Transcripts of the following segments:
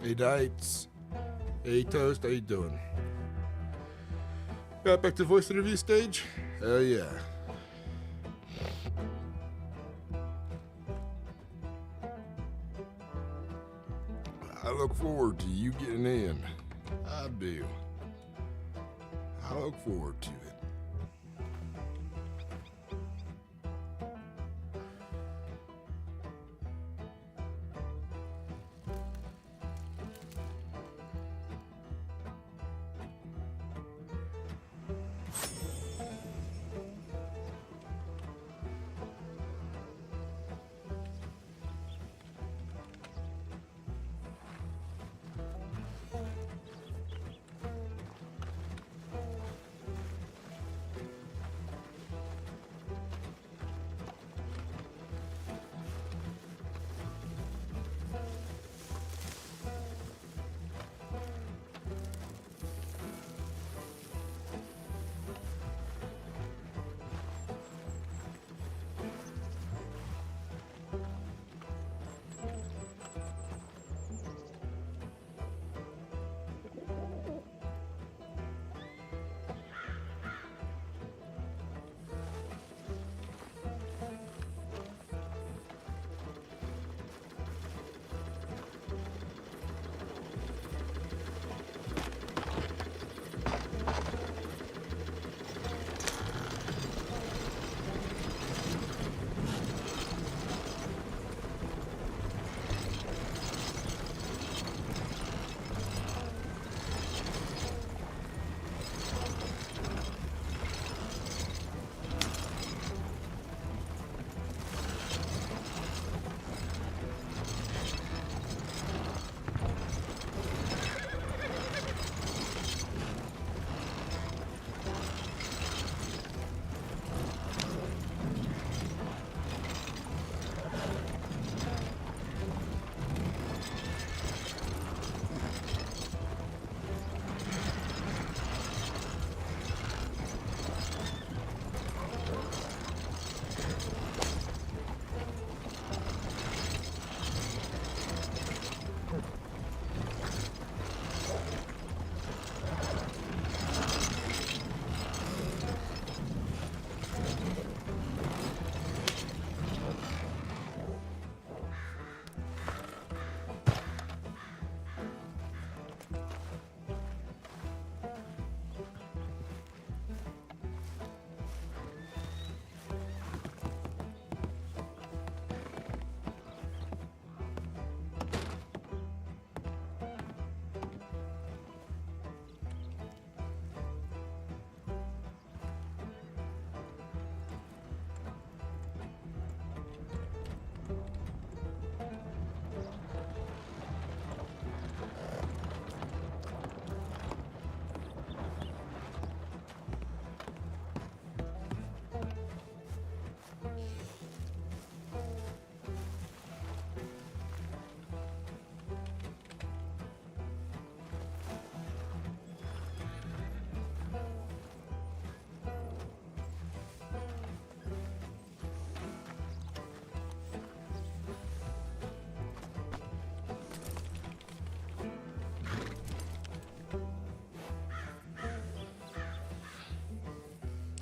Hey, Dites. Hey, Toast. How you doing? Got back to voice interview stage? Hell yeah. I look forward to you getting in. I do. I look forward to it.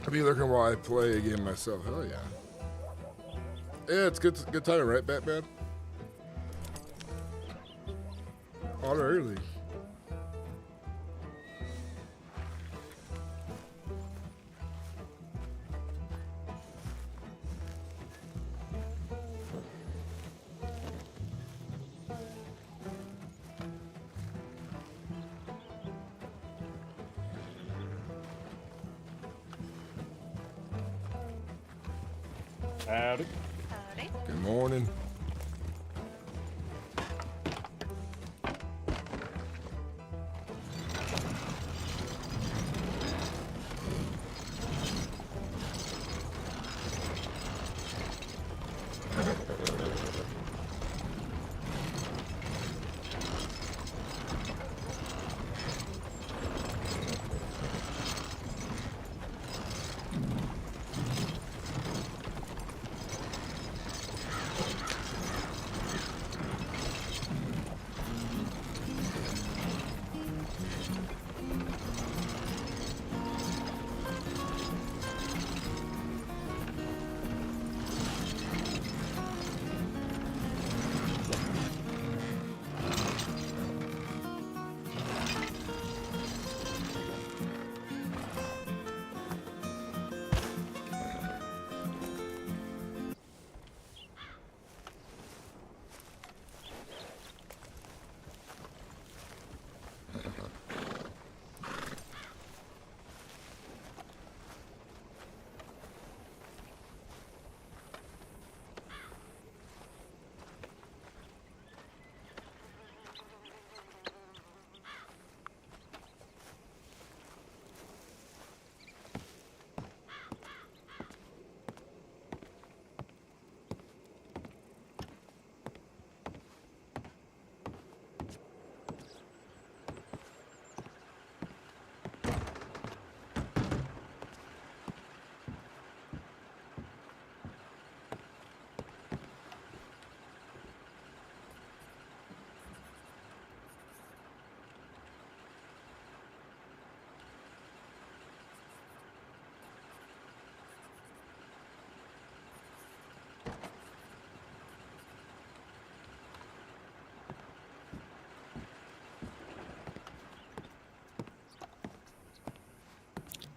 I'll be looking while I play a game myself. Hell yeah. Yeah, it's good time, right, Batman? All early. Howdy. Howdy. Good morning.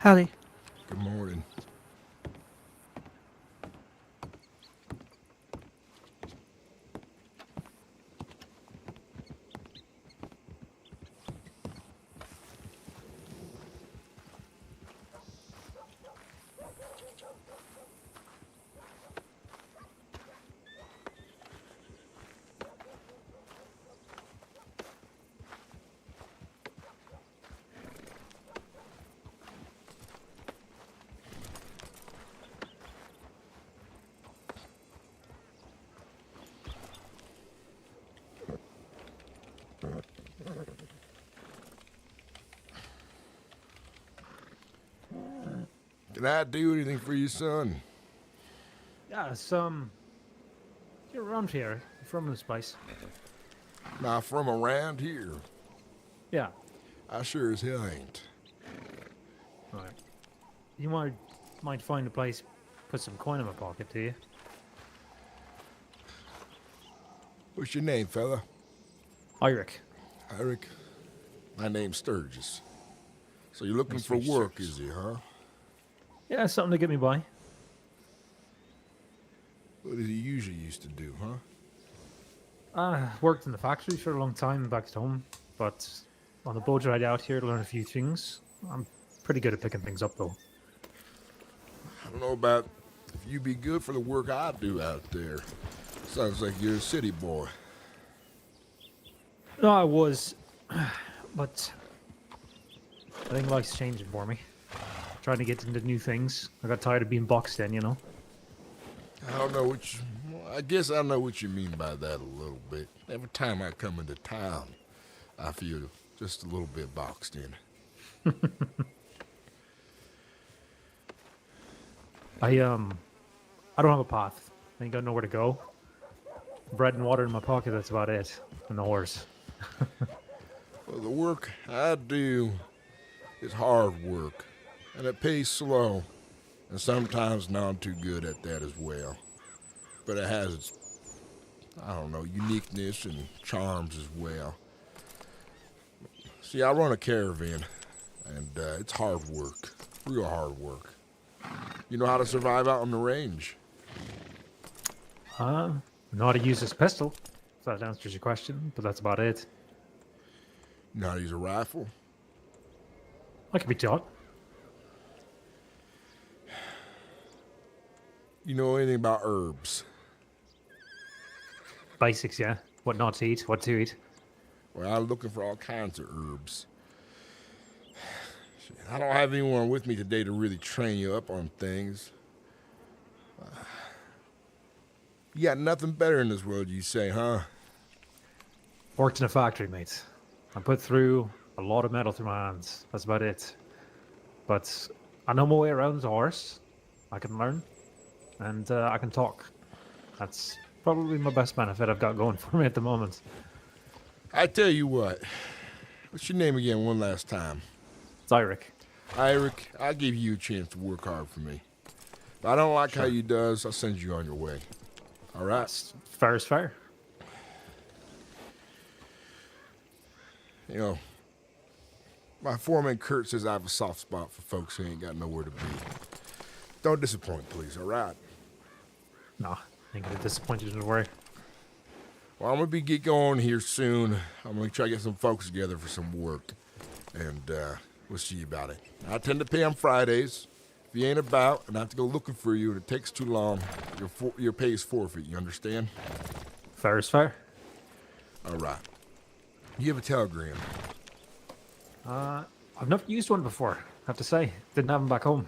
Howdy. Good morning. Can I do anything for you, son? Yeah, you're around here. You're from this place. Now, from around here, Yeah. I sure as hell ain't. Right. You might find a place, put some coin in my pocket, do you? What's your name, fella? Eric. Eric. My name's Sturgis. So you're looking Nice to for meet you, work, Sturgis. is he, huh? Yeah, something to get me by. What did he usually used to do, huh? Worked in the factory for a long time back at home, but on the boat ride out here to learn a few things. I'm pretty good at picking things up, though. I don't know about if you'd be good for the work I do out there. Sounds like you're a city boy. No, I was, but I think life's changing for me. Trying to get into new things. I got tired of being boxed in, you know? I don't know what you... I guess I know what you mean by that a little bit. Every time I come into town, I feel just a little bit boxed in. I don't have a path. I ain't got nowhere to go. Bread and water in my pocket, that's about it. And the horse. Well, the work I do is hard work, and it pays slow, and sometimes not too good at that as well. But it has its, I don't know, uniqueness and charms as well. See, I run a caravan, and it's hard work, real hard work. You know how to survive out on the range. Know how to use this pistol, if that answers your question, but that's about it. You know how to use a rifle. I can be taught. You know anything about herbs? Basics, yeah. What not to eat, what to eat. Well, I'm looking for all kinds of herbs. I don't have anyone with me today to really train you up on things. You got nothing better in this world, you say, huh? Worked in a factory, mate. I put through a lot of metal through my hands. That's about it. But I know my way around the horse. I can learn. And I can talk. That's probably my best benefit I've got going for me at the moment. I tell you what. What's your name again one last time? It's Eric. Eric, I'll give you a chance to work hard for me. If I don't like how you does, I'll send you on your way. All right? That's fair is fair. You know, my foreman Kurt says I have a soft spot for folks who ain't got nowhere to be. Don't disappoint, please, all right? Nah, ain't gonna be disappointed in a worry. Well, I'm gonna be get going here soon. I'm gonna try to get some folks together for some work. And, we'll see about it. I tend to pay on Fridays. If you ain't about and I have to go looking for you and it takes too long, your pay is forfeit, you understand? Fair is fair. All right. You have a telegram. I've never used one before, I have to say. Didn't have them back home.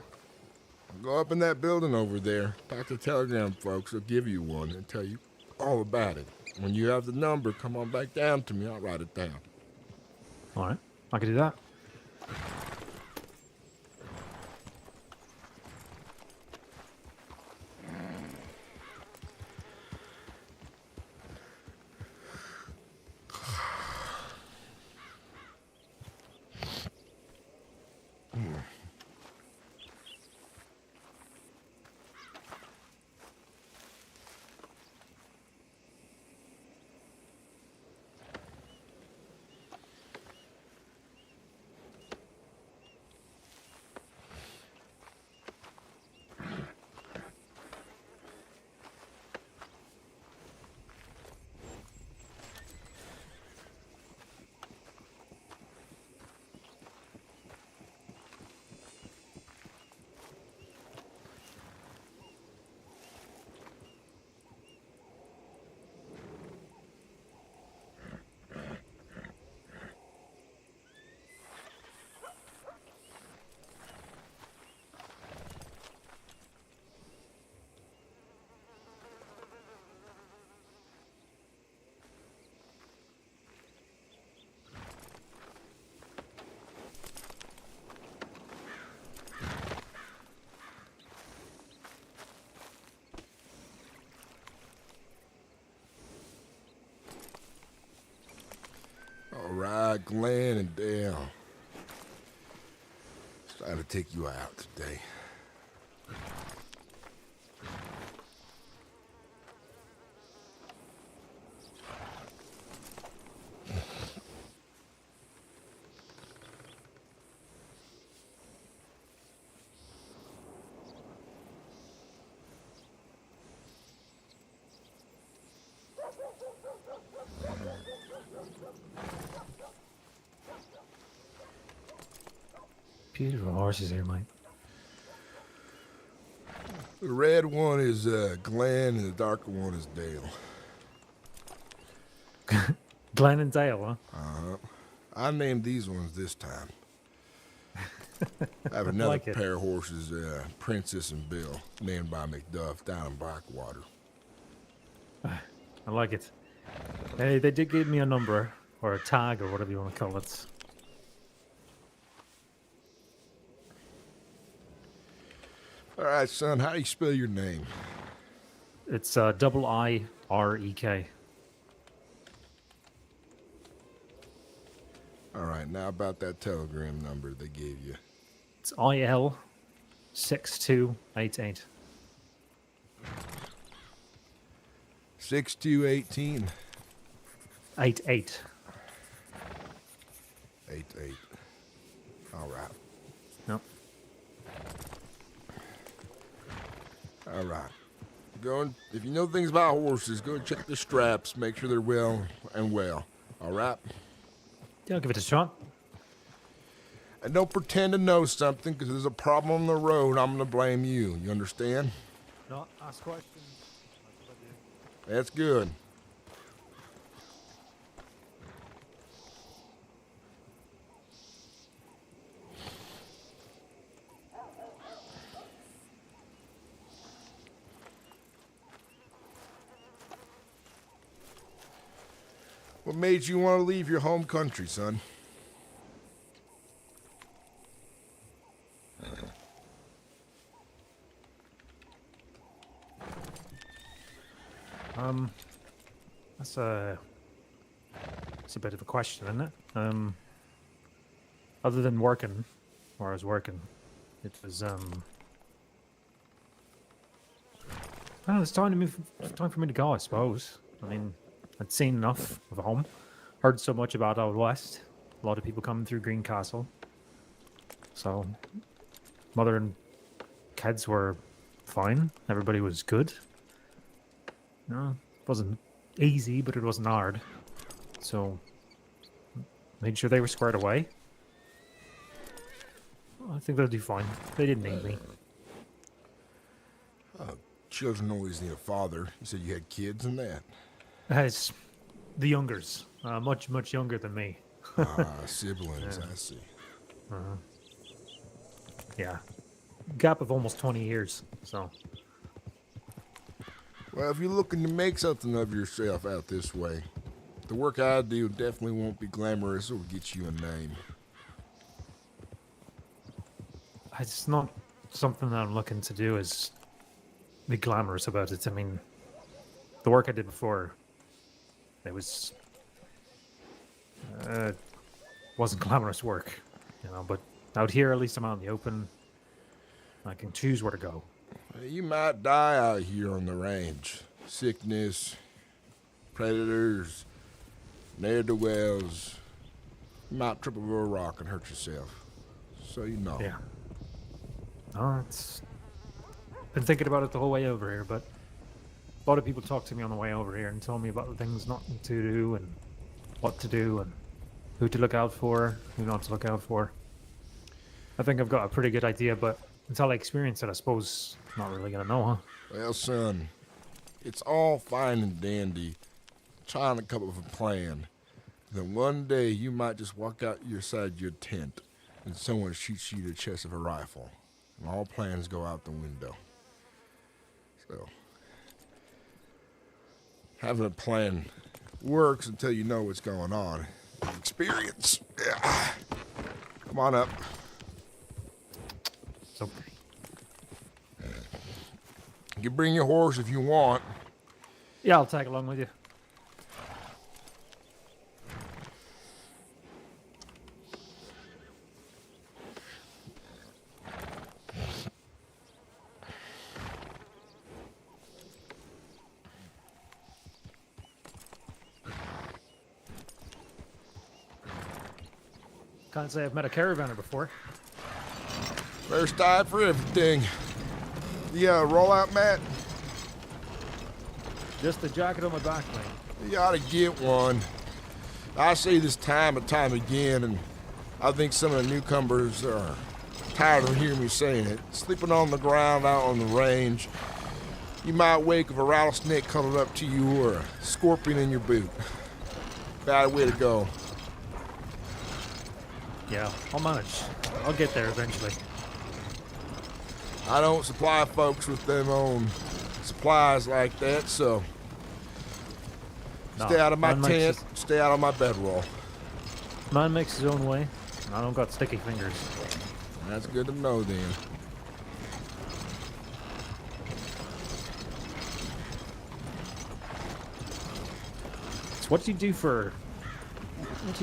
Go up in that building over there. Talk to the telegram folks. They'll give you one and tell you all about it. When you have the number, come on back down to me. I'll write it down. All right, I can do that. All right, Glenn and Dale. Just trying to take you out today. Beautiful horses here, mate. The red one is Glenn and the darker one is Dale. Glenn and Dale, huh? I named these ones this time. I have another like it. pair of horses, Princess and Bill, named by McDuff down in Blackwater. I like it. Hey, they did give me a number, or a tag, or whatever you want to call it. All right, son, how do you spell your name? It's IIREK. All right, now about that telegram number they gave you. It's IL 6288. 6218. 88. 88. All right. Nope. All right. Go and, if you know things about horses, go and check the straps, make sure they're well. All right? Yeah, I'll give it a shot. And don't pretend to know something, because there's a problem on the road, I'm going to blame you. You understand? No, ask questions. That's good. What made you want to leave your home country, son? That's a bit of a question, isn't it? Other than working, where I was working, it was well, it's time to move. It's time for me to go, I suppose. I mean, I'd seen enough of home, heard so much about Old West. A lot of people coming through Greencastle. So, mother and kids were fine. Everybody was good. No, it wasn't easy, but it wasn't hard. So, made sure they were squared away. Well, I think they'll do fine. They didn't need me. Children always need a father. You said you had kids and that. It's the youngers, much younger than me. Siblings, I see. Yeah, gap of almost 20 years. So, Well, if you're looking to make something of yourself out this way, the work I do definitely won't be glamorous or get you a name. it's not something that I'm looking to do is be glamorous about it. I mean, the work I did before, it was wasn't glamorous work, you know. But out here, at least I'm out in the open. I can choose where to go. You might die out here on the range. Sickness, predators, ne'er-do-wells. You might trip over a rock and hurt yourself. So you know. Yeah. No, it's been thinking about it the whole way over here, but a lot of people talked to me on the way over here and told me about the things not to do and what to do and who to look out for, who not to look out for. I think I've got a pretty good idea, but until I experience it, I suppose I'm not really gonna know, huh? Well, son, it's all fine and dandy trying to come up with a plan. Then one day you might just walk out your side your tent and someone shoots you in the chest with a rifle. And all plans go out the window. So, having a plan works until you know what's going on. Experience. Yeah. Come on up. So, You can bring your horse if you want. yeah, I'll tag along with you. Can't say I've met a caravaner before. First time for everything. Yeah, roll out, Matt. Just the jacket on my back, mate. You ought to get one. I say this time and time again, and I think some of the newcomers are tired of hearing me saying it. Sleeping on the ground out on the range, you might wake with a rattlesnake cuddled up to you or a scorpion in your boot. Bad way to go. Yeah, I'll manage. I'll get there eventually. I don't supply folks with them own supplies like that, so No, stay out of my man makes tent, stay out of my bedroll. Man makes his own way, and I don't got sticky fingers. That's good to know then. So what do you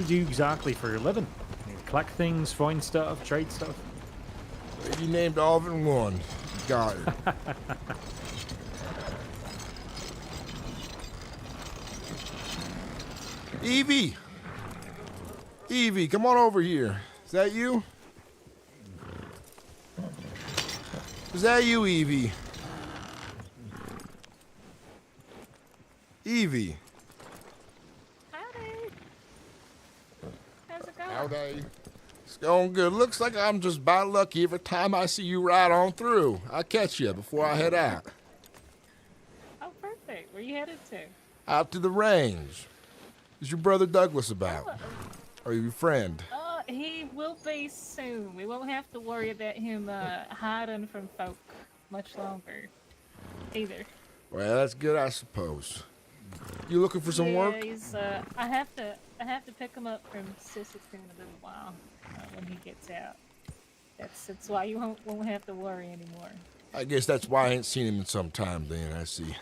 do exactly for your living? You collect things, find stuff, trade stuff? You named all of it in one. You got it. Evie! Evie, come on over here. Is that you? Is that you, Evie? Evie. Howdy. How's it going? Howdy. It's going good. Looks like I'm just about lucky every time I see you right on through. I'll catch you before I head out. Oh, perfect. Where you headed to? Out to the range. Is your brother Douglas about? Or your friend? He will be soon. We won't have to worry about him hiding from folk much longer, either. Well, that's good, I suppose. You looking for some work? He's, I have to pick him up from Sinnix in a little while when he gets out. That's why you won't have to worry anymore. I guess that's why I ain't seen him in some time then, I see.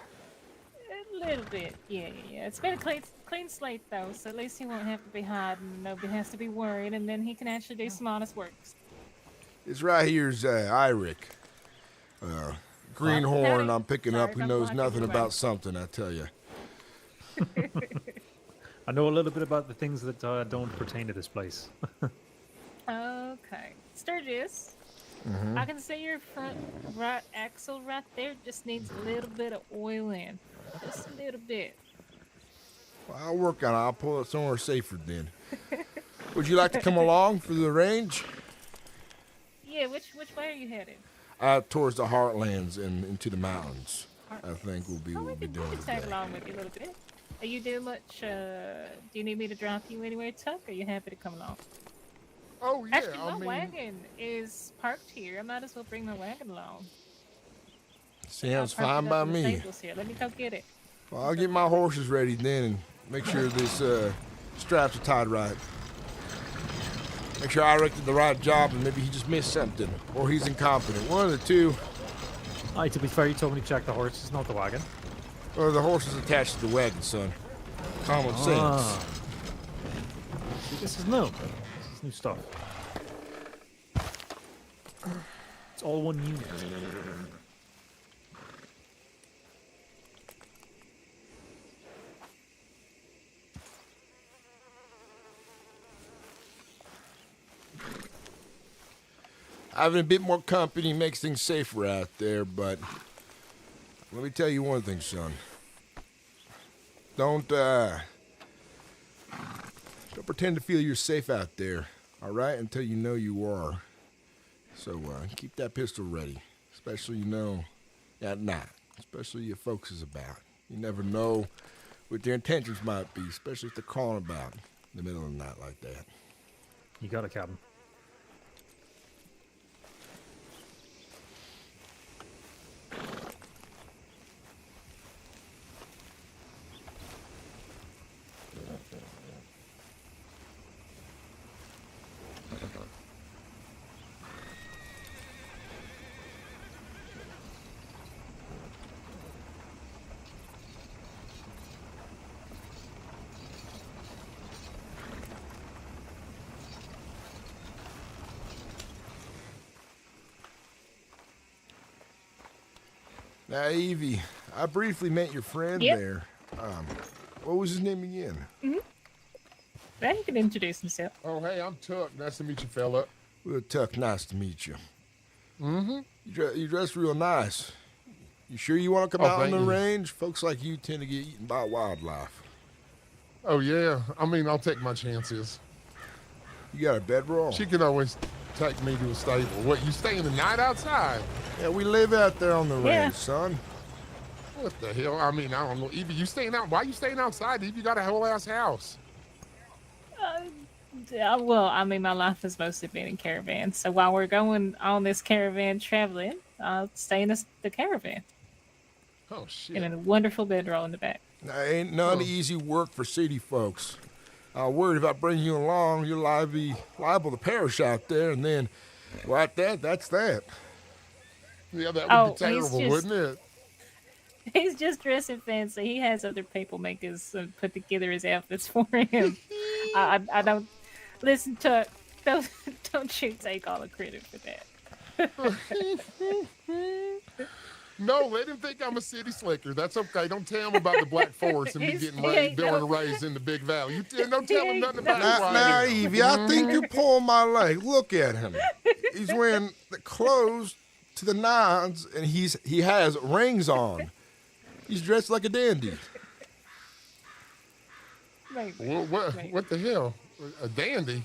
A little bit, yeah. It's been a clean slate though, so at least he won't have to be hiding. Nobody has to be worried, and then he can actually do some honest work. This right here's Iric. Greenhorn I'm picking up who I'm knows blocking nothing your way. about something, I tell you. I know a little bit about the things that don't pertain to this place. Okay. Sturgis, I can see your front right axle right there just needs a little bit of oil in. Just a little bit. Well, I'll work on it. I'll pull it somewhere safer then. Would you like to come along for the range? Yeah, which way are you headed? Out towards the heartlands and into the mountains. I think we'll be doing we can today. tag along with you a little bit. Are you doing much, do you need me to drop you anywhere, Tuck? Or are you happy to come along? Oh yeah, Actually, my wagon is parked here. I might as well bring my wagon along. sounds I parked fine it by up in the me. stables here. Let me go get it. Well, I'll get my horses ready then and make sure this straps are tied right. Make sure I did the right job and maybe he just missed something. Or he's incompetent. One of the two. Aye, to be fair, you told me to check the horses, not the wagon. Or the horse is attached to the wagon, son. Common sense. Ah. See, this is new. This is new stuff. It's all one unit. Having a bit more company makes things safer out there, but let me tell you one thing, son. Don't pretend to feel you're safe out there, all right? Until you know you are. So keep that pistol ready, especially at night, especially if folks is about. You never know what their intentions might be, especially if they're calling about in the middle of the night like that. You got it, Captain. Now, Evie, I briefly met your friend Yep. there. What was his name again? Now he can introduce himself. Oh, hey, I'm Tuck. Nice to meet you, fella. Well, Tuck, nice to meet you. Mm-hmm. You dress real nice. You sure you want to come out on thank the you. range? Folks like you tend to get eaten by wildlife. Oh, yeah. I mean, I'll take my chances. You got a bedroll? She can always take me to a stable. What, you staying the night outside? Yeah, we live out there on the Yeah. range, son. What the hell? I mean, I don't know. Evie, you staying out? Why you staying outside? Evie, you got a whole ass house. Yeah, well, I mean, my life has mostly been in caravans. So while we're going on this caravan traveling, I'll stay in the caravan Oh, shit. in a wonderful bedroll in the back. Now, ain't none easy work for city folks. I'm worried about bringing you along. You're liable to perish out there, and then, well, that's that. Yeah, that would Oh, be terrible, wouldn't it? He's just dressing fancy. He has other people make put together his outfits for him. I don't listen to. Don't you take all the credit for that. No, let him think I'm a city slicker. That's okay. Don't tell him about the Black Forest and me getting born and raised in the Big Valley. Don't tell him nothing about who I Now, am. Evie, I think you're pulling my leg. Look at him. He's wearing the clothes to the nines, and he has rings on. He's dressed like a dandy. Maybe. Well, what the hell? A dandy?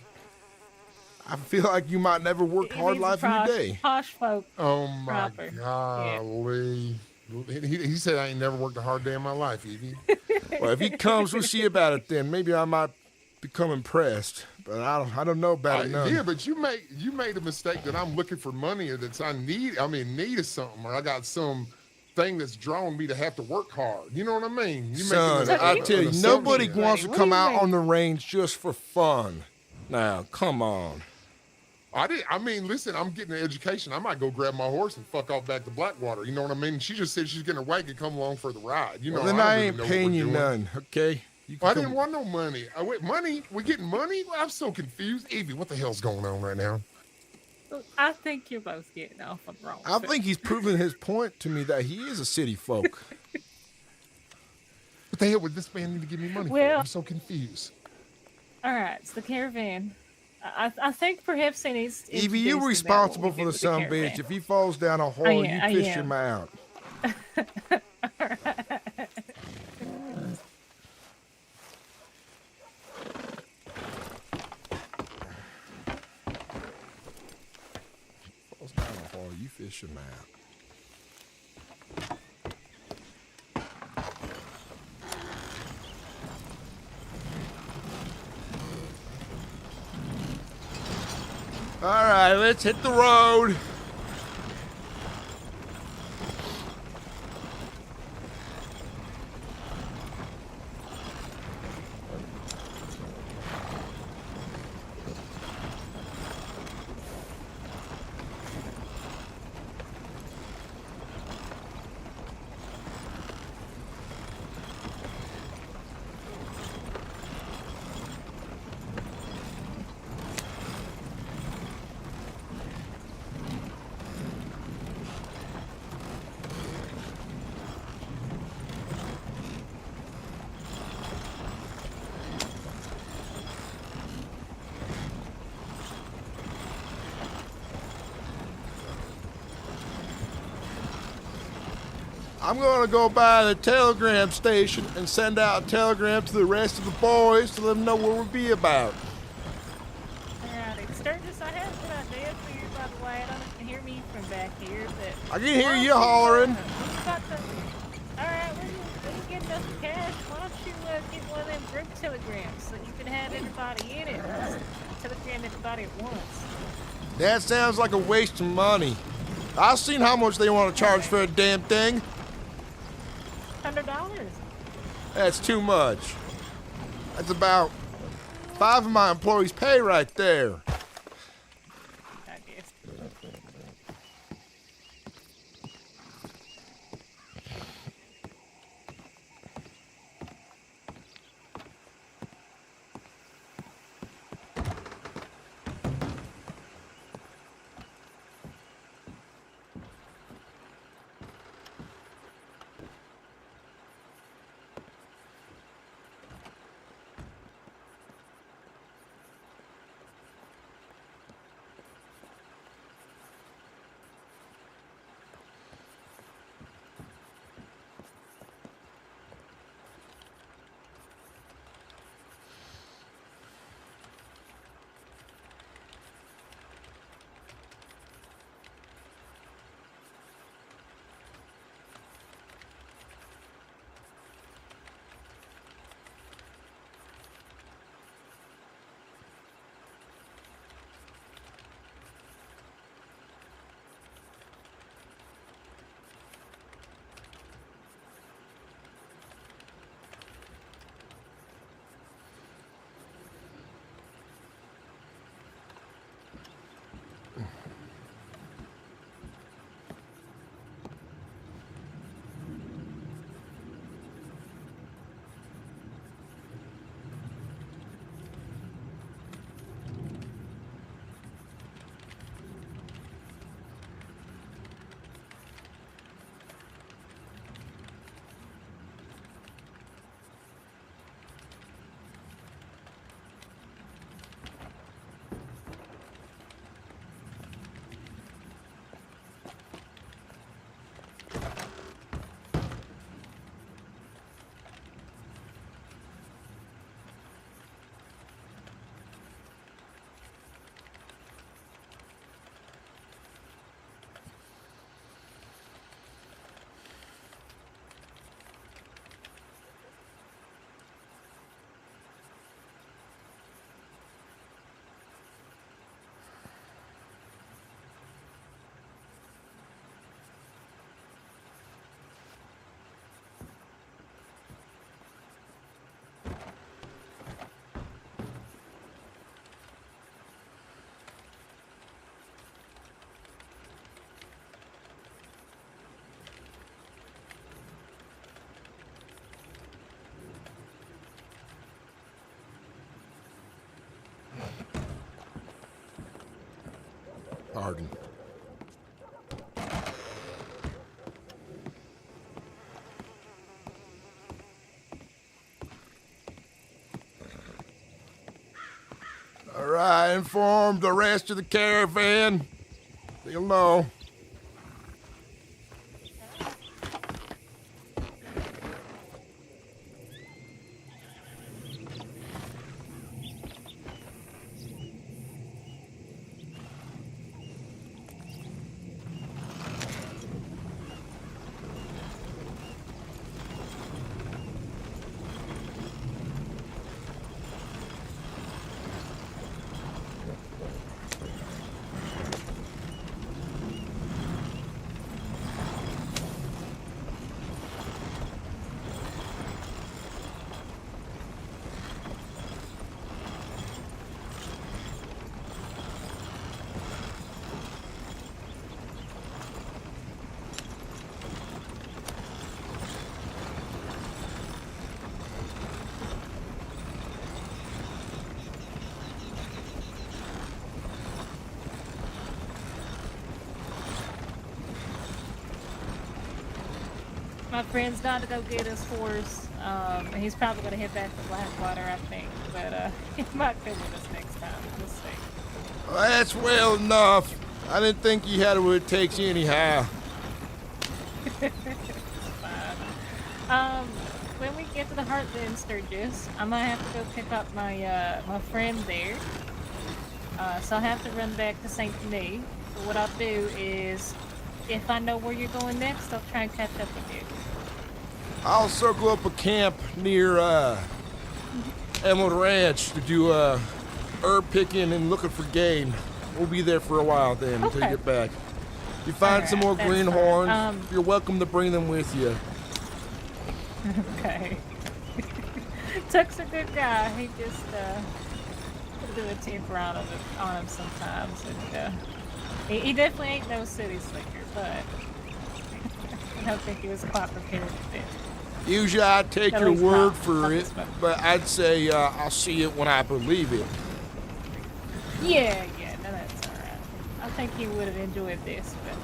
I feel like you might never work hard He's life in your day. Posh folk. Oh, my Proper. golly. Yeah. He said I ain't never worked a hard day in my life, Evie. Well, if he comes, we'll see about it then. Maybe I might become impressed, but I don't know about it none. Yeah, but you made a mistake that I'm looking for money or that's need of something, or I got some thing that's drawing me to have to work hard. You know what I mean? Son, I tell you, nobody wants to come out on the range just for fun. Now, come on. I mean, listen, I'm getting an education. I might go grab my horse and fuck off back to Blackwater. You know what I mean? She just said she's getting a wagon and come along for the ride. You know, Well, then I ain't really paying you none, okay? I didn't want no money. Wait, money? We're getting money? I'm so confused. Evie, what the hell's going on right now? I think you're both getting off on the wrong. I think he's proven his point to me that he is a city folk. What the hell would this man need to give me money for? Well- I'm so confused. All right, it's the caravan. I think perhaps he needs. to Evie, you're introduce him about responsible what we for do the with son caravan. bitch. If he falls down a hole, you I fish am. him out. Falls down a hole, you fish him out. All right, let's hit the road. I'm going to go by the telegram station and send out a telegram to the rest of the boys to let them know what we'll be about. Alrighty, Sturgis, I have a good idea for you, by the way. I don't know if you can hear me from back here, but... I can hear you hollering. Alright, when you get enough cash, why don't you get one of them group telegrams so you can have everybody in it? Telegram everybody at once. That sounds like a waste of money. I've seen how much they want to charge for a damn thing. $100. That's too much. That's about 5 of my employees' pay right there. I guess. bargain. All right, inform the rest of the caravan. They'll know. My friend's gone to go get his horse. He's probably gonna head back to Blackwater, I think. But he might come with us next time. We'll see. Well, that's well enough. I didn't think you had what it takes anyhow. It's fine. When we get to the Heartland, Sturgis, I might have to go pick up my my friend there. So I'll have to run back to St. Denis. But what I'll do is, if I know where you're going next, I'll try and catch up with you. I'll circle up a camp near Emerald Ranch to do herb picking and looking for game. We'll be there for a while then until you Okay. get back. If you find some more Alright, that's greenhorns, fine. you're welcome to bring them with you. Okay. Tuck's a good guy. He just put a bit of temper on him sometimes, and he definitely ain't no city slicker, but I don't think he was quite prepared for this. Usually I'd take At your least word not for it, this one. but I'd say I'll see it when I believe it. Yeah, no, that's alright. I think he would have enjoyed this, but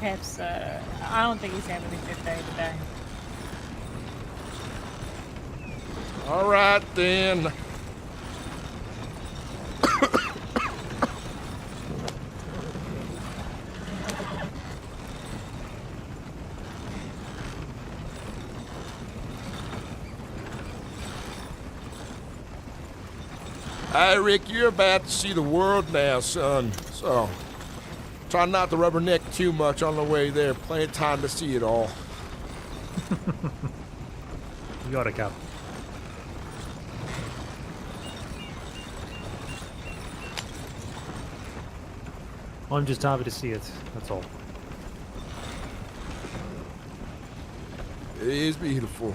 perhaps, I don't think he's having a good day today. All right then. Hi, Rick, you're about to see the world now, son. So, try not to rubberneck too much on the way there. Plenty of time to see it all. You got it, Cap. I'm just happy to see it, that's all. It is beautiful.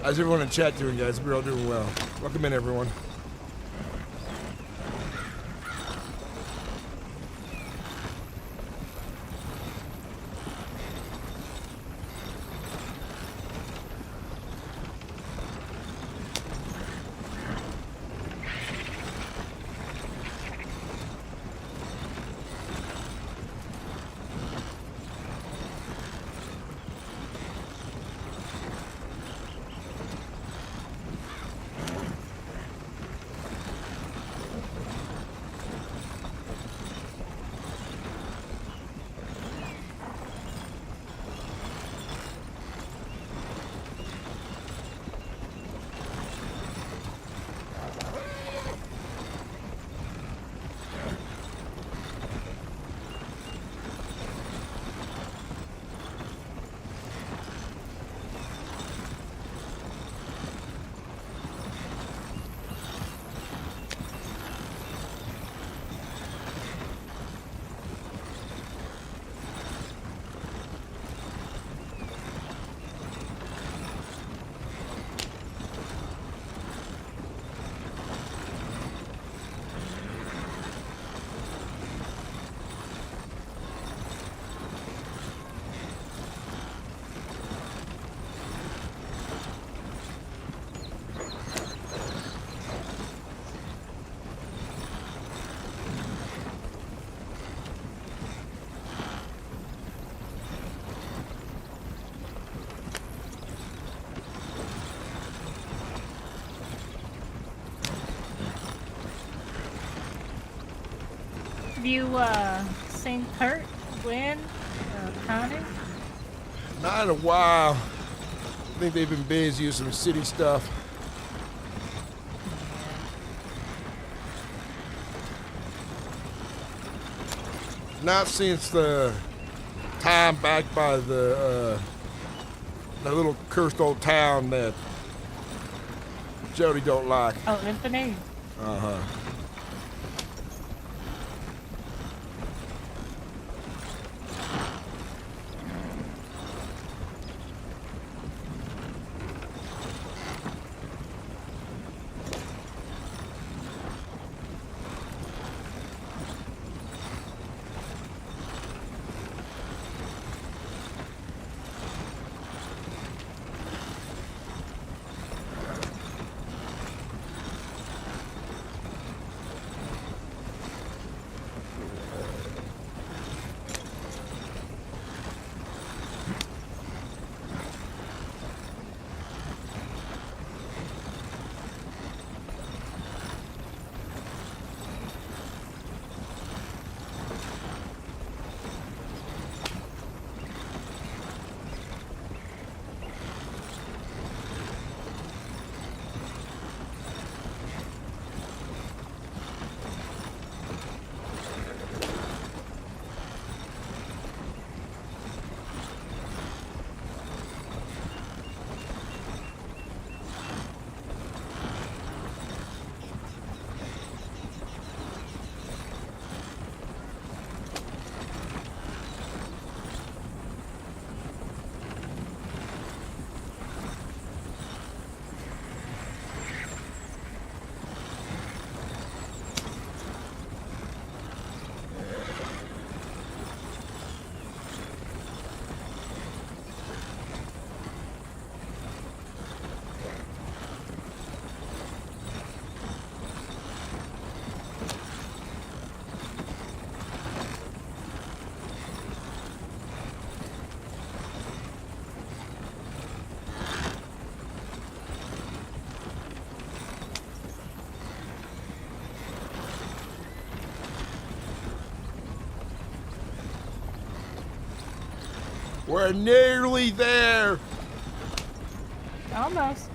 How's everyone in chat doing, guys? We're all doing well. Welcome in, everyone. you seen Kurt, Gwen, Connor? Not in a while. I think they've been busy with some city stuff. Not since the time back by the little cursed old town that Jody don't like. Oh, Infinite. Uh-huh. We're nearly there. Almost.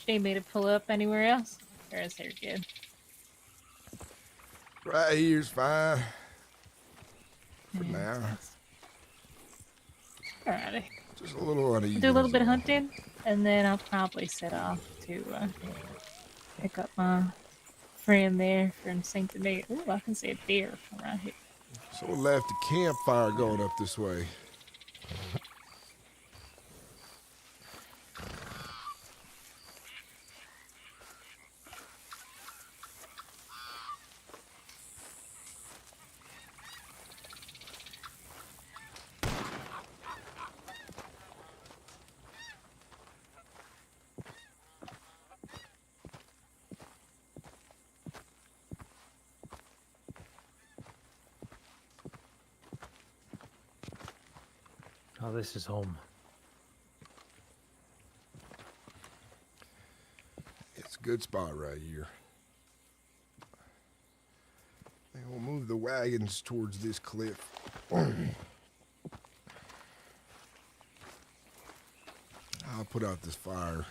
Do you need me to pull up anywhere else? Or is there good? Right here's fine. For Yeah, now. Alrighty. Just a little uneven. I'll do a little is bit of all. hunting, and then I'll probably set off to pick up my friend there from St. Denis. Ooh, I can see a deer from right here. So we left the campfire going up this way. Oh, this is home. It's a good spot right here. And we'll move the wagons towards this cliff. I'll put out this fire.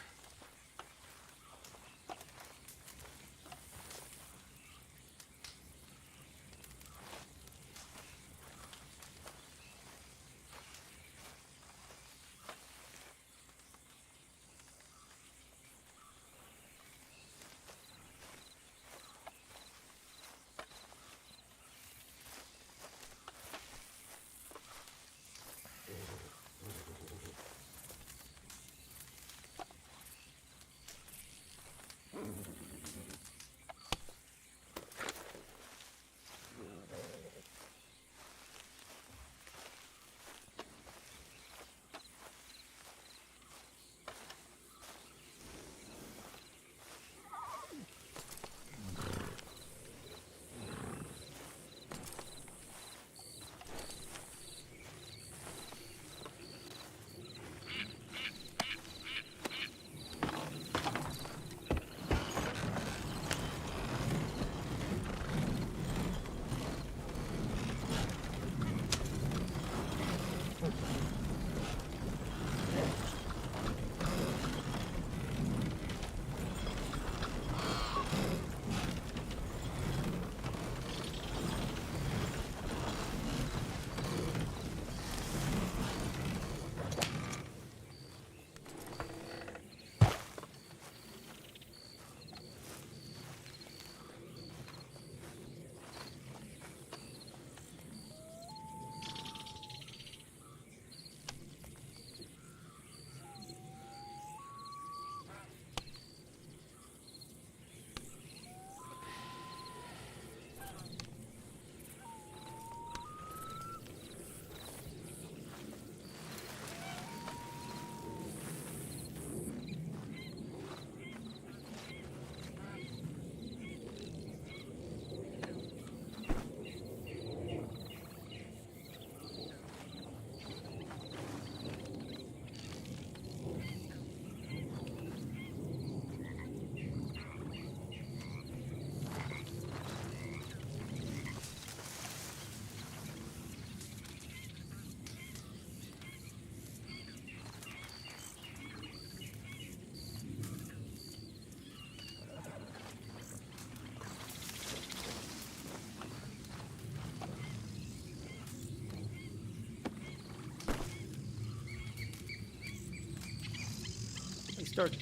Hey, Sturgis.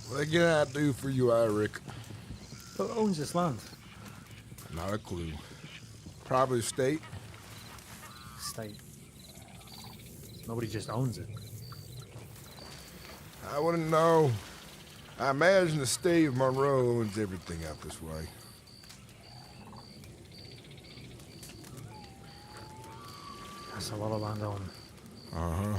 What can I do for you, Eric? Who owns this land? Not a clue. Probably the state. State. Nobody just owns it. I wouldn't know. I imagine the state of Monroe owns everything out this way. That's a lot of land on. Uh-huh.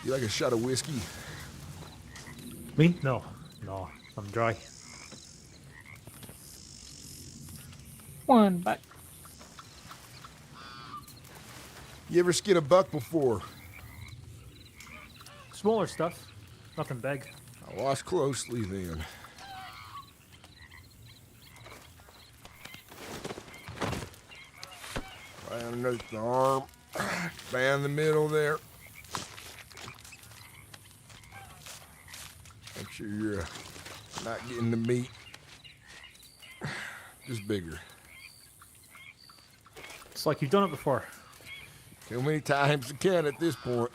You like a shot of whiskey? Me? No. No. I'm dry. One buck. You ever skin a buck before? Smaller stuff. Nothing big. I watch closely then. Right underneath the arm. Down the middle there. Make sure you're not getting the meat. Just bigger. It's like you've done it before. Too many times to count at this point.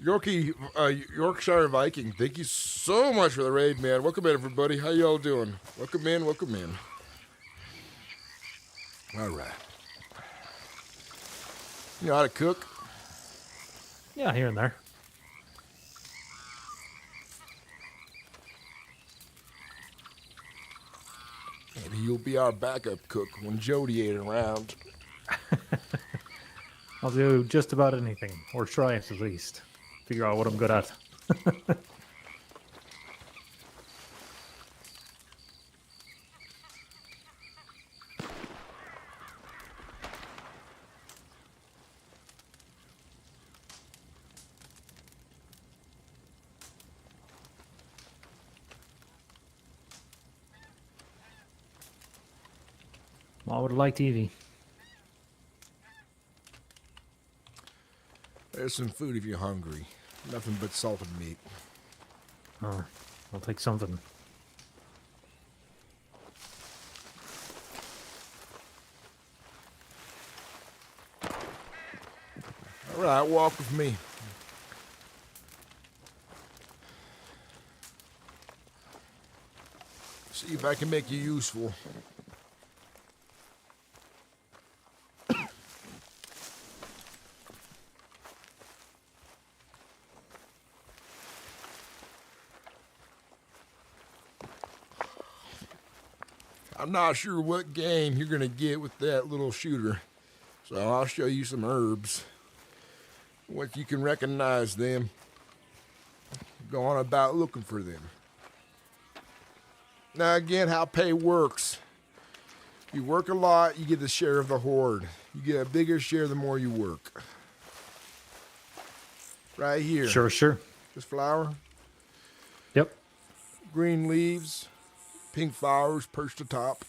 Yorkshire Viking, thank you so much for the raid, man. Welcome in, everybody. How y'all doing? Welcome in, welcome in. All right. You know how to cook? Yeah, here and there. Maybe you'll be our backup cook when Jody ain't around. I'll do just about anything, or try it at least. Figure out what I'm good at. I would like TV. There's some food if you're hungry. Nothing but salted meat. Oh, I'll take something. All right, walk with me. See if I can make you useful. I'm not sure what game you're gonna get with that little shooter, so I'll show you some herbs. Once you can recognize them, go on about looking for them. Now again, how pay works. You work a lot, you get a share of the hoard. You get a bigger share the more you work. Right here. Sure. This flower, Yep. green leaves, pink flowers perched atop.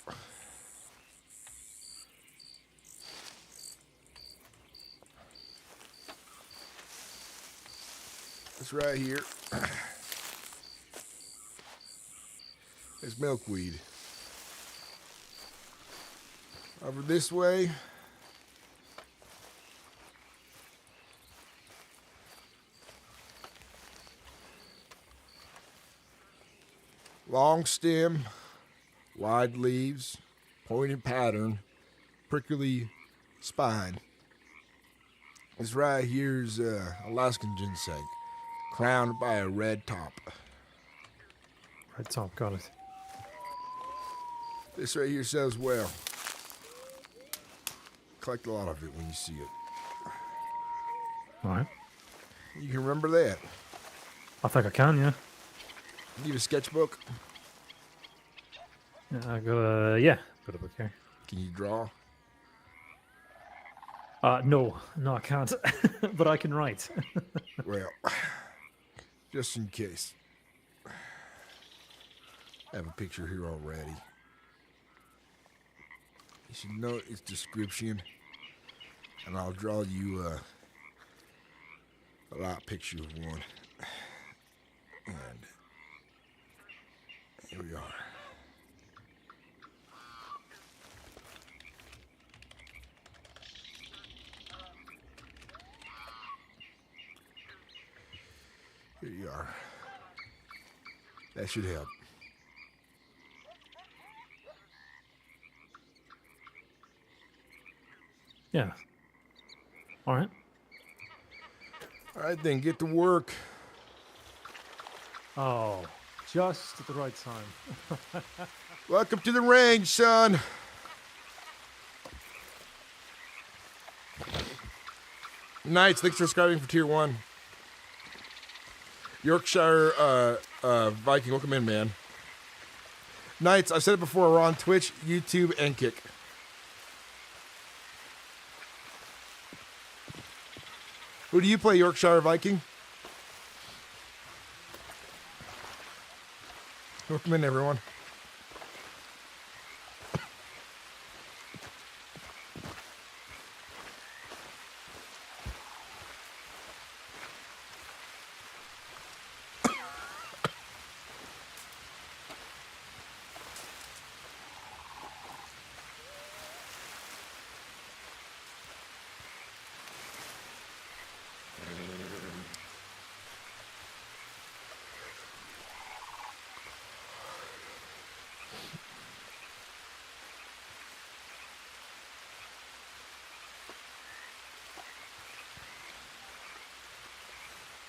This right here is milkweed. Over this way, long stem, wide leaves, pointed pattern, prickly spine. This right here is Alaskan ginseng, crowned by a red top. Red top, got it. This right here sells well. Collect a lot of it when you see it. Alright. You can remember that. I think I can, yeah. Need a sketchbook? Yeah, I got a book here. Can you draw? No, I can't. But I can write. Well, just in case. I have a picture here already. You should know its description, and I'll draw you a light picture of one. And here we are. Here you are. That should help. Yeah. Alright. All right, then, get to work. Oh, just at the right time. Welcome to the range, son. Knights, thanks for subscribing for Tier 1. Yorkshire Viking, welcome in, man. Knights, I said it before, we're on Twitch, YouTube, and Kick. Who do you play, Yorkshire Viking? Welcome in, everyone.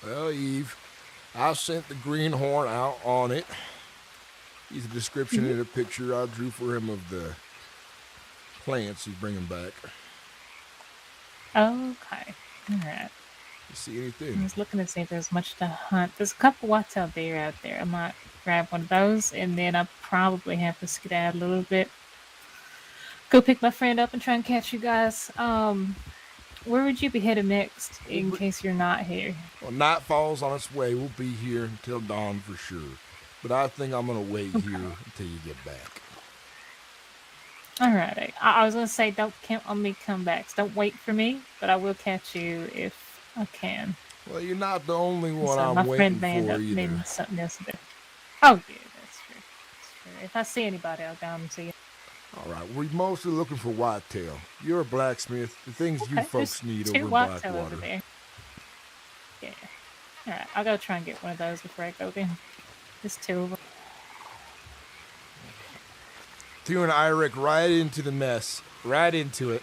Well, Eve, I sent the greenhorn out on it. He's a description in a picture I drew for him of the plants he's bringing back. Okay. All right. You see I anything? was looking to see if there's much to hunt. There's a couple whitetail deer out there. I might grab one of those, and then I probably have to skedaddle a little bit. Go pick my friend up and try and catch you guys. Where would you be headed next in case you're not here? Well, night falls on its way. We'll be here until dawn for sure. But I think I'm going to wait here until you get back. Alrighty. I was going to say, don't count on me comebacks. Don't wait for me, but I will catch you if I can. Well, you're not the only one So I'm my waiting friend may end for up either. needing something else to do. Oh, yeah, that's true. That's true. If I see anybody, I'll go and see you. All right, we're mostly looking for whitetail. You're a blacksmith. The things you Okay, folks there's need two over in whitetail over Blackwater. there. Yeah. Alright, I'll go try and get one of those before I go then. There's two of them. Two and Iric right into the mess. Right into it.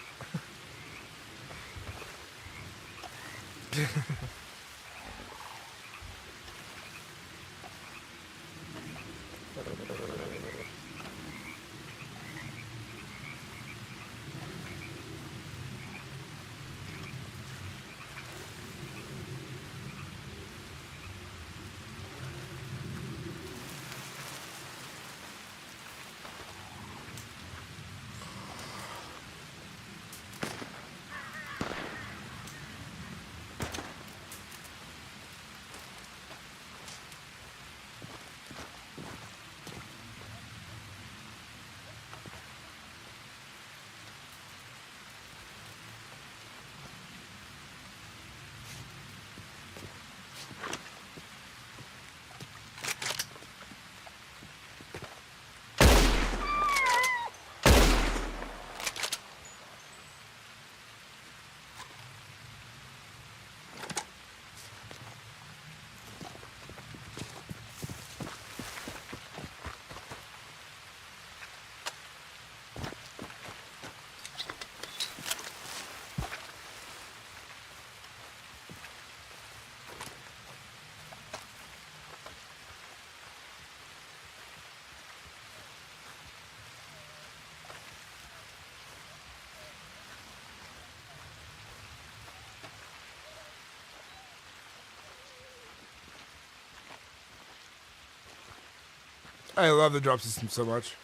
I love the drop system so much.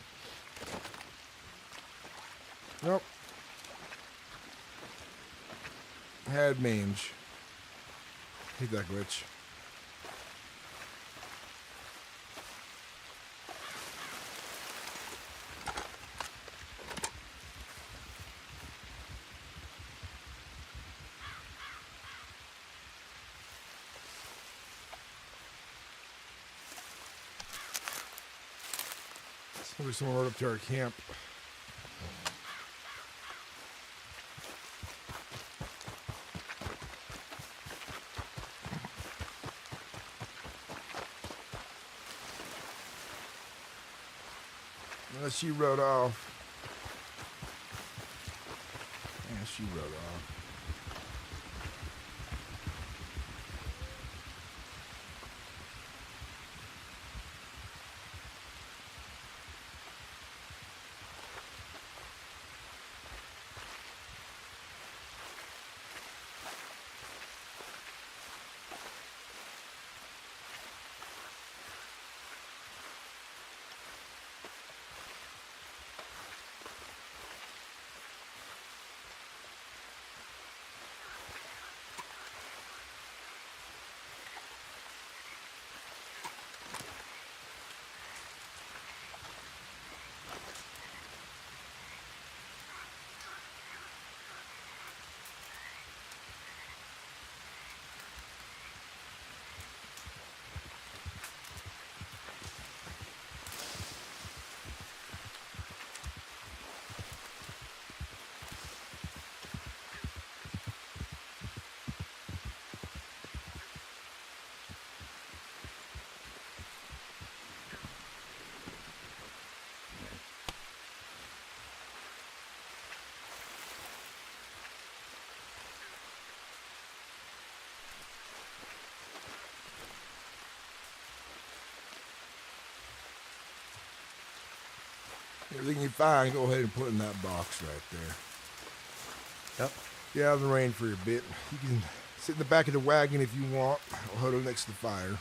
Nope. Had mange. Hate that glitch. There's someone right up to our camp. She rode off. Yeah, she rode off. Everything you find, go ahead and put in that box right there. Yep. Get out of the rain for a bit. You can sit in the back of the wagon if you want, or huddle next to the fire.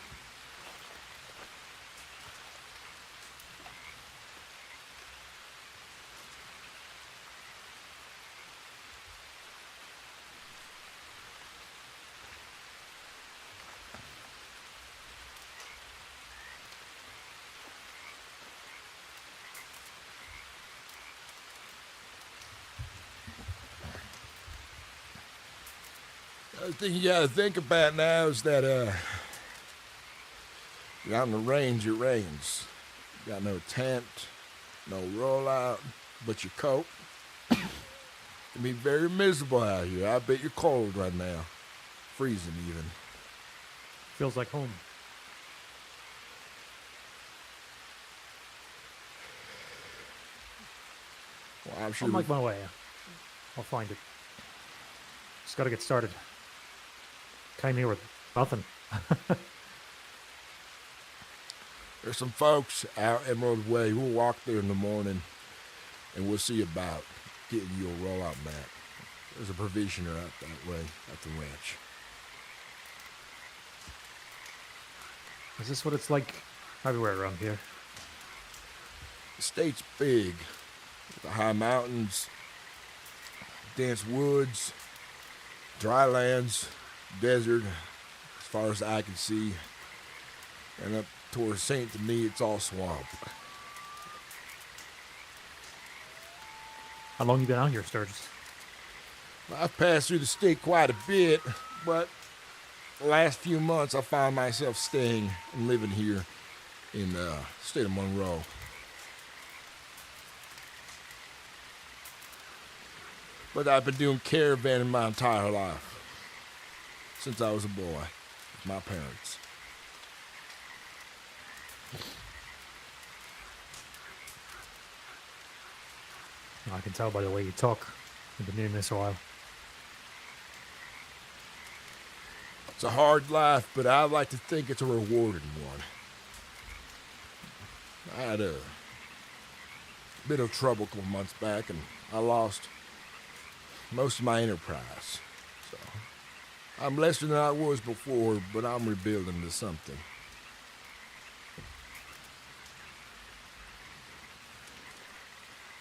The other thing you gotta think about now is that you're out in the range, it rains. You got no tent, no rollout, but your coat. It can be very miserable out here. I bet you're cold right now. Freezing even. Feels like home. Well, I'm sure I'll make my way. I'll find it. Just gotta get started. Came here with nothing. there's some folks out Emerald Way. We'll walk there in the morning, and we'll see about getting you a rollout mat. There's a provisioner out that way at the ranch. Is this what it's like everywhere around here? The state's big. The high mountains, dense woods, dry lands, desert, as far as I can see. And up towards St. Denis, it's all swamp. How long you been out here, Sturgis? I've passed through the state quite a bit, but the last few months I found myself staying and living here in the state of Monroe. But I've been doing caravanning my entire life, since I was a boy, with my parents. I can tell by the way you talk. You've been doing this a while. It's a hard life, but I like to think it's a rewarding one. I had a bit of trouble a couple months back, and I lost most of my enterprise. So I'm less than I was before, but I'm rebuilding to something.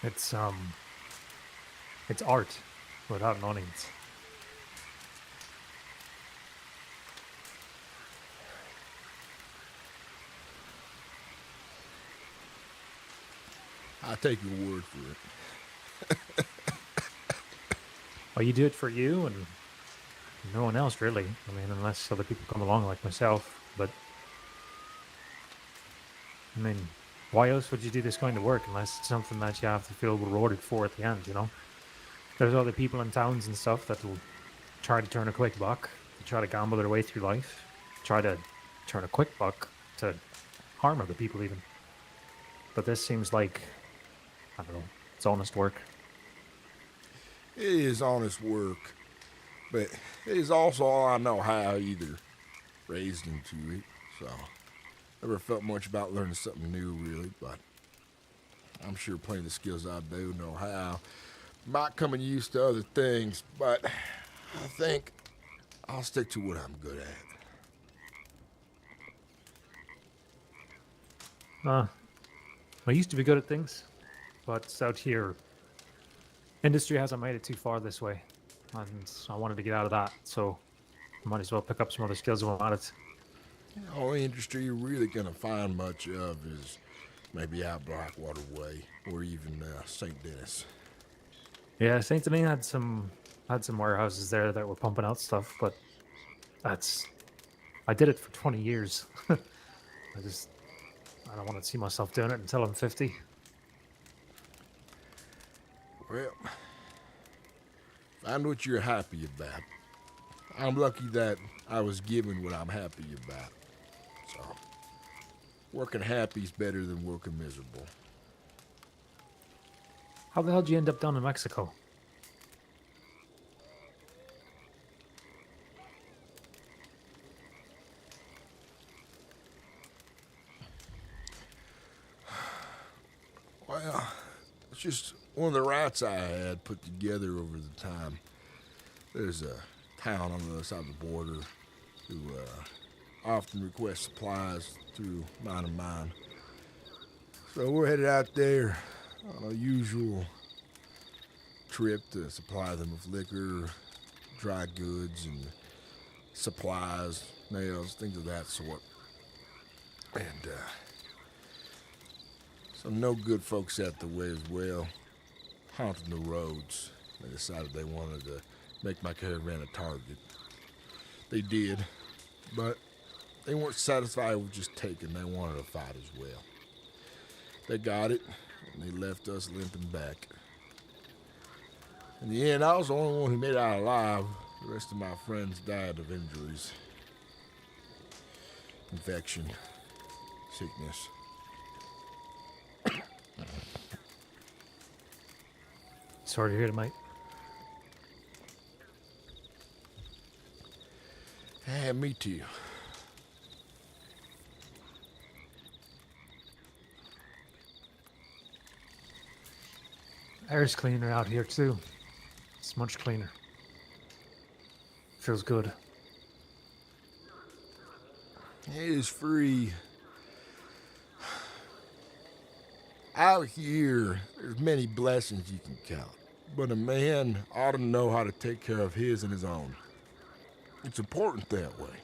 It's art without an audience. I take your word for it. Well, you do it for you and no one else, really. I mean, unless other people come along like myself. But, I mean, why else would you do this kind of work unless it's something that you have to feel rewarded for at the end, you know? There's other people in towns and stuff that will try to turn a quick buck, try to gamble their way through life, try to turn a quick buck to harm other people even. But this seems like, I don't know, it's honest work. It is honest work, but it is also all I know how either. Raised into it, so never felt much about learning something new really, but I'm sure plenty of the skills I do know how might come in use to other things, but I think I'll stick to what I'm good at. I used to be good at things, but out here, industry hasn't made it too far this way, and I wanted to get out of that, so I might as well pick up some other skills while I'm at it. The only industry you're really gonna find much of is maybe out Blackwater Way or even St. Denis. Yeah, Saint Denis had some warehouses there that were pumping out stuff, but I did it for 20 years. I don't want to see myself doing it until I'm 50. Well, find what you're happy about. I'm lucky that I was given what I'm happy about. So, working happy is better than working miserable. How the hell did you end up down in Mexico? Well, It's just one of the routes I had put together over the time. There's a town on the other side of the border who often request supplies through mine. So we're headed out there on a usual trip to supply them with liquor, dry goods, and supplies, nails, things of that sort. And some no good folks out the way as well, haunting the roads. They decided they wanted to make my caravan a target. They did, but they weren't satisfied with just taking. They wanted to fight as well. They got it, and they left us limping back. In the end, I was the only one who made it out alive. The rest of my friends died of injuries, infection, sickness. Sorry to hear it, mate. Me too. Air's cleaner out here too. It's much cleaner. Feels good. It is free. Out here, there's many blessings you can count, but a man ought to know how to take care of his and his own. It's important that way.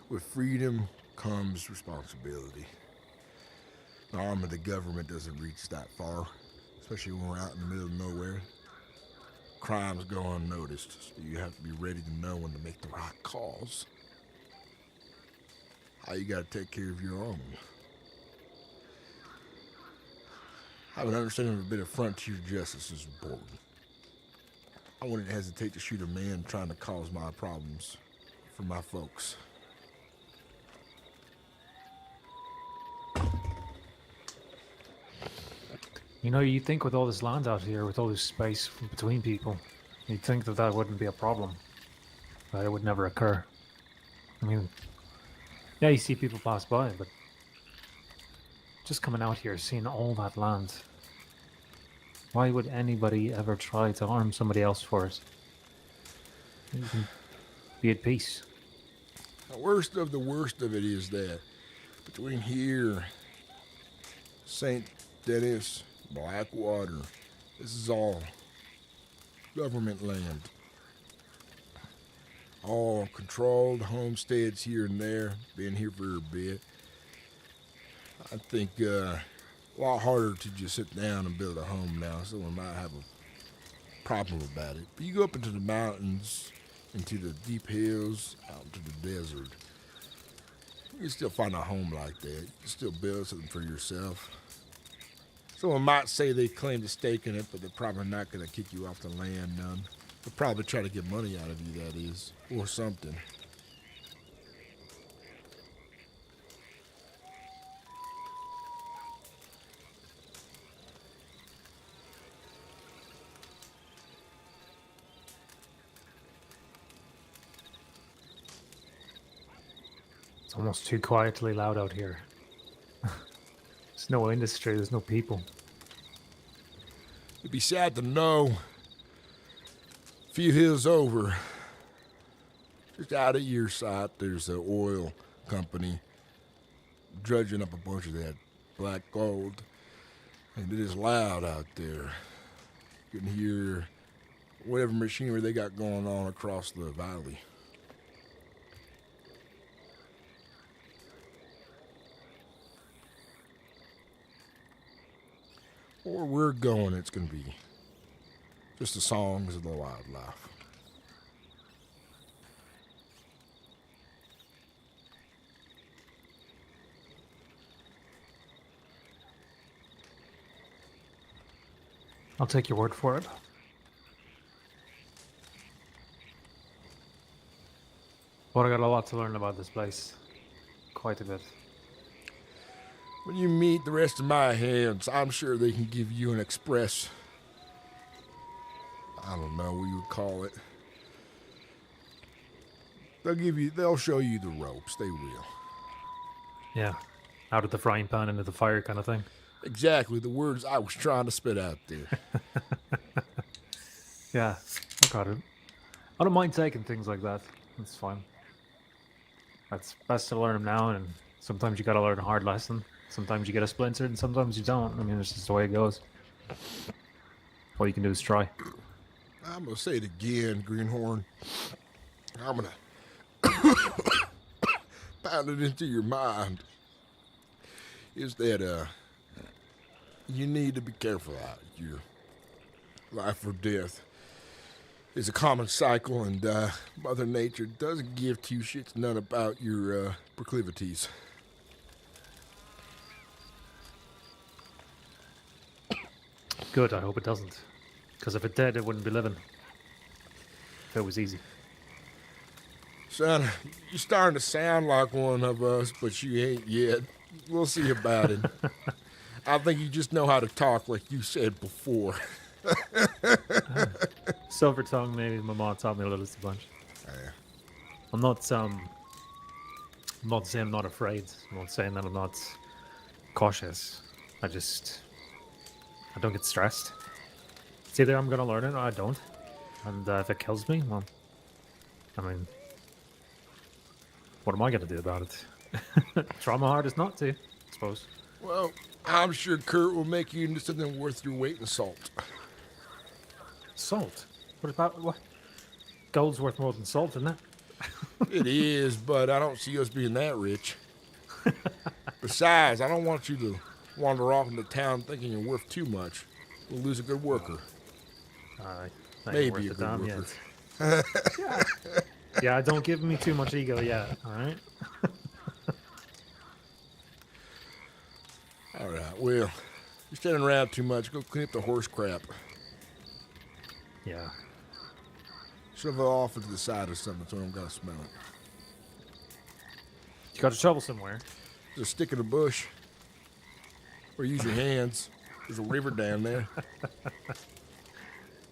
With freedom comes responsibility. The arm of the government doesn't reach that far, especially when we're out in the middle of nowhere. Crimes go unnoticed, so you have to be ready to know when to make the right calls. How you gotta take care of your own. Having an understanding of a bit of frontier justice is important. I wouldn't hesitate to shoot a man trying to cause my problems for my folks. You know, you think with all this land out here, with all this space between people, you'd think that that wouldn't be a problem. That it would never occur. I mean, yeah, you see people pass by, but just coming out here, seeing all that land, why would anybody ever try to harm somebody else for it? You can be at peace. The worst of it is that between here, St. Dennis, Blackwater, this is all government land. All controlled homesteads here and there, been here for a bit. I think a lot harder to just sit down and build a home now. Someone might have a problem about it. But you go up into the mountains, into the deep hills, out into the desert. You can still find a home like that. You can still build something for yourself. Someone might say they claim a stake in it, but they're probably not going to kick you off the land none. They'll probably try to get money out of you, that is, or something. It's almost too quietly loud out here. There's no industry, there's no people. It'd be sad to know, a few hills over, just out of your sight, there's an oil company dredging up a bunch of that black gold. And it is loud out there. You can hear whatever machinery they got going on across the valley. Where we're going, it's going to be just the songs of the wildlife. I'll take your word for it. But I got a lot to learn about this place. Quite a bit. When you meet the rest of my hands, I'm sure they can give you an express. I don't know what you would call it. They'll show you the ropes, they will. Yeah. Out of the frying pan into the fire kind of thing. Exactly the words I was trying to spit out there. Yeah, I got it. I don't mind taking things like that. That's fine. It's best to learn them now, and sometimes you gotta learn a hard lesson. Sometimes you get a splinter, and sometimes you don't. I mean, it's just the way it goes. All you can do is try. I'm gonna say it again, Greenhorn. I'm gonna pound it into your mind. Is that you need to be careful out here. Life or death is a common cycle, and Mother Nature doesn't give two shits none about your proclivities. Good, I hope it doesn't. Because if it did, it wouldn't be living. If it was easy. Son, you're starting to sound like one of us, but you ain't yet. We'll see about it. I think you just know how to talk like you said before. Silver tongue, maybe my mom taught me a little too much. Yeah. I'm not saying I'm not afraid. I'm not saying that I'm not cautious. I don't get stressed. It's either I'm gonna learn it or I don't. And if it kills me, well, I mean, what am I gonna do about it? Try my hardest not to, I suppose. Well, I'm sure Kurt will make you into something worth your weight in salt. Salt? What about what? Gold's worth more than salt, isn't it? It is, but I don't see us being that rich. Besides, I don't want you to wander off into town thinking you're worth too much. We'll lose a good worker. Alright. Maybe a good worker. Yeah, don't give me too much ego yet, alright? Alright, well, you're standing around too much. Go clean up the horse crap. Yeah. Shove it off into the side or something so I don't gotta smell it. You got to shovel somewhere. Just stick in a bush. Or use your hands. There's a river down there.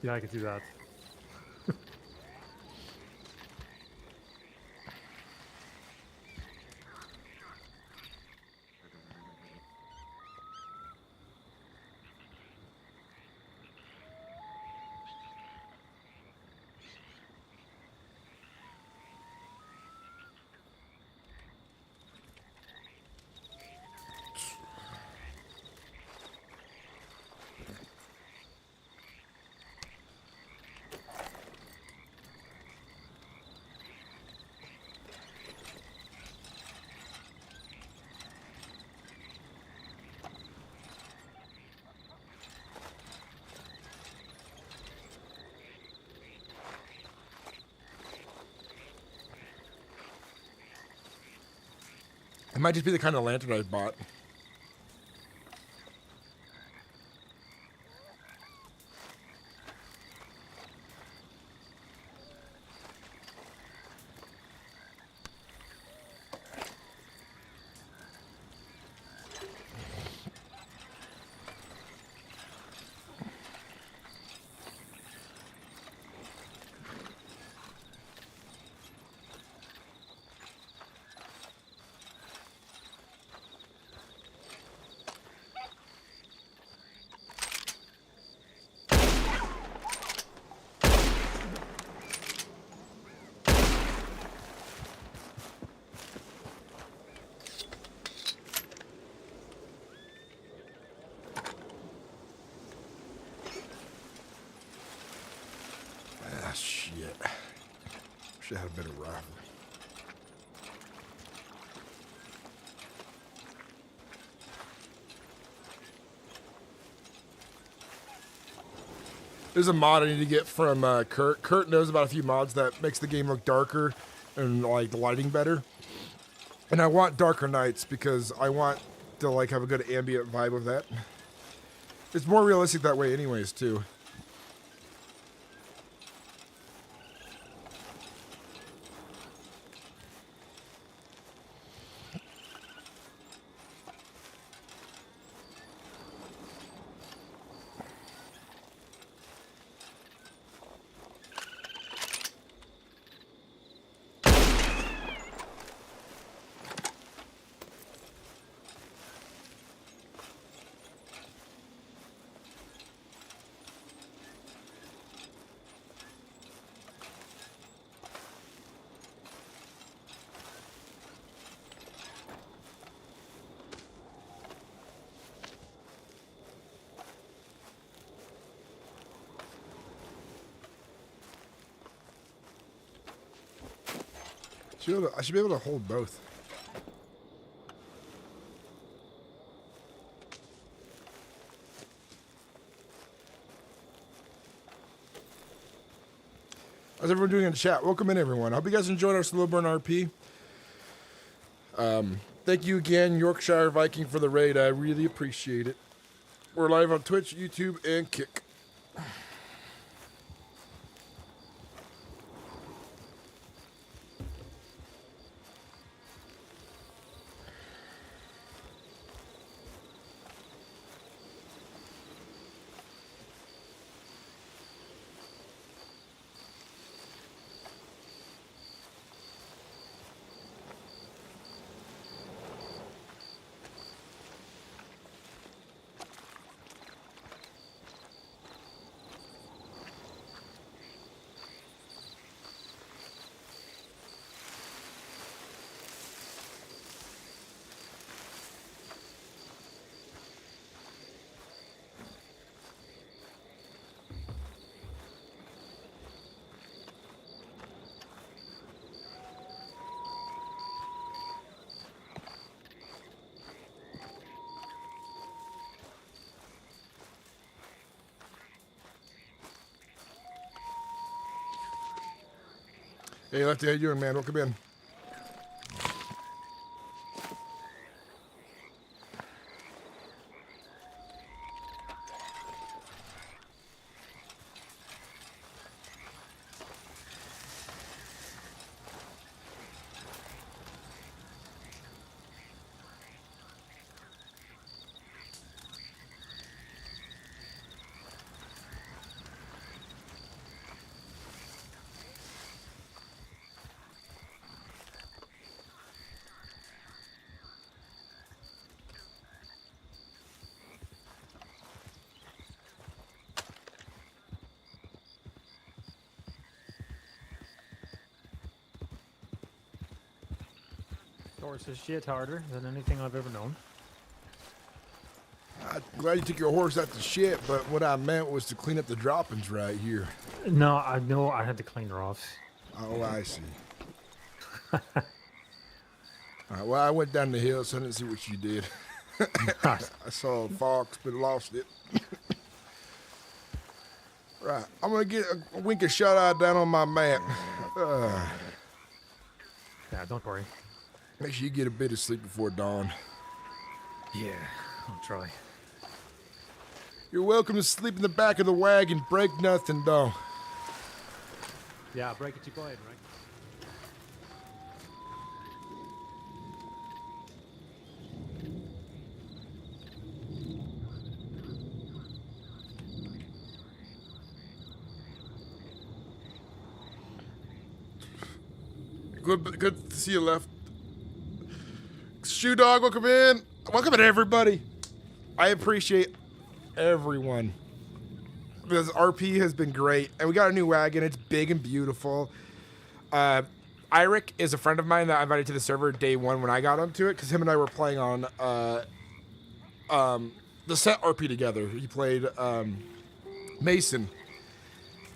Yeah, I could do that. It might just be the kind of lantern I bought. Ah, shit. Should have had a better rifle. There's a mod I need to get from Kurt. Kurt knows about a few mods that makes the game look darker and like the lighting better. And I want darker nights because I want to like have a good ambient vibe of that. It's more realistic that way anyways too. I should be able to hold both. How's everyone doing in the chat? Welcome in, everyone. I hope you guys enjoyed our slow burn RP. Thank you again, Yorkshire Viking, for the raid. I really appreciate it. We're live on Twitch, YouTube, and Kick. Hey, Lefty, how you doing, man? Welcome in. Horse is shit harder than anything I've ever known. I'm glad you took your horse out to shit, but what I meant was to clean up the droppings right here. No, I know I had to clean her off. Oh, I see. All right, well, I went down the hill, so I didn't see what you did. I saw a fox, but lost it. Right, I'm going to get a wink of shut-eye down on my map. Yeah, don't worry. Make sure you get a bit of sleep before dawn. Yeah, I'll try. You're welcome to sleep in the back of the wagon. Break nothing, though. Yeah, break it, you go ahead, right? Good to see you, Left. Shoe Dog, welcome in. Welcome in, everybody. I appreciate everyone. Because RP has been great. And we got a new wagon. It's big and beautiful. Iric is a friend of mine that I invited to the server day one when I got onto it. Because him and I were playing on the set RP together. He played Mason.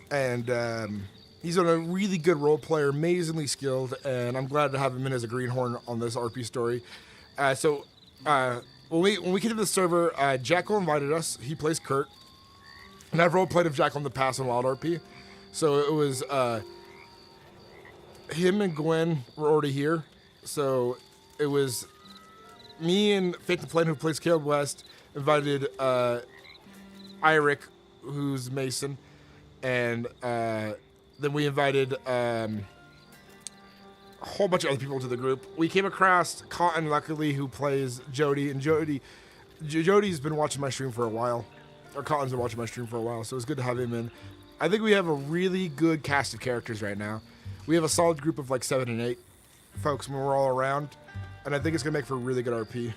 And he's a really good role player, amazingly skilled. And I'm glad to have him in as a greenhorn on this RP story. When we came to the server, Jackal invited us. He plays Kurt. And I've role-played with Jackal in the past on Wild RP. So it was him and Gwen were already here. So it was me and Fate the Flame, who plays Caleb West, invited Iric, who's Mason. And then we invited a whole bunch of other people to the group. We came across Cotton, luckily, who plays Jody. And Jody's been watching my stream for a while. Or Cotton's been watching my stream for a while, so it's good to have him in. I think we have a really good cast of characters right now. We have a solid group of like 7 and 8 folks when we're all around. And I think it's going to make for a really good RP.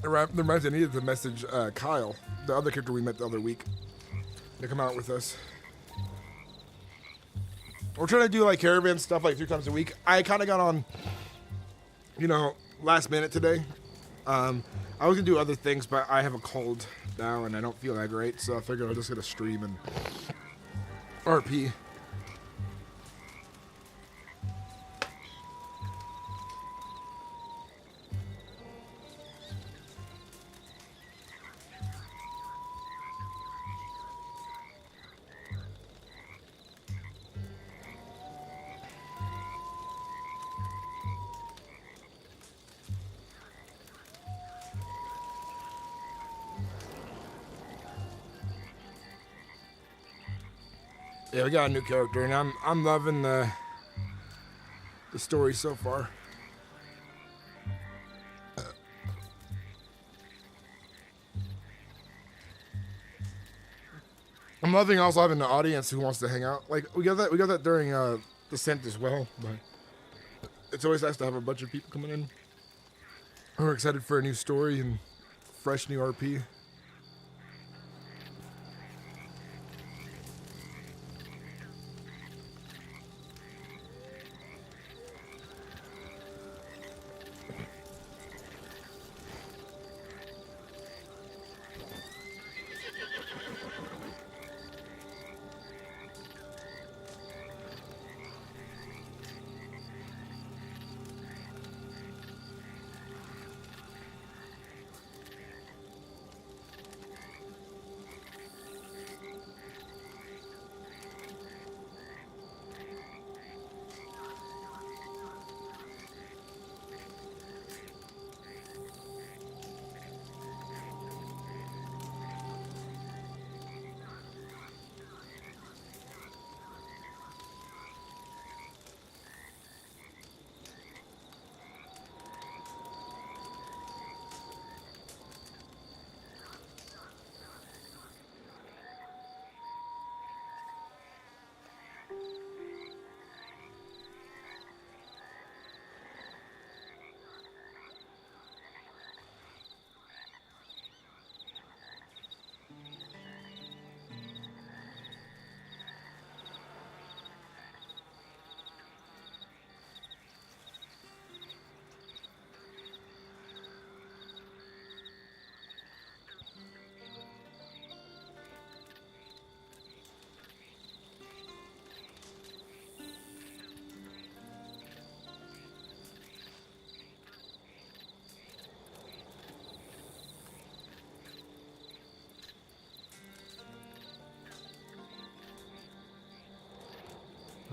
It reminds me, I needed to message Kyle, the other character we met the other week, to come out with us. We're trying to do like Caravan stuff like 3 times a week. I kind of got on, last minute today. I was going to do other things, but I have a cold now and I don't feel that great, so I figured I'm just going to stream and RP. Yeah, we got a new character, and I'm loving the story so far. I'm loving also having the audience who wants to hang out. Like we got that during Descent as well, but it's always nice to have a bunch of people coming in who are excited for a new story and fresh new RP.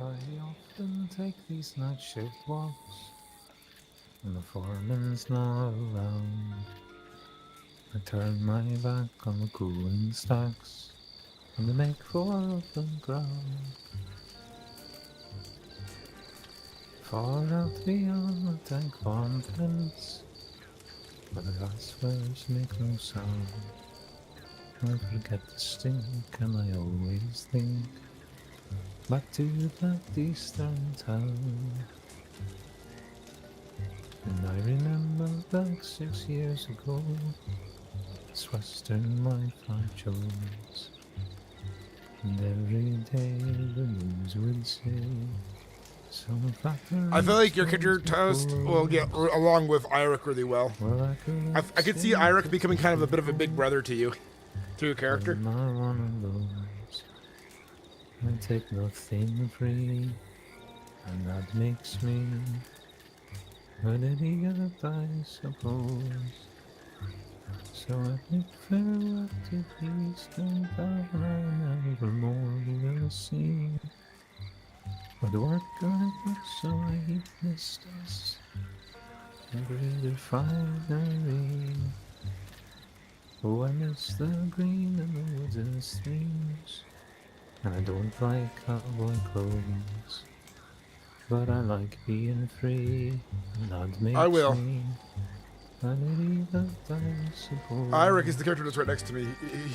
I often take these night shift walks when the foreman's not around. I turn my back on the cooling stacks and they make for open ground. Far out beyond the tank farm fence, where the grass waves make no sound. I forget the stink and I always think back to that eastern town. And I remember back 6 years ago, this western life I chose. And every day the news would say some factor. I feel like your character Toast will get along with Eirik really well. Well, I could see Eirik becoming kind of a bit of a big brother to you, to your character. I'm not one of those. I take nothing free, and that makes me an idiot, I suppose. So I bid farewell to peace and that I never more will see. But the work I put so I heat this dust and breathe refinery. Oh, I miss the green and the woods and streams. And I don't like cowboy clothes, but I like being free, and that makes I will. me an idiot, I suppose. Eirik is the character that's right next to me.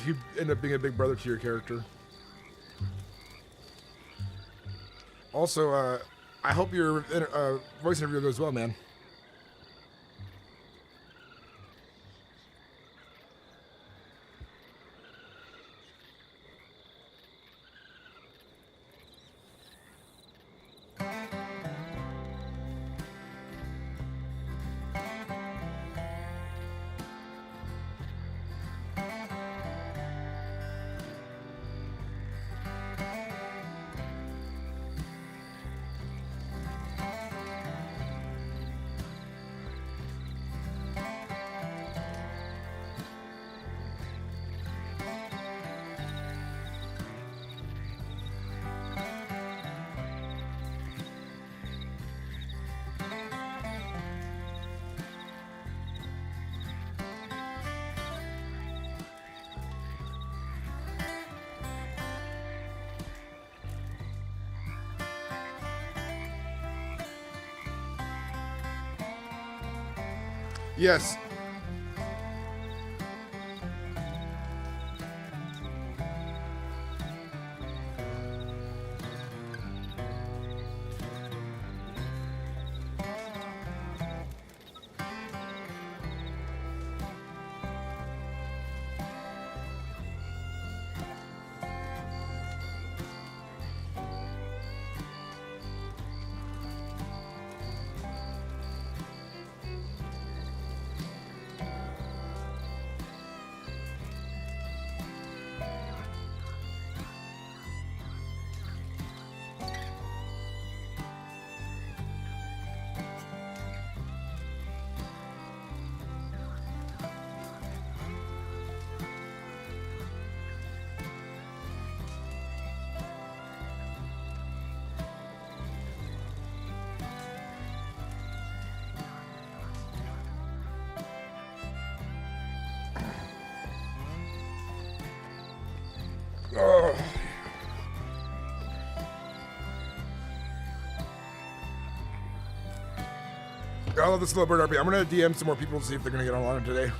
He end up being a big brother to your character. Also, I hope your voice interview goes well, man. Yes. Oh. I love the slow bird RP. I'm gonna DM some more people to see if they're gonna get online today.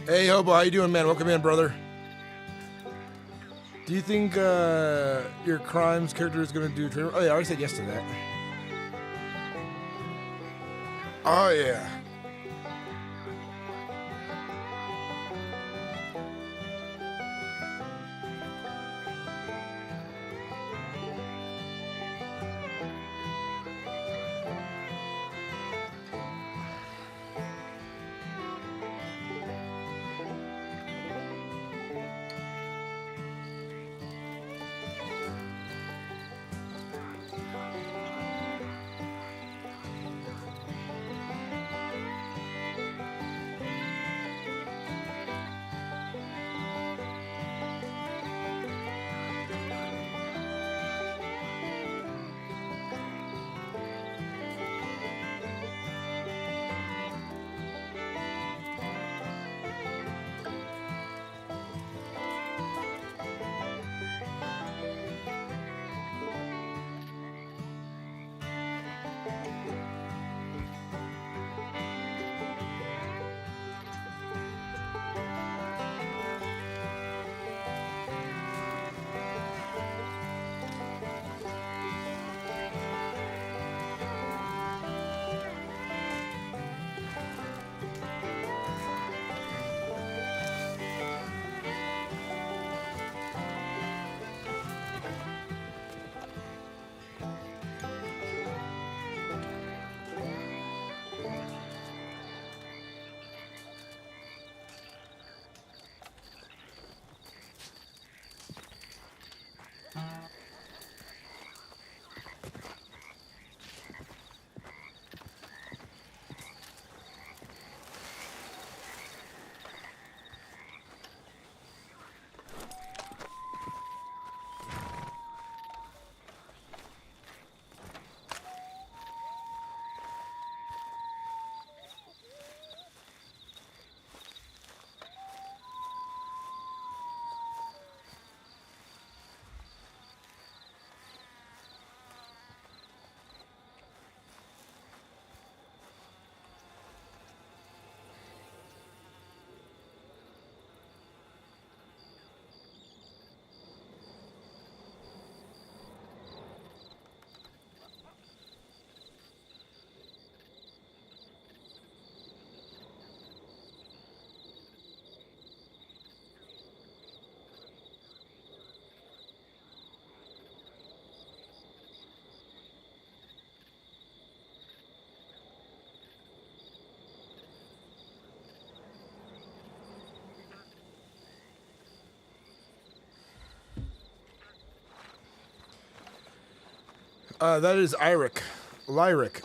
Hey, Hobo, how you doing, man? Welcome in, brother. Do you think your crimes character is going to do... Oh, yeah, I already said yes to that. Oh, yeah. That is Lyric. Lyric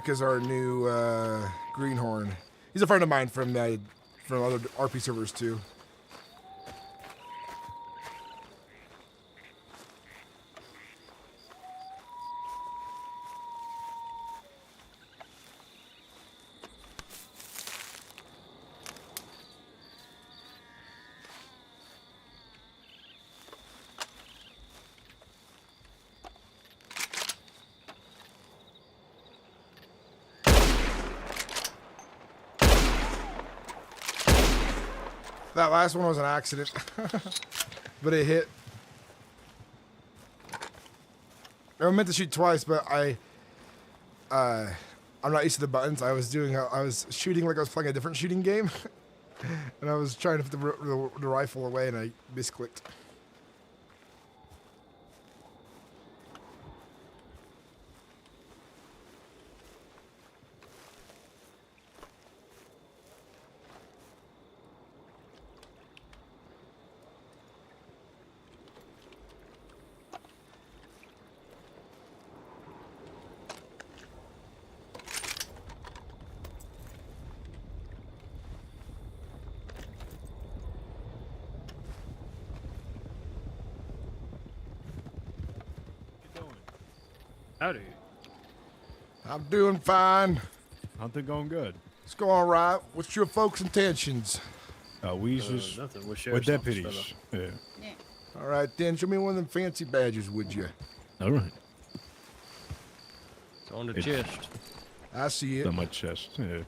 is our new greenhorn. He's a friend of mine from other RP servers too. That last one was an accident, but it hit. I meant to shoot twice, but I'm not used to the buttons. I was shooting like I was playing a different shooting game, and I was trying to put the rifle away, and I misclicked. Howdy. I'm doing fine. Hunting going good. It's going right. What's your folks' intentions? We just Nothing. we're deputies. Yeah. All right, then. Show me one of them fancy badges, would you? All right. It's on the It's- chest. I see it. On my chest. Yeah.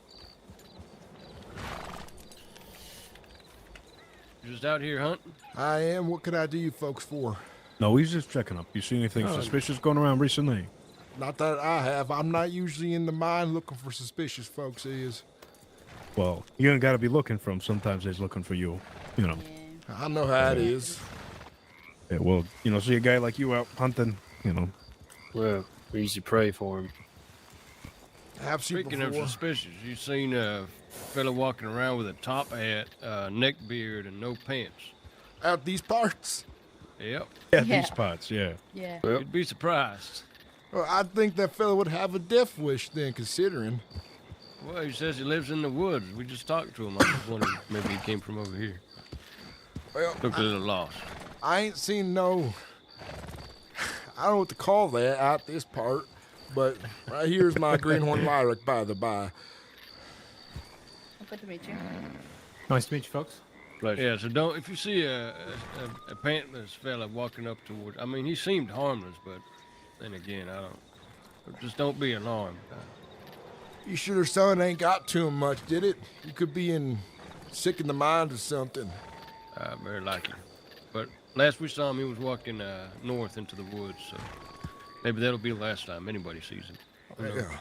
You just out here hunting? I am. What could I do you folks for? No, he's just checking up. You see anything suspicious going around recently? Not that I have. I'm not usually in the mine looking for suspicious folks. Is. Well, you ain't got to be looking for him. Sometimes they's looking for you. You know. I know how it is. Yeah, well, you know, see a guy like you out hunting, you know. Well, easy prey for him. Have seen Speaking of before. suspicious, you seen a fella walking around with a top hat, neck beard, and no pants. Out these parts. Yep. Yeah, Yeah. these spots, yeah. Yeah. Well, You'd be surprised. Well, I think that fella would have a death wish then, considering. Well, he says he lives in the woods. We just talked to him. I was wondering maybe he came from over here. Well, Looked a little lost. I ain't seen no. I don't know what to call that out this part, but right here's my greenhorn lyric, by the by. Good to meet you. Nice to meet you, folks. pleasure. Yeah, so don't, if you see a pantless fella walking up toward, I mean, he seemed harmless, but then again, just don't be alarmed. You sure son ain't got to him much, did it? You could be sick in the mind or something. Very likely. But last we saw him, he was walking north into the woods, so maybe that'll be the last time anybody sees him. Who knows? Yeah.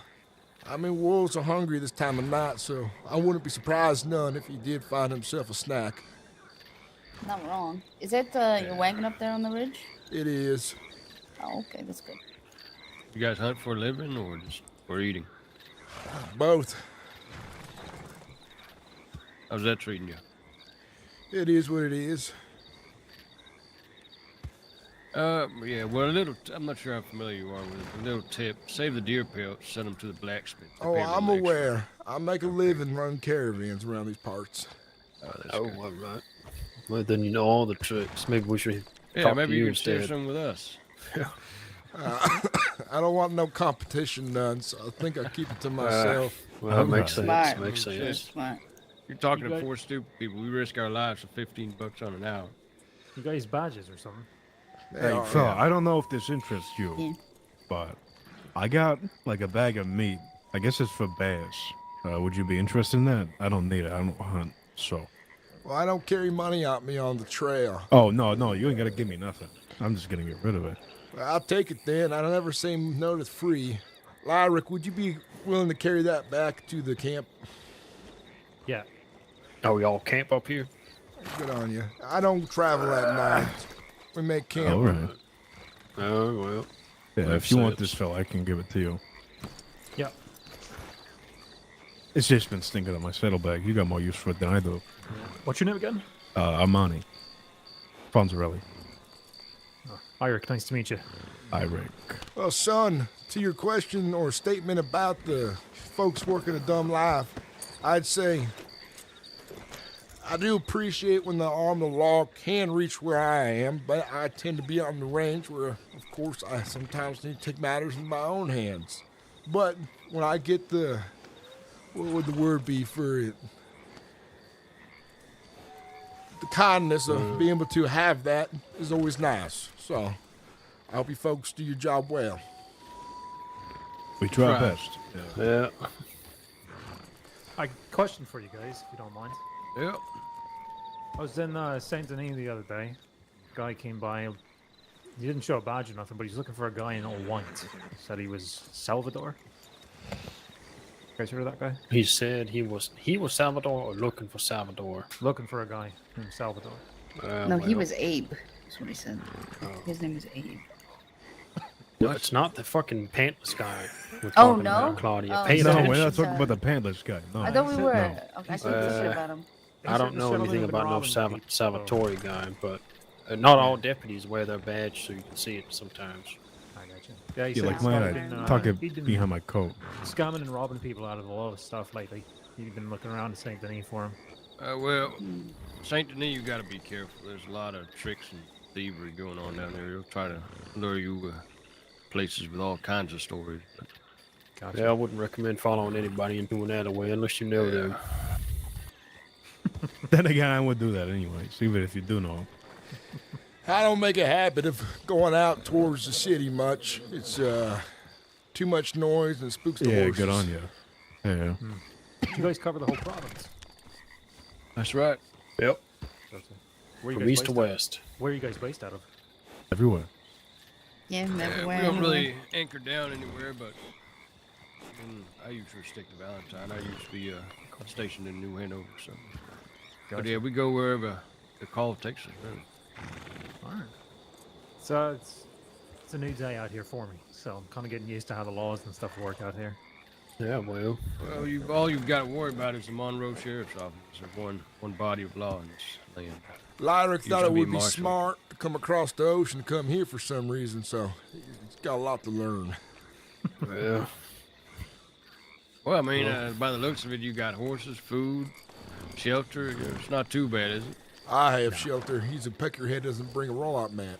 I mean, wolves are hungry this time of night, so I wouldn't be surprised none if he did find himself a snack. Not wrong. Is that your wagon up there on the ridge? It is. Oh, okay, that's good. You guys hunt for a living or just for eating? Both. How's that treating you? It is what it is. Yeah, well, I'm not sure how familiar you are with it. A little tip, save the deer pelts, send them to the blacksmith. They Oh, pay a I'm little extra. aware. I make a living running caravans around these parts. Oh, that's Oh, good. all right. Well, then you know all the tricks. Maybe we should Yeah, talk maybe to you you can share instead. some with us. I don't want no competition none, so I think I keep it to myself. Well, that makes sense. Smart. Makes sense. Smart. You're talking You to got- 4 stupid people. We risk our lives for $15 on an hour. You guys badges or something? They Hey, are, fella, yeah. I don't know if this interests you, Yeah. but I got like a bag of meat. I guess it's for bears. Would you be interested in that? I don't need it. I don't hunt, so. Well, I don't carry money on me on the trail. Oh, no, you ain't got to give me nothing. I'm just going to get rid of it. Well, I'll take it then. I don't ever say no to free. Lyric, would you be willing to carry that back to the camp? Yeah. Oh, we all camp up here? Good on you. I don't travel at night. We make camp. All right. Oh, well. Yeah, Makes if you want sense. this fella, I can give it to you. Yeah. It's just been stinking on my saddlebag. You got more use for it than I do. What's your name again? Armani. Fonzarelli. Eric, nice to meet you. Eric. Well, son, to your question or statement about the folks working a dumb life, I'd say I do appreciate when the arm of the law can reach where I am, but I tend to be on the range where, of course, I sometimes need to take matters in my own hands. But when I get what would the word be for it? The kindness of being able to have that is always nice. So I hope you folks do your job well. We try our Try. best. Yeah. I question for you guys, if you don't mind. Yep. I was in Saint Denis the other day. Guy came by. He didn't show a badge or nothing, but he's looking for a guy in all white. Said he was Salvador. You guys heard of that guy? He said he was Salvador or looking for Salvador. Looking for a guy named Salvador. No, he well, was Abe. That's what he said. His name is Abe. No, it's not the fucking pantless guy. We're Oh, talking no? about, Claudia. Oh, Pay No, attention. we're not It's, talking about the pantless guy. No. I thought we were. No. Okay, I said shit about him. I don't know anything about no Salvatore guy, but not all deputies wear their badge so you can see it sometimes. I got you. Yeah, he You said like he's mine? been, I tuck it he'd been behind my coat. scamming and robbing people out of a lot of stuff lately. He'd been looking around at Saint Denis for him. Well, Saint Denis, you got to be careful. There's a lot of tricks and thievery going on down there. He'll try to lure you places with all kinds of stories. But Gotcha. Yeah, I wouldn't recommend following anybody and doing that away unless you know them. Then again, I would do that anyways, even if you do know him. I don't make a habit of going out towards the city much. It's too Too much noise and spooks the Yeah, horses. good on you. Yeah. You guys cover the whole province. That's right. Yep. Where you From guys east to based out of? west. Where are you guys based out of? Everywhere. Yeah, Yeah, everywhere. we don't anywhere. really anchor down anywhere, but I usually stick to Valentine. I used to be stationed in New Hanover, so. But Gotcha. yeah, we go wherever the call takes us, really. All right. So it's a new day out here for me. So I'm kind of getting used to how the laws and stuff work out here. Yeah, well. Well, all you've got to worry about is the Monroe Sheriff's Office. There's one body of law in this land. Lyric You thought should it be would be marshal. smart to come across the ocean to come here for some reason, so it's got a lot to learn. Yeah. Well, I mean, by the looks of it, you got horses, food, shelter. It's not too bad, is it? I have shelter. He's a peckerhead, doesn't bring a rollout mat.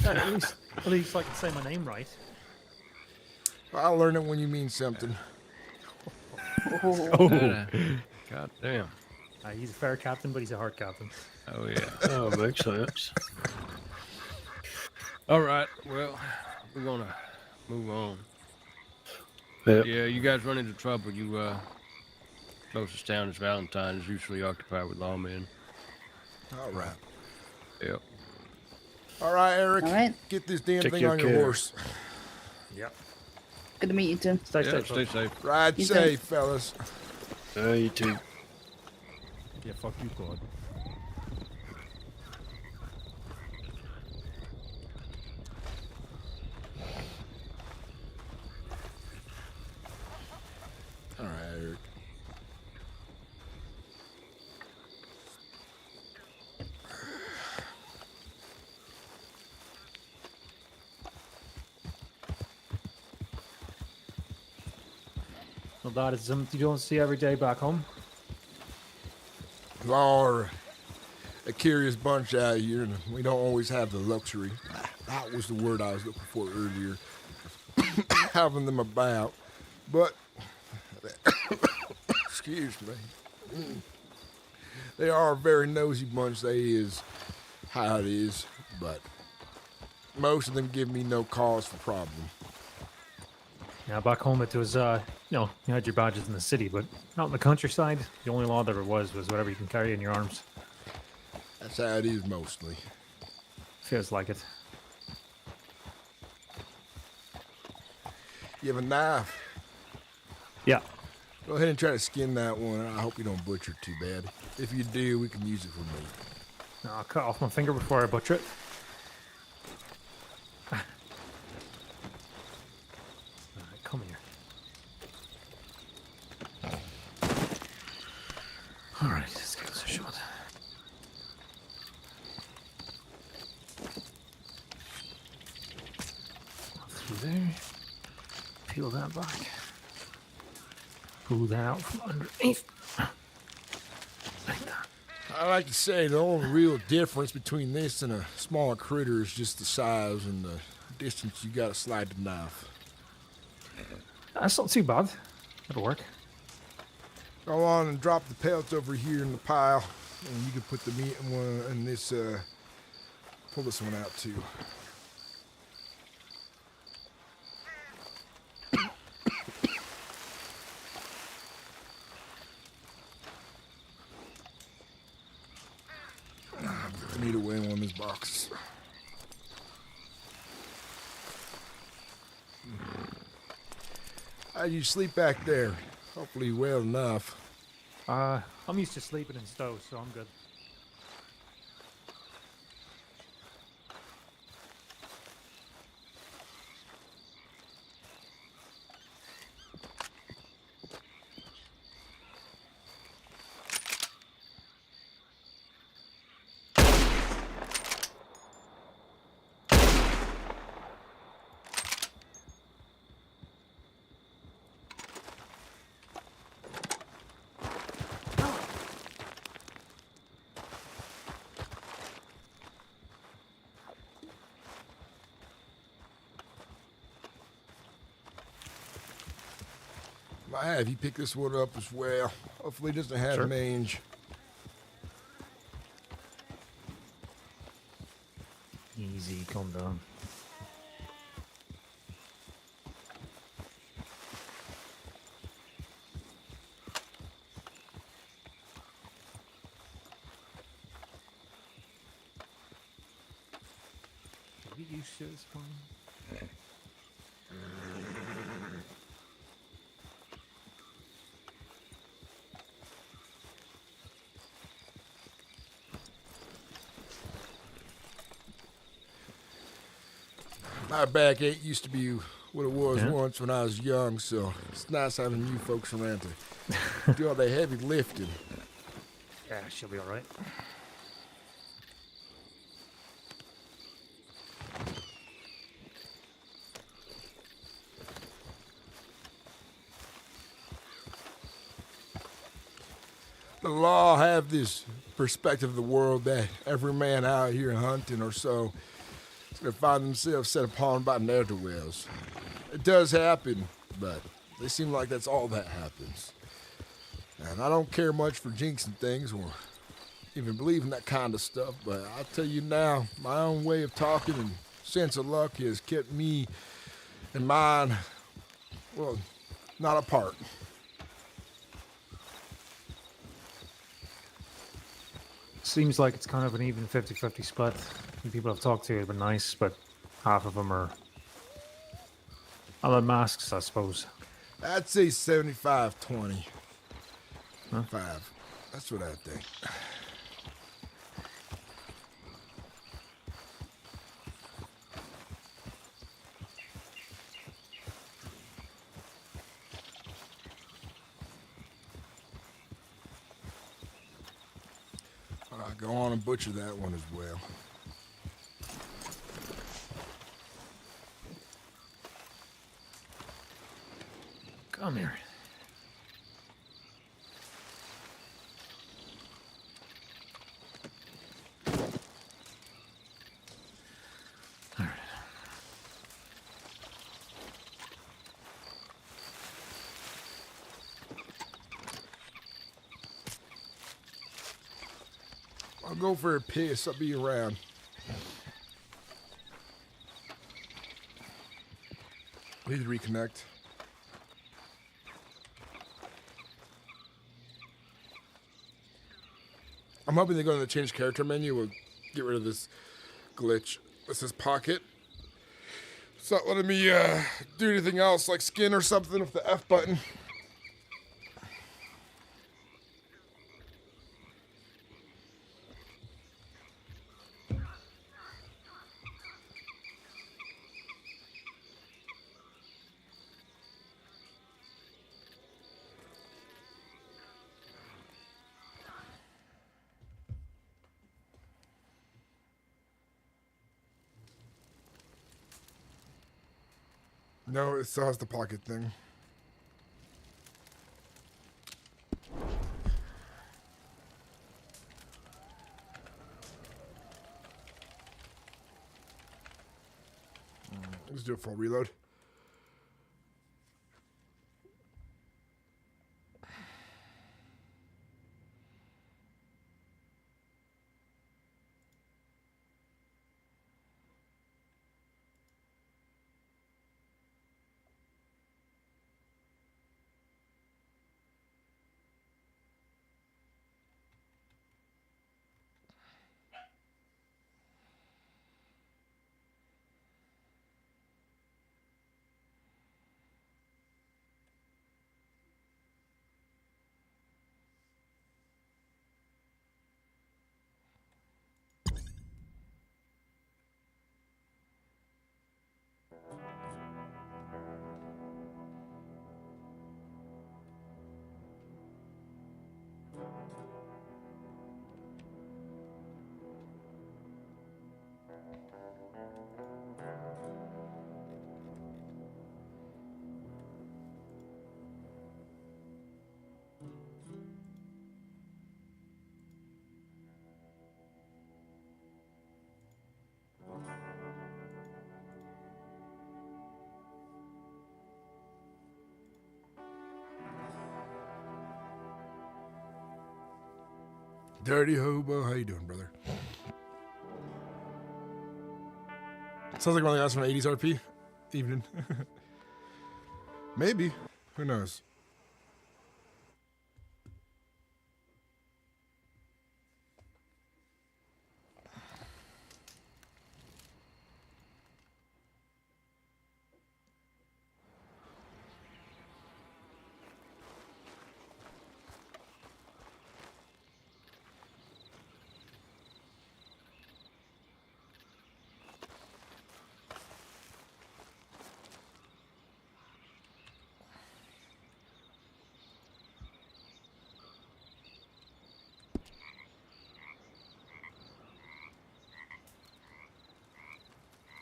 At least I can say my name right. I'll learn it when you mean something. Oh. God damn. He's a fair captain, but he's a hard captain. Oh, yeah. Oh, makes sense. All right. Well, we're going to move on. Yep. Yeah, you guys run into trouble. Closest town is Valentine, is usually occupied with lawmen. All right. Yep. All right, Eric. All right. Get this damn Take thing your on your care. horse. Yep. Good to meet you too. Stay Yeah, safe. stay folks. safe. Ride You safe, too. fellas. You too. Yeah, fuck you, Claude. All right, Eric. Well, that is something you don't see every day back home. We are a curious bunch out here, and we don't always have the luxury. That was the word I was looking for earlier. Having them about. But, excuse me. They are a very nosy bunch, they is how it is, but most of them give me no cause for problem. Yeah, back home it was, you had your badges in the city, but out in the countryside, the only law there was whatever you can carry in your arms. That's how it is mostly. Feels like it. You have a knife? Yeah. Go ahead and try to skin that one. I hope you don't butcher it too bad. If you do, we can use it for meat. No, I'll cut off my finger before I butcher it. Alright, come here. Alright, let's give this a shot. Through there. Peel that back. Pull that out from underneath. Like that. I like to say the only real difference between this and a smaller critter is just the size and the distance you gotta slide the knife. That's not too bad. That'll work. Go on and drop the pellets over here in the pile, and you can put the meat in one in this. Pull this one out too. Put the meat away in one of these boxes. How you sleep back there? Hopefully well enough. I'm used to sleeping in stoves, so I'm good. I have you pick this one up as well. Hopefully it doesn't have Sure. mange. Easy, calm down. get used to it. It's fine. My back ain't used to be what it was Yeah. once when I was young, so it's nice having you folks around to do all the heavy lifting. Yeah, she'll be all right. The law have this perspective of the world that every man out here hunting or so is going to find themselves set upon by ne'er-do-wells. It does happen, but they seem like that's all that happens. And I don't care much for jinxing things or even believing that kind of stuff, but I'll tell you now, my own way of talking and sense of luck has kept me and mine, well, not apart. Seems like it's kind of an even 50-50 split. The people I've talked to have been nice, but half of them are other masks, I suppose. I'd say 75-20. Huh? 5. That's what I think. All right, go on and butcher that one as well. Come here. I'll go for a piss. I'll be around. Need to reconnect. I'm hoping they go to the change character menu. We'll get rid of this glitch. This is pocket. It's not letting me do anything else like skin or something with the F button. No, it still has the pocket thing. Let's do a full reload. Dirty hobo, how you doing, brother? Sounds like one of the guys from the 80s RP. Evening. Maybe. Who knows?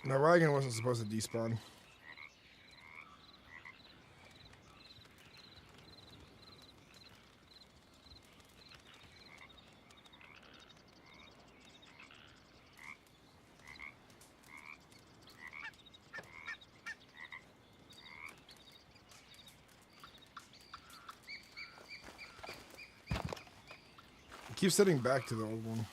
The wagon wasn't supposed to despawn. Keep setting back to the old one.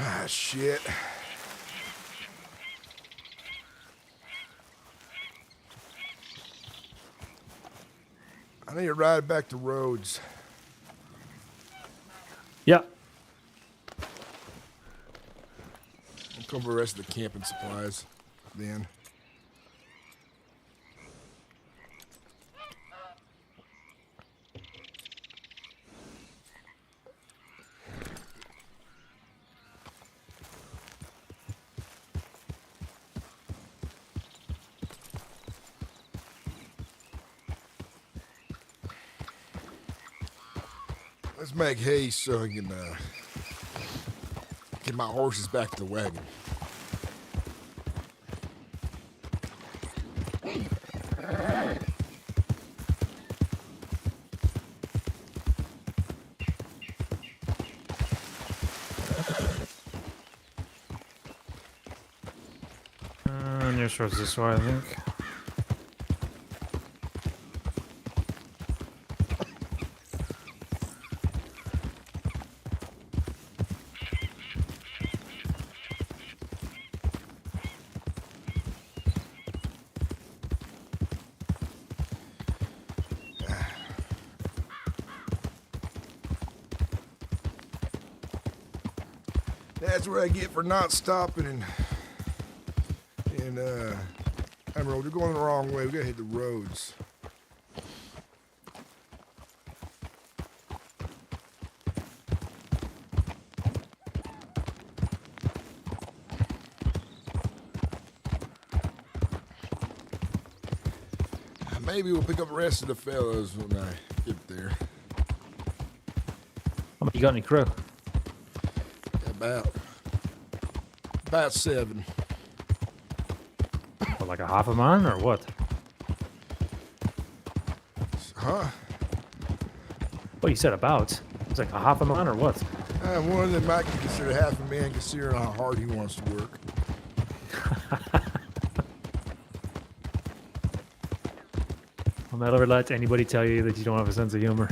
Ah, shit. I need to ride back to Rhodes. Yeah. I'll cover the rest of the camping supplies then. Let's make haste so I can get my horses back to the wagon. Near shores this way, I think. That's what I get for not stopping in Emerald. We're going the wrong way. We gotta hit the roads. Maybe we'll pick up the rest of the fellas when I get there. How many you got any crew? About 7. What, like a half a man or what? Huh? Well, you said about. It's like a half a man or what? One of them might be considered half a man considering how hard he wants to work. I'll never let anybody tell you that you don't have a sense of humor.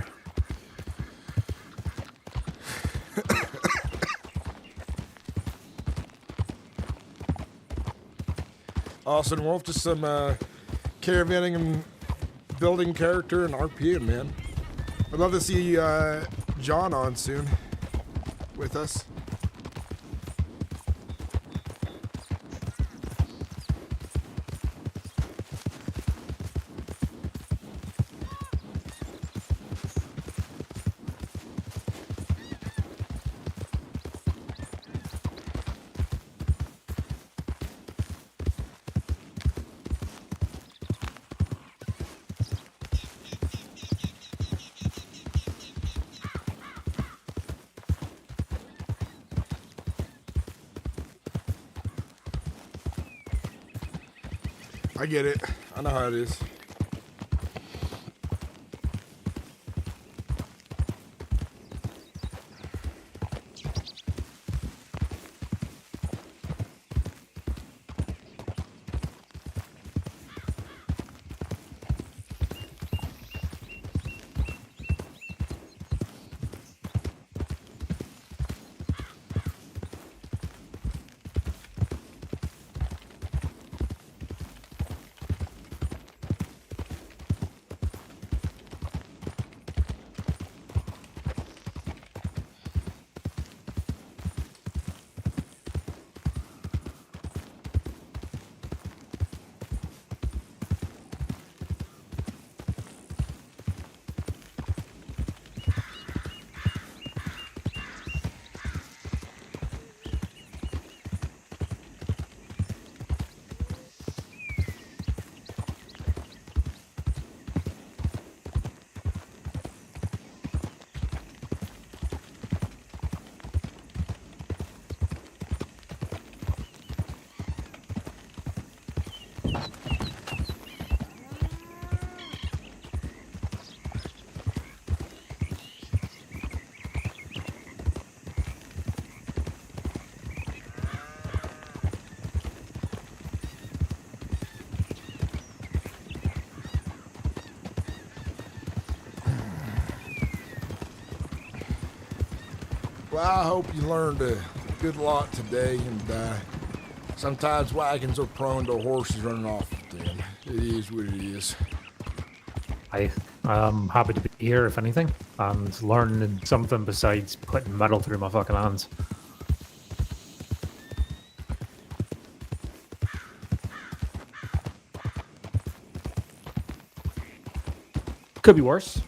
Austin Wolf, just some caravanning and building character and RPing, man. I'd love to see John on soon with us. I get it. I know how it is. Well, I hope you learned a good lot today, and sometimes wagons are prone to horses running off with them. It is what it is. I'm happy to be here, if anything, and learning something besides putting metal through my fucking hands. Could be worse.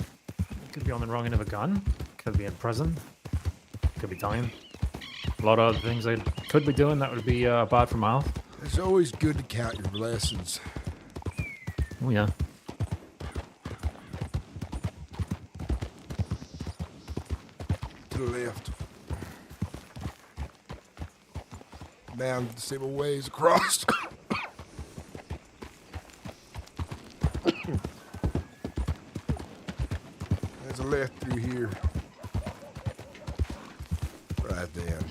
Could be on the wrong end of a gun. Could be in prison. Could be dying. A lot of other things I could be doing that would be bad for my health. It's always good to count your blessings. Oh, yeah. To the left. Down several ways across. There's a left through here. Right at the end.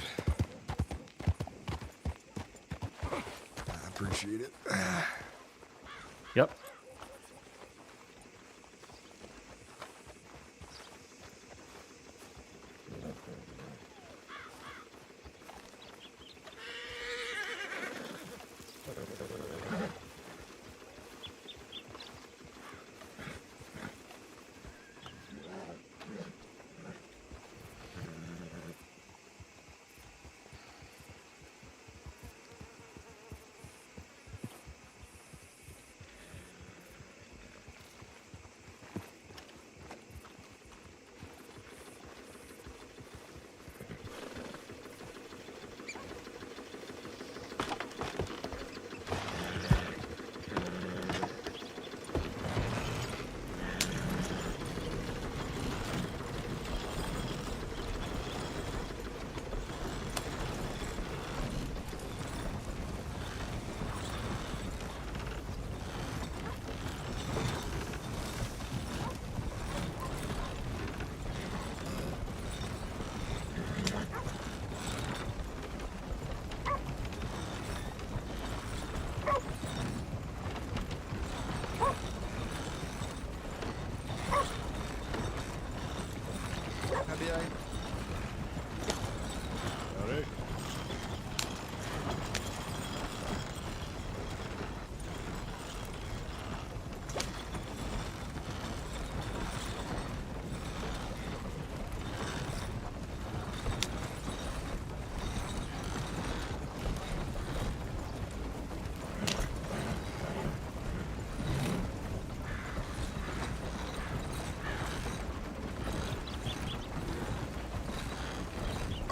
I appreciate it. Yep.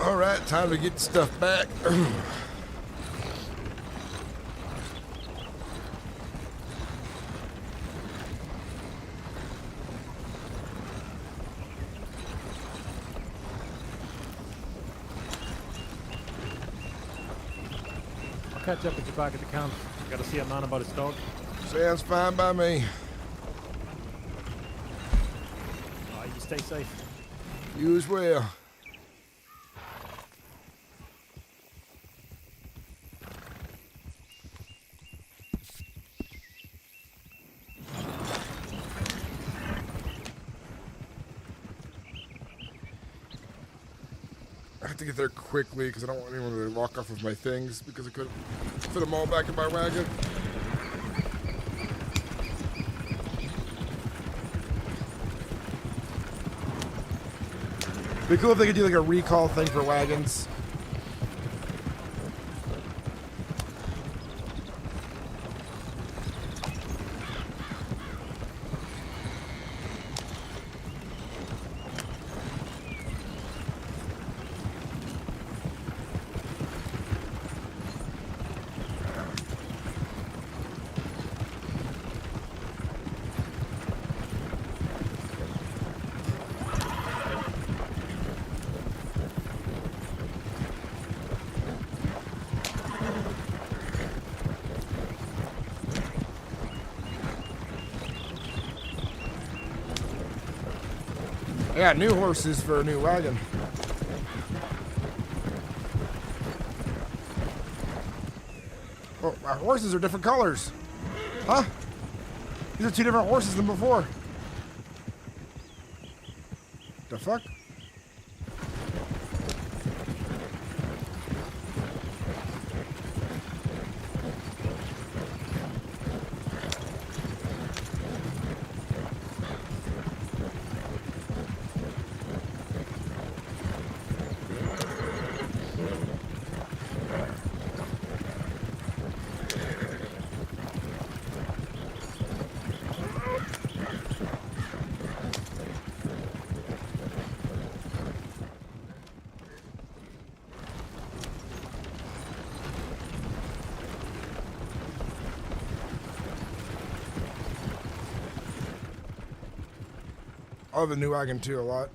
All right, time to get the stuff back. I'll catch up with you back at the camp. Gotta see a man about his dog. Sounds fine by me. You stay safe. You as well. I have to get there quickly because I don't want anyone to walk off with my things because I couldn't fit them all back in my wagon. Be cool if they could do like a recall thing for wagons. I got new horses for a new wagon. Oh, my horses are different colors. Huh? These are two different horses than before. The fuck? Other than I can tell a lot.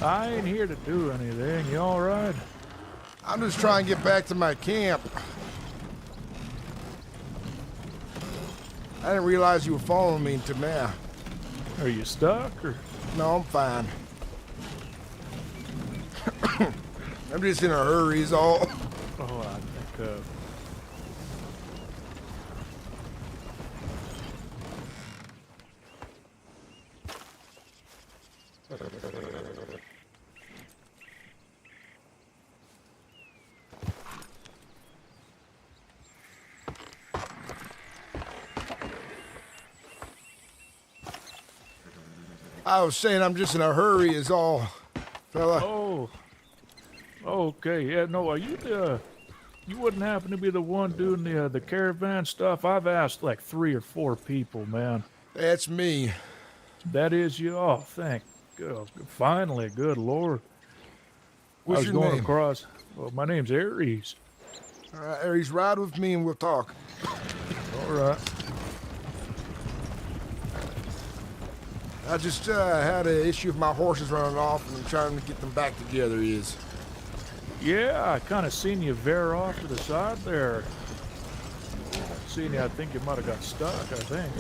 I ain't here to do anything. You all right? I'm just trying to get back to my camp. I didn't realize you were following me until now. Are you stuck or? No, I'm fine. I'm just in a hurry is all. Oh, I think, I was saying I'm just in a hurry is all, fella. Oh. Okay. Yeah. No. Are you the? You wouldn't happen to be the one doing the caravan stuff? I've asked like 3 or 4 people, man. That's me. That is you. Oh, thank God. Finally, good Lord. What's I was your going name? across. Well, my name's Aries. All right, Aries, ride with me and we'll talk. All right. I just had an issue with my horses running off and I'm trying to get them back together is. Yeah, I kind of seen you veer off to the side there. Seen you, I think you might have got stuck, I think.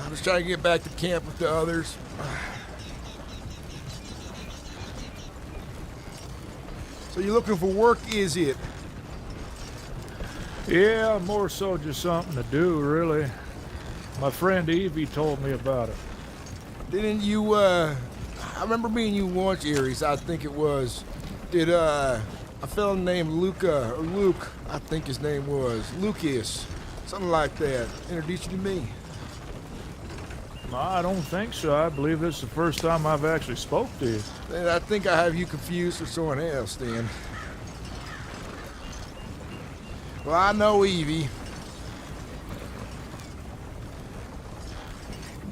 I was trying to get back to camp with the others. So you're looking for work, is it? Yeah, more so just something to do, really. My friend Evie told me about it. Didn't you, I remember meeting you once, Aries, I think it was. Did, a fellow named Luca, or Luke, I think his name was, Lucas, something like that, introduce you to me? No, I don't think so. I believe this is the first time I've actually spoke to you. Then I think I have you confused with someone else, then. Well, I know Evie.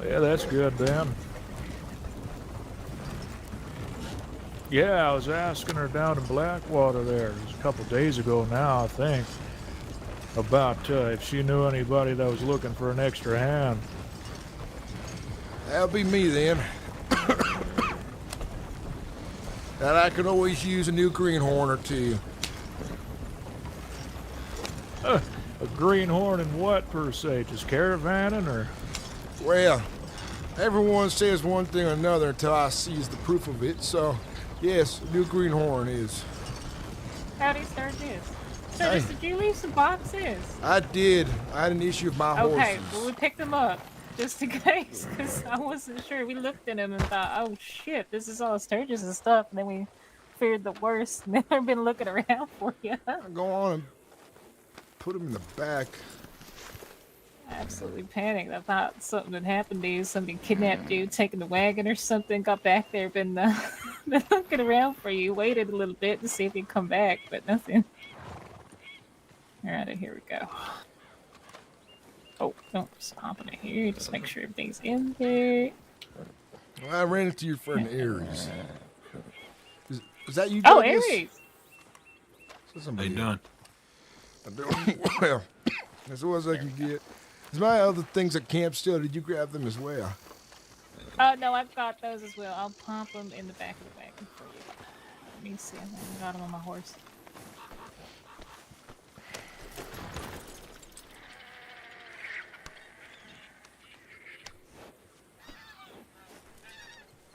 Yeah, that's good then. Yeah, I was asking her down in Blackwater there. It was a couple days ago now, I think. About if she knew anybody that was looking for an extra hand. That'll be me then. And I could always use a new greenhorn or two. A greenhorn and what per se? Just caravanning or? Well, everyone says one thing or another until I sees the proof of it, so yes, a new greenhorn is. Howdy, Sturgis. Sturgis, did you leave some boxes? I did. I had an issue with my Okay, horses. well, we picked them up just in case, because I wasn't sure. We looked at them and thought, oh shit, this is all Sturgis and stuff. And then we feared the worst, and then I've been looking around for you. Go on and put them in the back. Absolutely panicked. I thought something had happened to you. Somebody kidnapped you, taken the wagon or something. Got back there, been looking around for you. Waited a little bit to see if you'd come back, but nothing. All right, here we go. Oh, don't stop it here. Just make sure everything's in there. Well, I ran into your friend Aries. Is that you, Oh, Douglas? Aries! How you doing? I'm doing well. As well as I can get. Is my other things at camp still? Did you grab them as well? Oh, no, I've got those as well. I'll pump them in the back of the wagon for you. Let me see. I got them on my horse.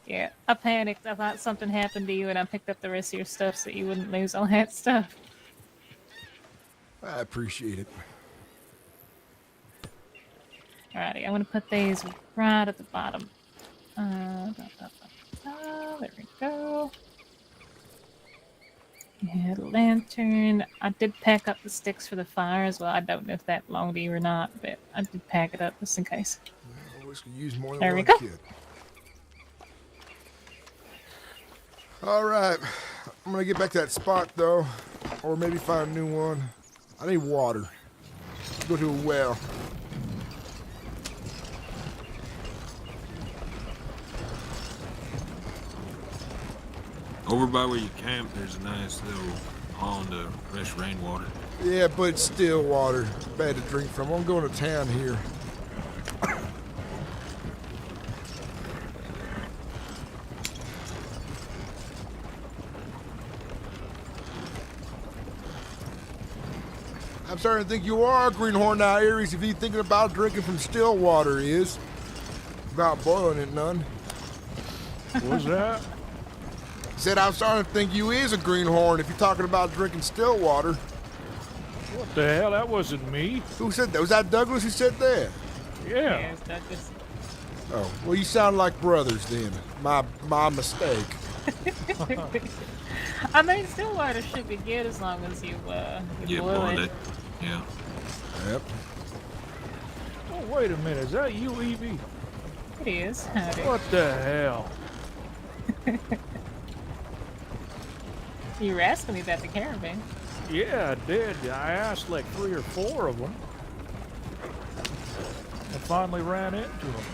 Yeah, I panicked. I thought something happened to you, and I picked up the rest of your stuff so you wouldn't lose all that stuff. I appreciate it. Alrighty, I'm gonna put these right at the bottom. There we go. Yeah, lantern. I did pack up the sticks for the fire as well. I don't know if that belonged to you or not, but I did pack it up just in case. I always could use more than There we one go. kid. All right, I'm gonna get back to that spot though, or maybe find a new one. I need water. Go to a well. Over by where you camp, there's a nice little pond of fresh rainwater. Yeah, but it's still water. Bad to drink from. I'm going to town here. I'm starting to think you are a greenhorn now, Aries, if you're thinking about drinking from still water is. About boiling it none. What was that? Said I'm starting to think you is a greenhorn if you're talking about drinking still water. What the hell? That wasn't me. Who said that? Was that Douglas who said that? Yeah. Yeah, that just... Oh, well, you sound like brothers then. My mistake. I mean, still water should be good as long as you boil it. Yeah. Yep. Oh, wait a minute. Is that you, Evie? It is. Howdy. What the hell? You were asking me about the caravan. Yeah, I did. I asked like 3 or 4 of them. I finally ran into them.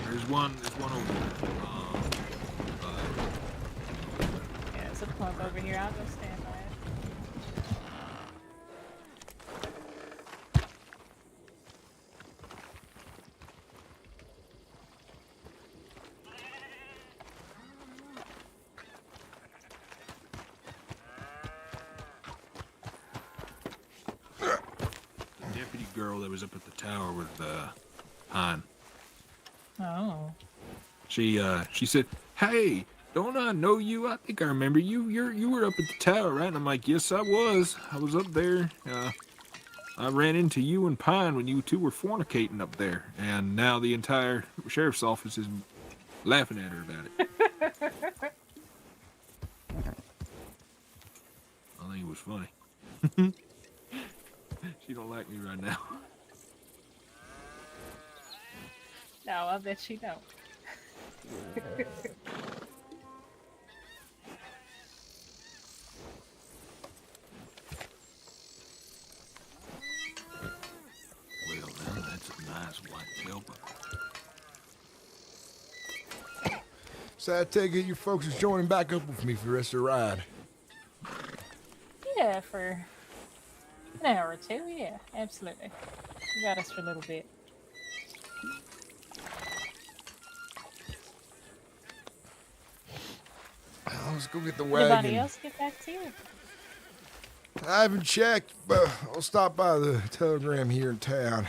There's one over there. Yeah, there's a plug over here. I'll go stand by it. Deputy girl that was up at the tower with Pine. Oh. She said, "Hey, don't I know you? I think I remember you. You were up at the tower, right?" And I'm like, "Yes, I was. I was up there. I ran into you and Pine when you two were fornicating up there, and now the entire sheriff's office is laughing at her about it." I think it was funny. She don't like me right now. No, I bet you don't. Well, now that's a nice white kelp. So I take it you folks is joining back up with me for the rest of the ride. Yeah, for an hour or two. Yeah, absolutely. You got us for a little bit. Let's go get the wagon. Anybody else get back to you? I haven't checked, but I'll stop by the telegram here in town.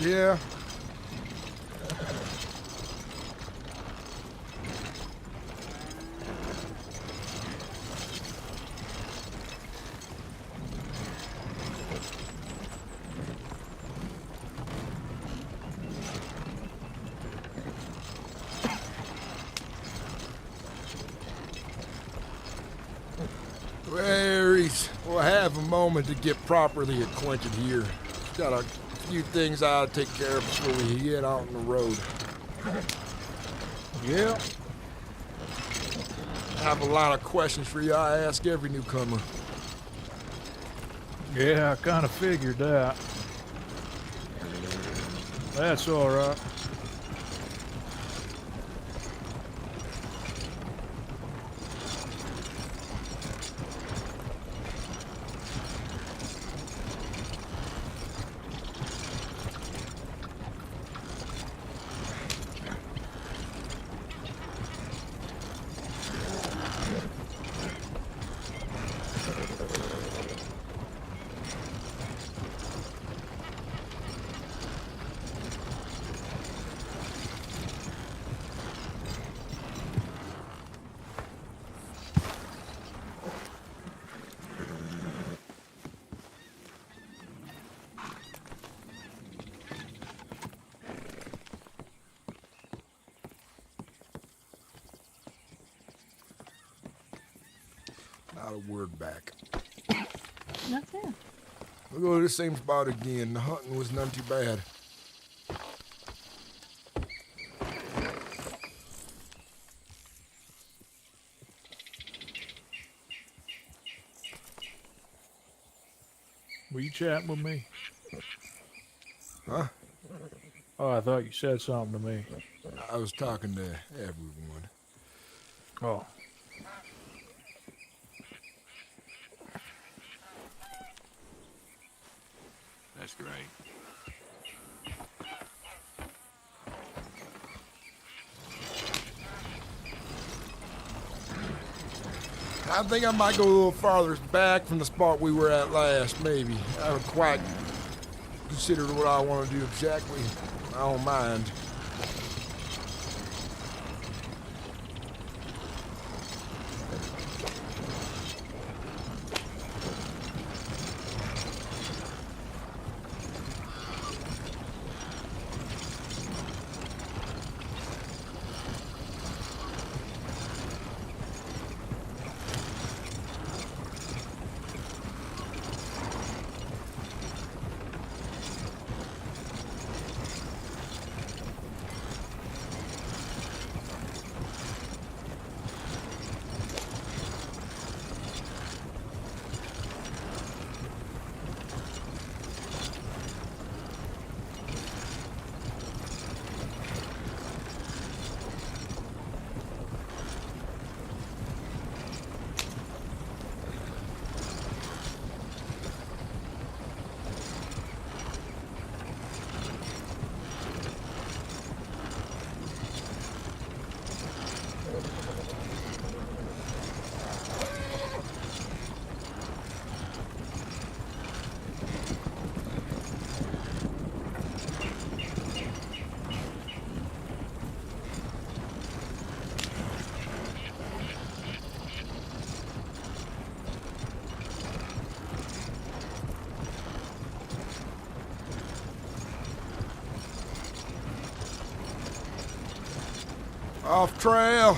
Yeah. Aries, we'll have a moment to get properly acquainted here. Got a few things I gotta take care of before we get out on the road. Yeah. I have a lot of questions for you. I ask every newcomer. Yeah, I kind of figured that. That's all right. Not a word back. Nothing. We'll go to the same spot again. The hunting was none too bad. Were you chatting with me? Huh? Oh, I thought you said something to me. I was talking to everyone. Oh. That's great. I think I might go a little farther back from the spot we were at last, maybe. I haven't quite considered what I want to do exactly. I don't mind. Off trail.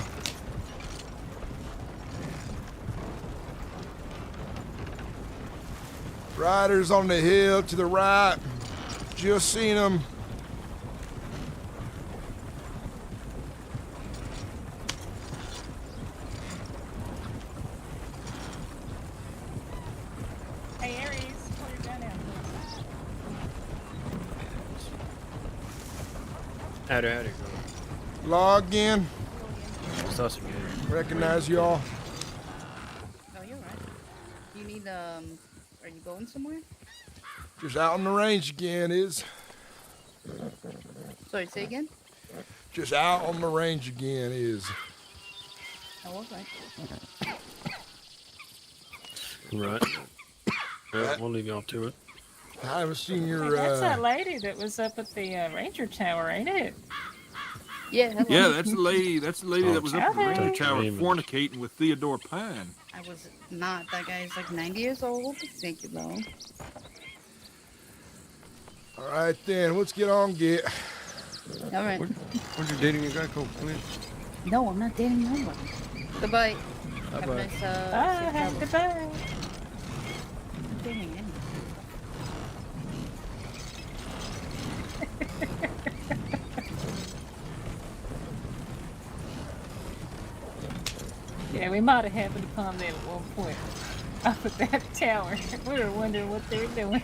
Riders on the hill to the right. Just seen them. Hey, Aries, pull your gun out. Howdy, howdy. Log in. It's us again. Recognize y'all. No, you're right. You need, are you going somewhere? Just out on the range again, is. Sorry, say again? Just out on the range again, is. Oh, okay. Right. Yeah, we'll leave y'all to it. I haven't seen your, Hey, that's that lady that was up at the Ranger Tower, ain't it? Yeah, hello. Yeah, that's the lady. That's the lady that was up at the Okay. Ranger Tower fornicating with Theodore Pine. I was not. That guy's like 90 years old. Thank you, though. All right, then. Let's get on, get. All right. What you dating a guy called Clint? No, I'm not dating nobody. Goodbye. Have a Bye-bye. nice, Bye. safe Goodbye. travels. Dang, anyway. Yeah, we might have happened upon them at one point. Up at that tower. We were wondering what they were doing.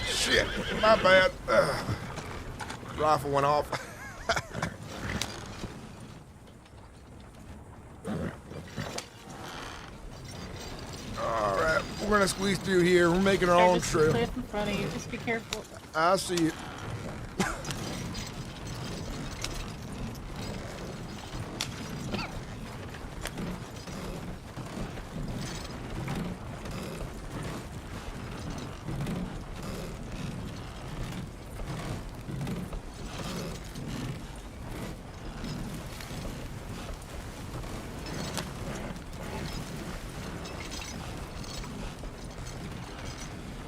Shit, my bad. Rifle went off. All right, we're gonna squeeze through here. We're making our own There's a trail. cliff in front of you. Just be careful. I see it.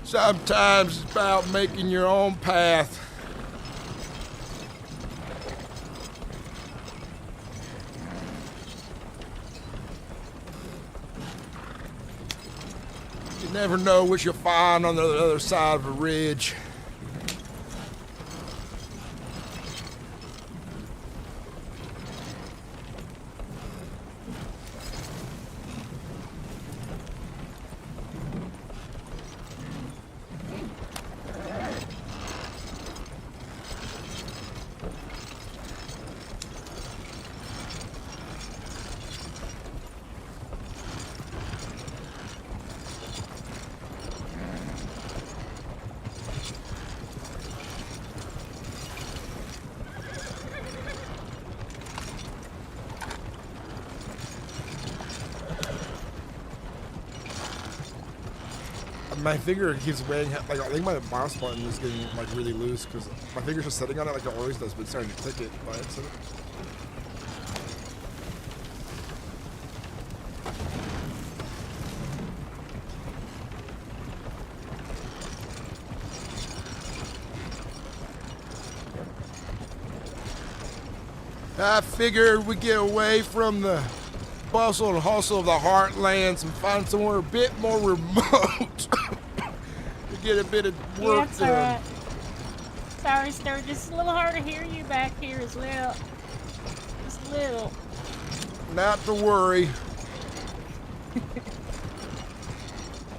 Sometimes it's about making your own path. You never know what you'll find on the other side of a ridge. My finger keeps weighing. Like I think my mouse button is getting like really loose because my finger's just sitting on it like it always does, but it's starting to click it by accident. I figured we'd get away from the bustle and hustle of the heartlands and find somewhere a bit more remote to get a bit of work That's done. alright. Sorry, Sturgis. It's a little hard to hear you back here as well. Just a little. Not to worry.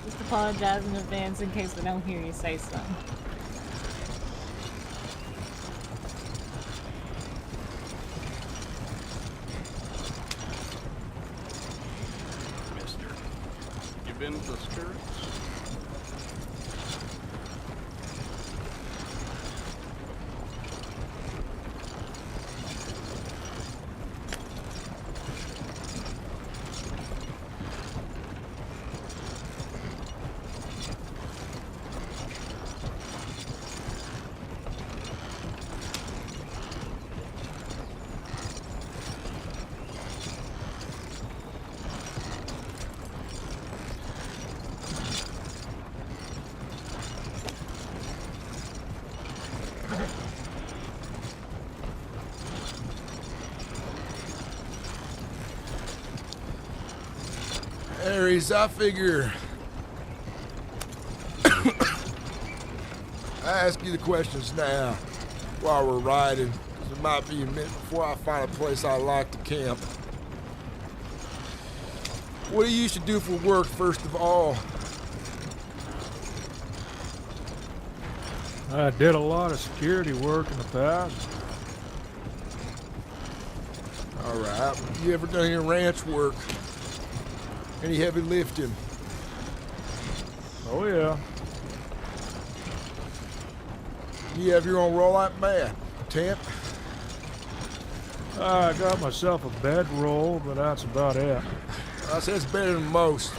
Just apologize in advance in case I don't hear you say something. Mister, you been to Sturgis? Aries, I figure I ask you the questions now while we're riding, because it might be a minute before I find a place I like to camp. What do you used to do for work, first of all? I did a lot of security work in the past. All right. You ever done any ranch work? Any heavy lifting? Oh yeah. You have your own rollout mat, tent? I got myself a bedroll, but that's about it. I say it's better than most.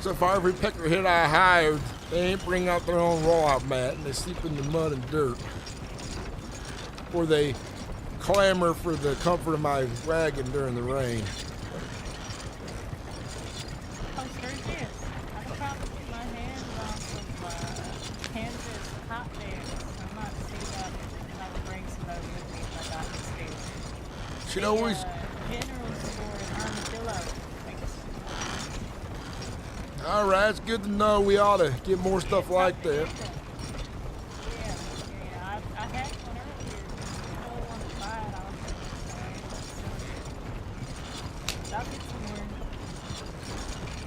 So far, every peckerhead I hired, they ain't bring out their own rollout mat, and they sleep in the mud and dirt. Or they clamor for the comfort of my wagon during the rain. Oh, Sturgis, I could probably get my hands on some Kansas hot bears. I might see about it, and I would bring some of those with me if I got this deal. Should always. General store in Armadillo. All right, it's good to know. We ought to get more stuff like that. Yeah, I had one earlier. I really wanted to buy it. I'll get some more.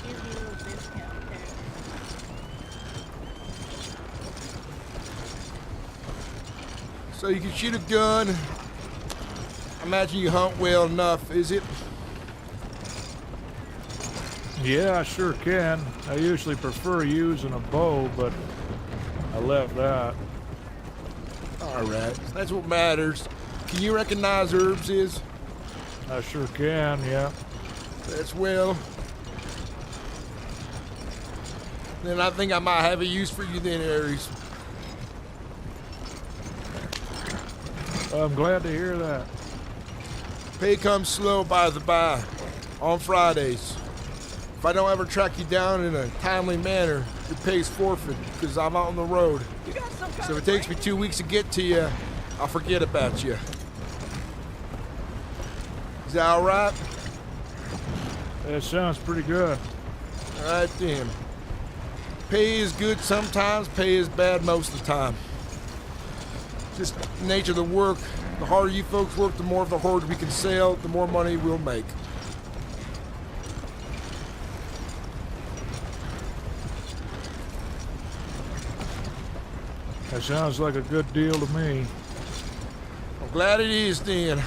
Give you a little discount there. So you can shoot a gun. I imagine you hunt well enough, is it? Yeah, I sure can. I usually prefer using a bow, but I left that. All right, that's what matters. Can you recognize herbs is? I sure can, yeah. That's well. Then I think I might have a use for you then, Aries. I'm glad to hear that. Pay comes slow, by the by, on Fridays. If I don't ever track you down in a timely manner, your pay's forfeit because I'm out on the road. So if it takes me 2 weeks to get to you, I'll forget about you. Is that all right? That sounds pretty good. All right then. Pay is good sometimes, pay is bad most of the time. Just the nature of the work. The harder you folks work, the more of the horde we can sell, the more money we'll make. That sounds like a good deal to me. I'm glad it is then.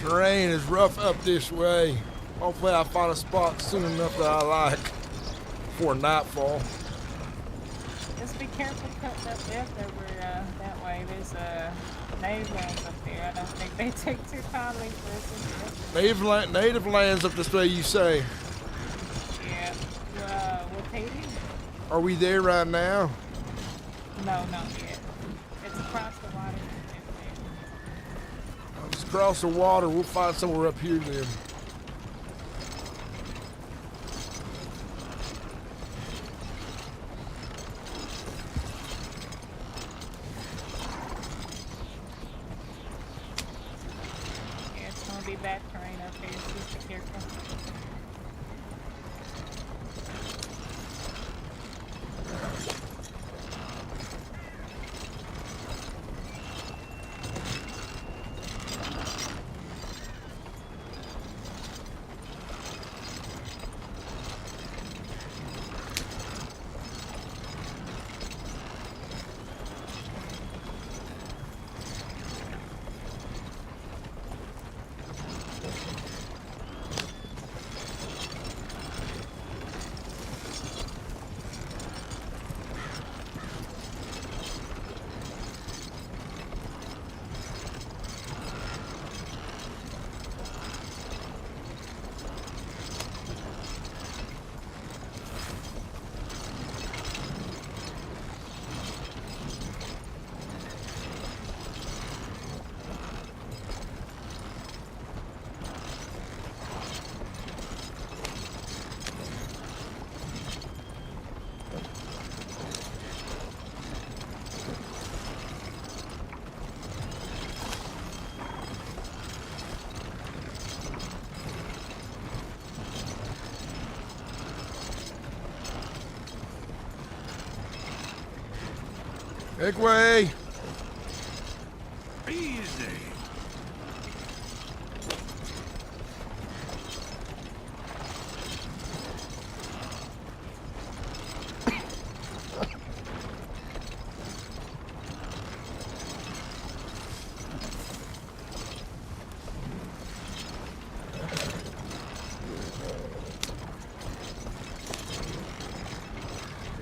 Terrain is rough up this way. Hopefully I'll find a spot soon enough that I like before nightfall. Just be careful cutting up left over that way. There's native lands up there. I don't think they take too kindly for us. Native lands up this way, you say? Yeah. With Haiti? Are we there right now? No, not yet. It's across the water. I'll just cross the water. We'll find somewhere up here then. Yeah, it's gonna be bad terrain up here, so just be careful. Make way! Easy.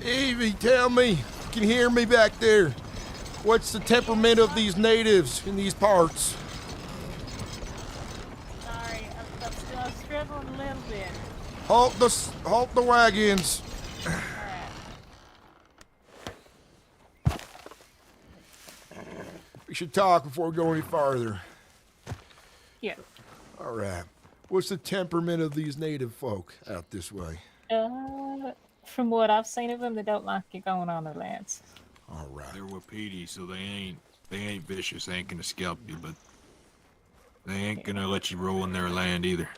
Evie, tell me, you can hear me back there. What's the temperament of these natives in these parts? Sorry, I'm still struggling a little bit. Halt the wagons. We should talk before we go any farther. Yeah. All right. What's the temperament of these native folk out this way? From what I've seen of them, they don't like you going on their lands. All right. They're Wapiti, so they ain't vicious. They ain't gonna scalp you, but they ain't gonna let you roll in their land either.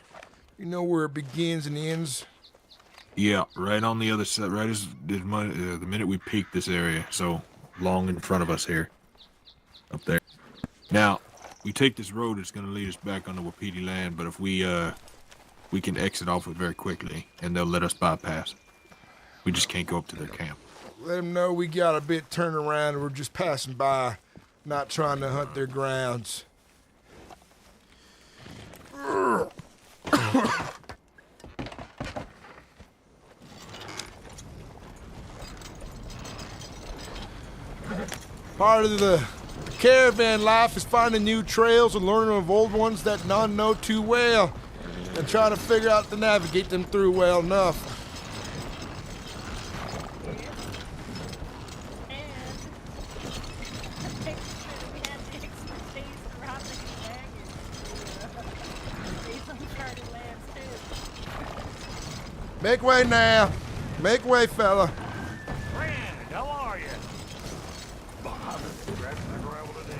You know where it begins and ends? Yeah, right on the other side, right as the minute we peak this area, so long in front of us here, up there. Now, we take this road, it's gonna lead us back on the Wapiti land, but if we can exit off it very quickly, and they'll let us bypass. We just can't go up to their camp. Let them know we got a bit turned around and we're just passing by, not trying to hunt their grounds. Part of the caravan life is finding new trails and learning of old ones that none know too well, and trying to figure out to navigate them through well enough. Make way now. Make way, fella. Brandon, how are you? I've been scratching the gravel today.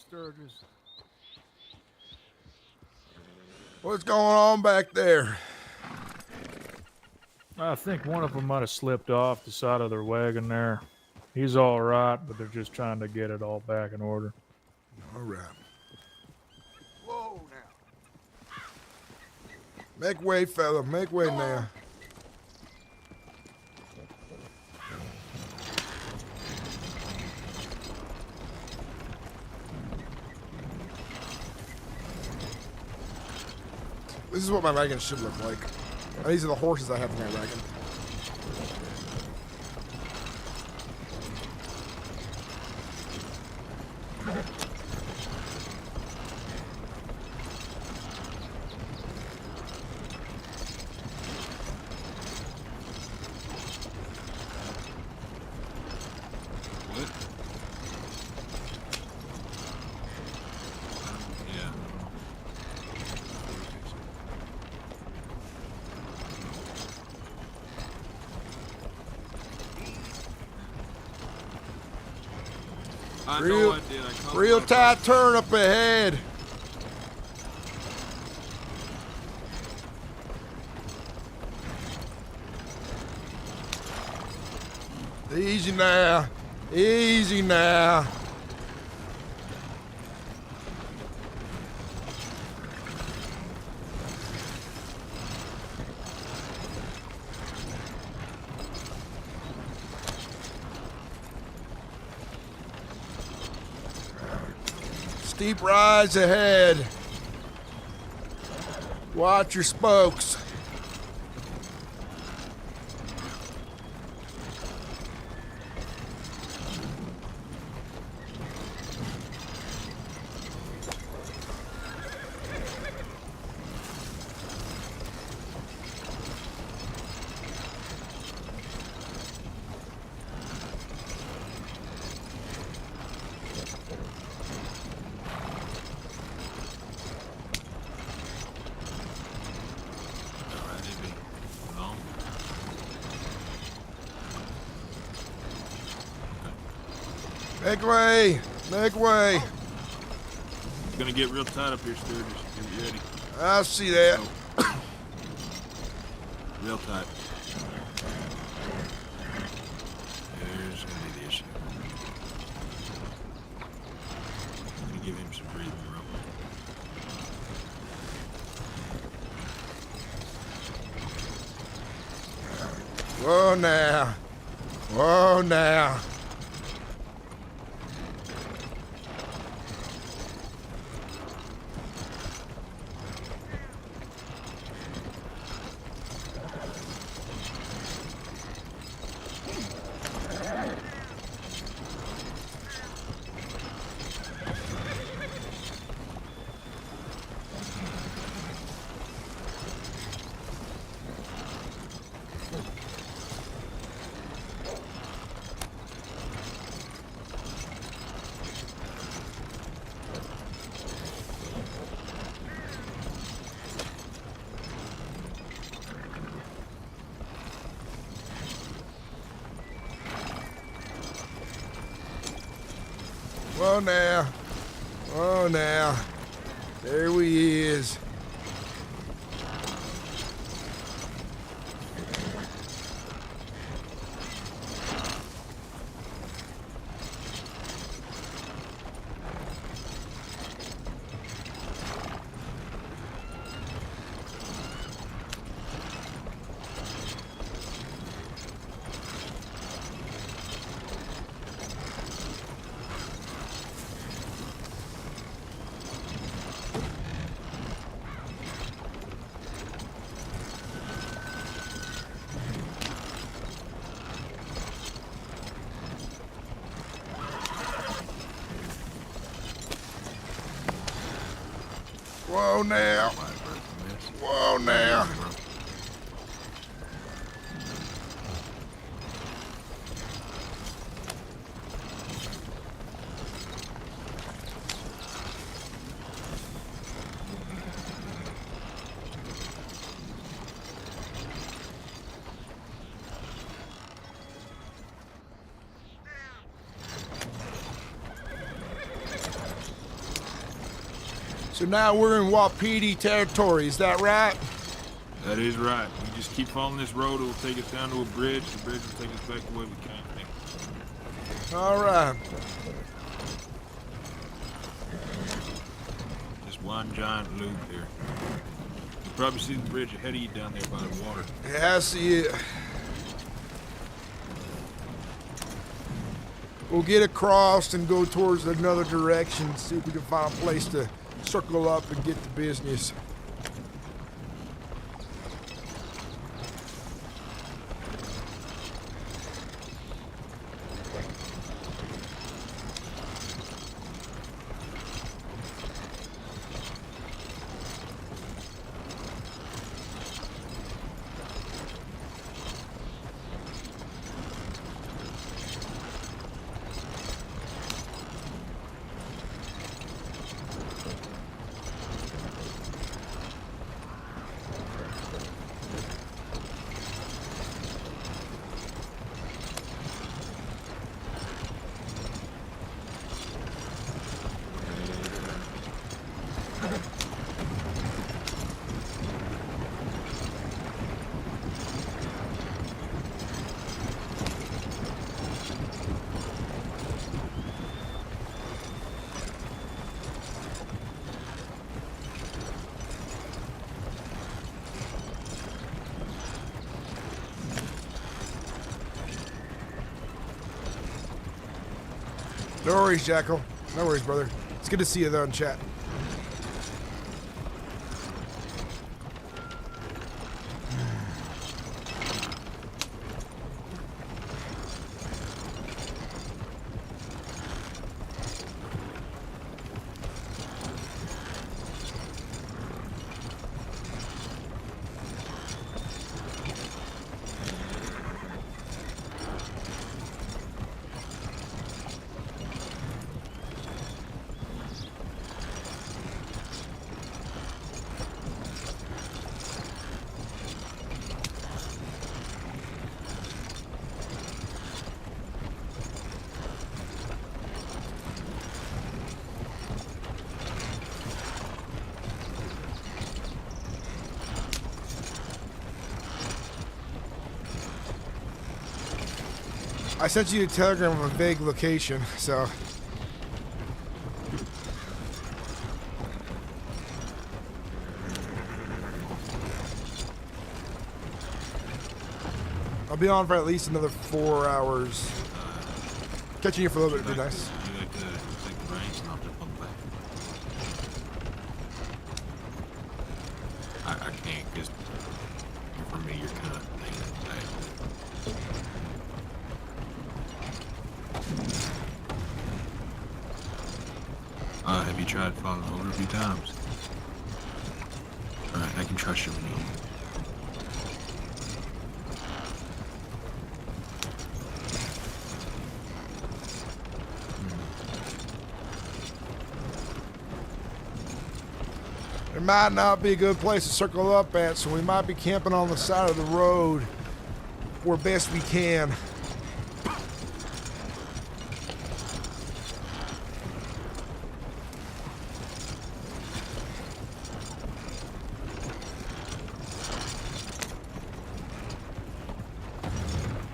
Sturgis. What's going on back there? I think one of them might have slipped off the side of their wagon there. He's all right, but they're just trying to get it all back in order. All right. Whoa now. Make way, fella. Make way now. This is what my wagon should look like. These are the horses I have in my wagon. Yeah. I know I did. I caught Real my tight turn up ahead. Easy now. Easy now. Steep rise ahead. Watch your spokes. Make way! Make way! It's gonna get real tight up here, Sturgis. Get ready. I see that. Real tight. There's gonna be the issue. I'm gonna give him some breathing room. Whoa now. Whoa now. Whoa now. Whoa now. There he is. Whoa now. Whoa now. So now we're in Wapiti territory, is that right? That is right. We just keep following this road. It will take us down to a bridge. The bridge will take us back the way we came. All right. Just one giant loop here. You probably see the bridge ahead of you down there by the water. Yeah, I see it. We'll get across and go towards another direction, see if we can find a place to circle up and get to business. No worries, Jackal. No worries, brother. It's good to see you though in chat. I sent you a telegram of a vague location, so... I'll be on for at least another 4 hours. Catching you for a little bit would be nice. You like to take the reins and I'll jump on the back? I can't, because for me, you're kind of laying it back. Have you tried following over a few times? Alright, I can trust you when you... There might not be a good place to circle up at, so we might be camping on the side of the road where best we can.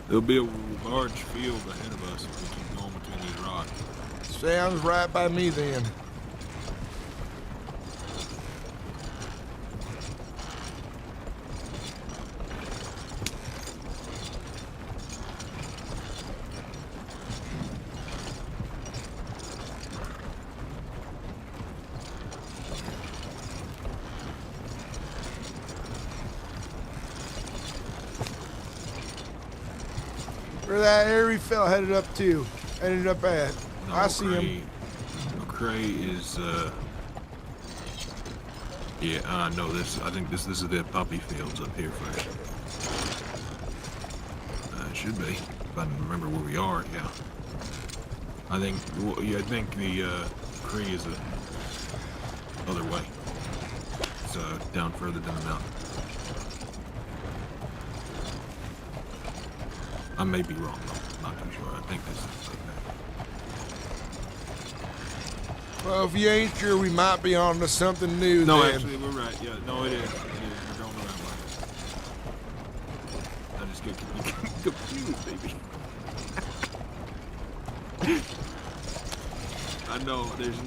There'll be a large field ahead of us if we keep going between these rocks. Sounds right by me then. Where that airy fella headed up to? Ended up at? No, I see him. McCrae is, yeah, no, I think this is the poppy fields up here first. It should be, if I remember where we are, yeah. I think the, Cree is the other way. It's, down further down the mountain. I may be wrong, though. I'm not too sure. I think this is like Well, if you ain't sure, we might be on to something new No, then. actually, we're right. Yeah, no, it is. It is. We're going the right way. I just get confused, baby. I know there's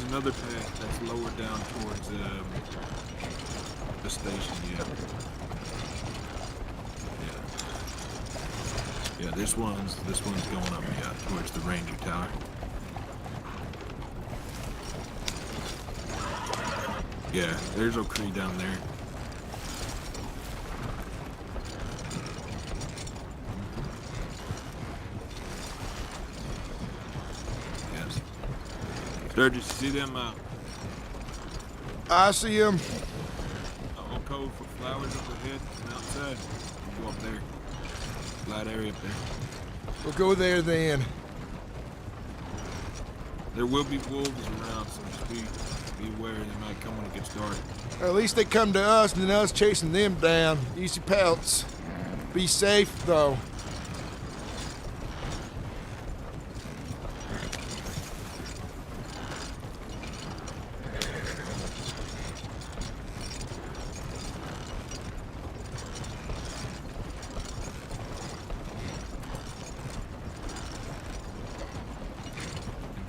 another path that's lower down towards the station. Yeah. Yeah, this one's going up, yeah, towards the ranger tower. Yeah, there's O'Cree down there. Yes. Sturgis, you see them I see him. old cove for flowers up ahead and outside? You go up there. Flat area up there. We'll go there then. There will be wolves around, so just be aware they might come when it gets dark. At least they come to us and then us chasing them down. Easy pelts. Be safe, though.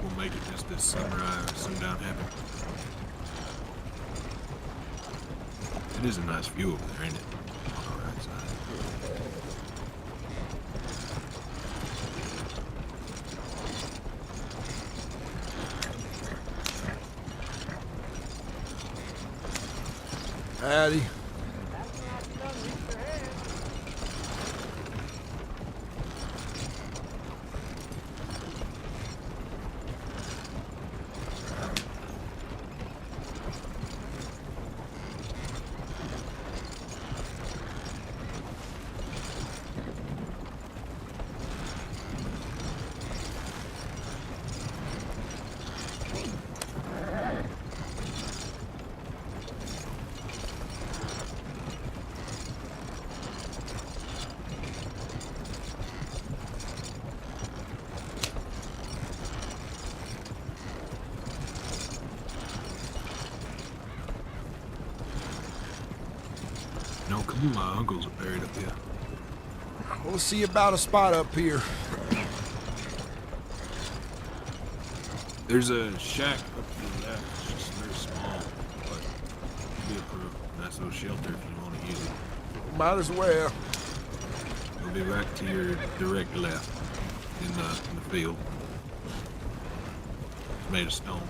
We'll make it just this sunrise, sundown happen. It is a nice view over there, ain't it? On the right side. Howdy. No, come on, my uncles are buried up here. We'll see about a spot up here. There's a shack up to the left. It's just very small, but it'll be a nice little shelter if you want to use it. Might as well. It'll be right to your direct left in the field. It's made of stone.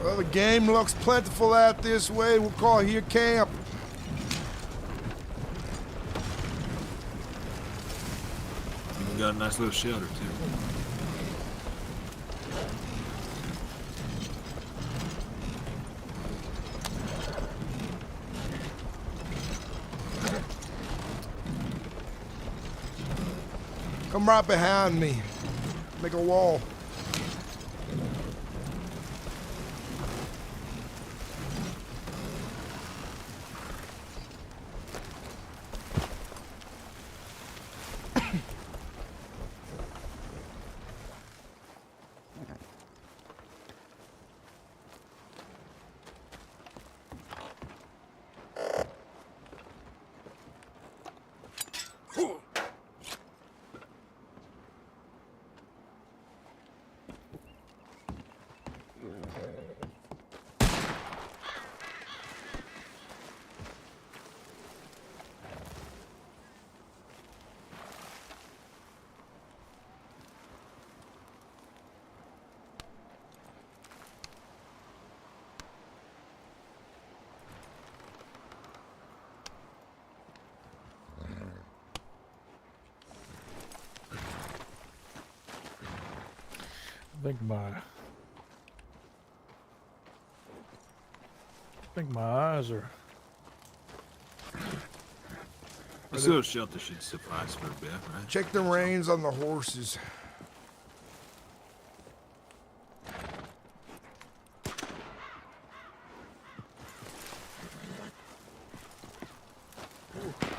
Well, the game looks plentiful out this way. We'll call here camp. Even got a nice little shelter, too. Come right behind me. Make a wall. I think my think my eyes are. This little shelter should suffice for a bit, right? Check the reins on the horses.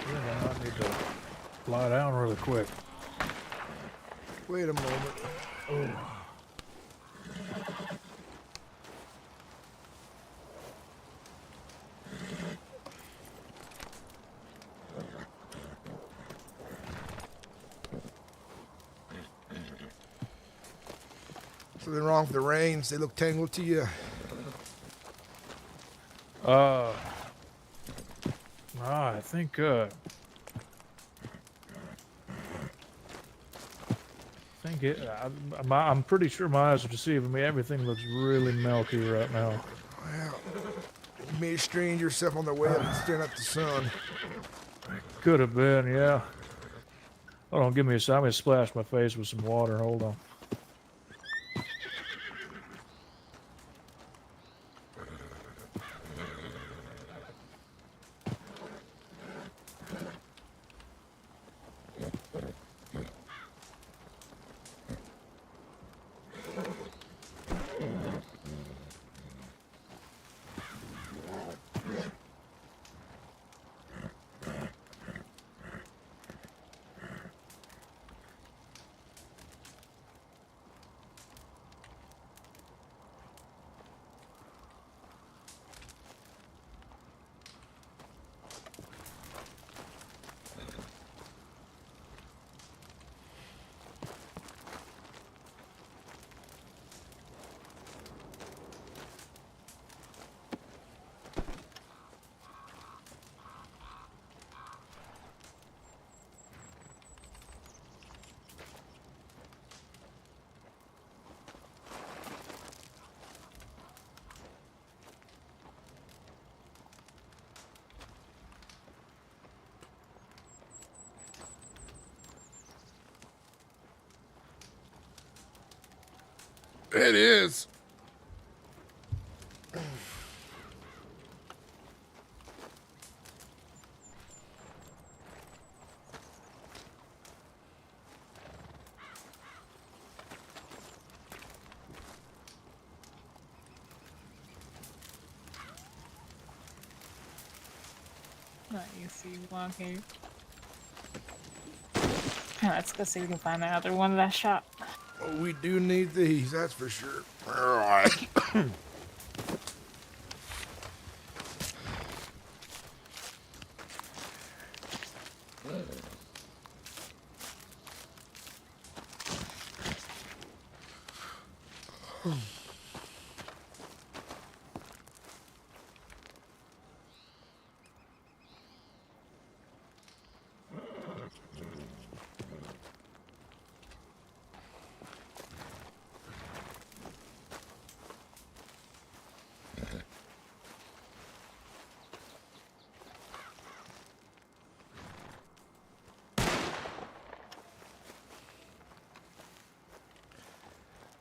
I might need to lie down really quick. Wait a moment. Oh. Something wrong with the reins? They look tangled to you. I think I'm pretty sure my eyes are deceiving me. Everything looks really milky right now. Well, you may have strained yourself on the way up and staring at the sun. Could have been, yeah. Hold on, give me a second. I'm gonna splash my face with some water. Hold on. It is. You see one here. Let's go see if we can find that other one that I shot. Oh, we do need these, that's for sure. All right.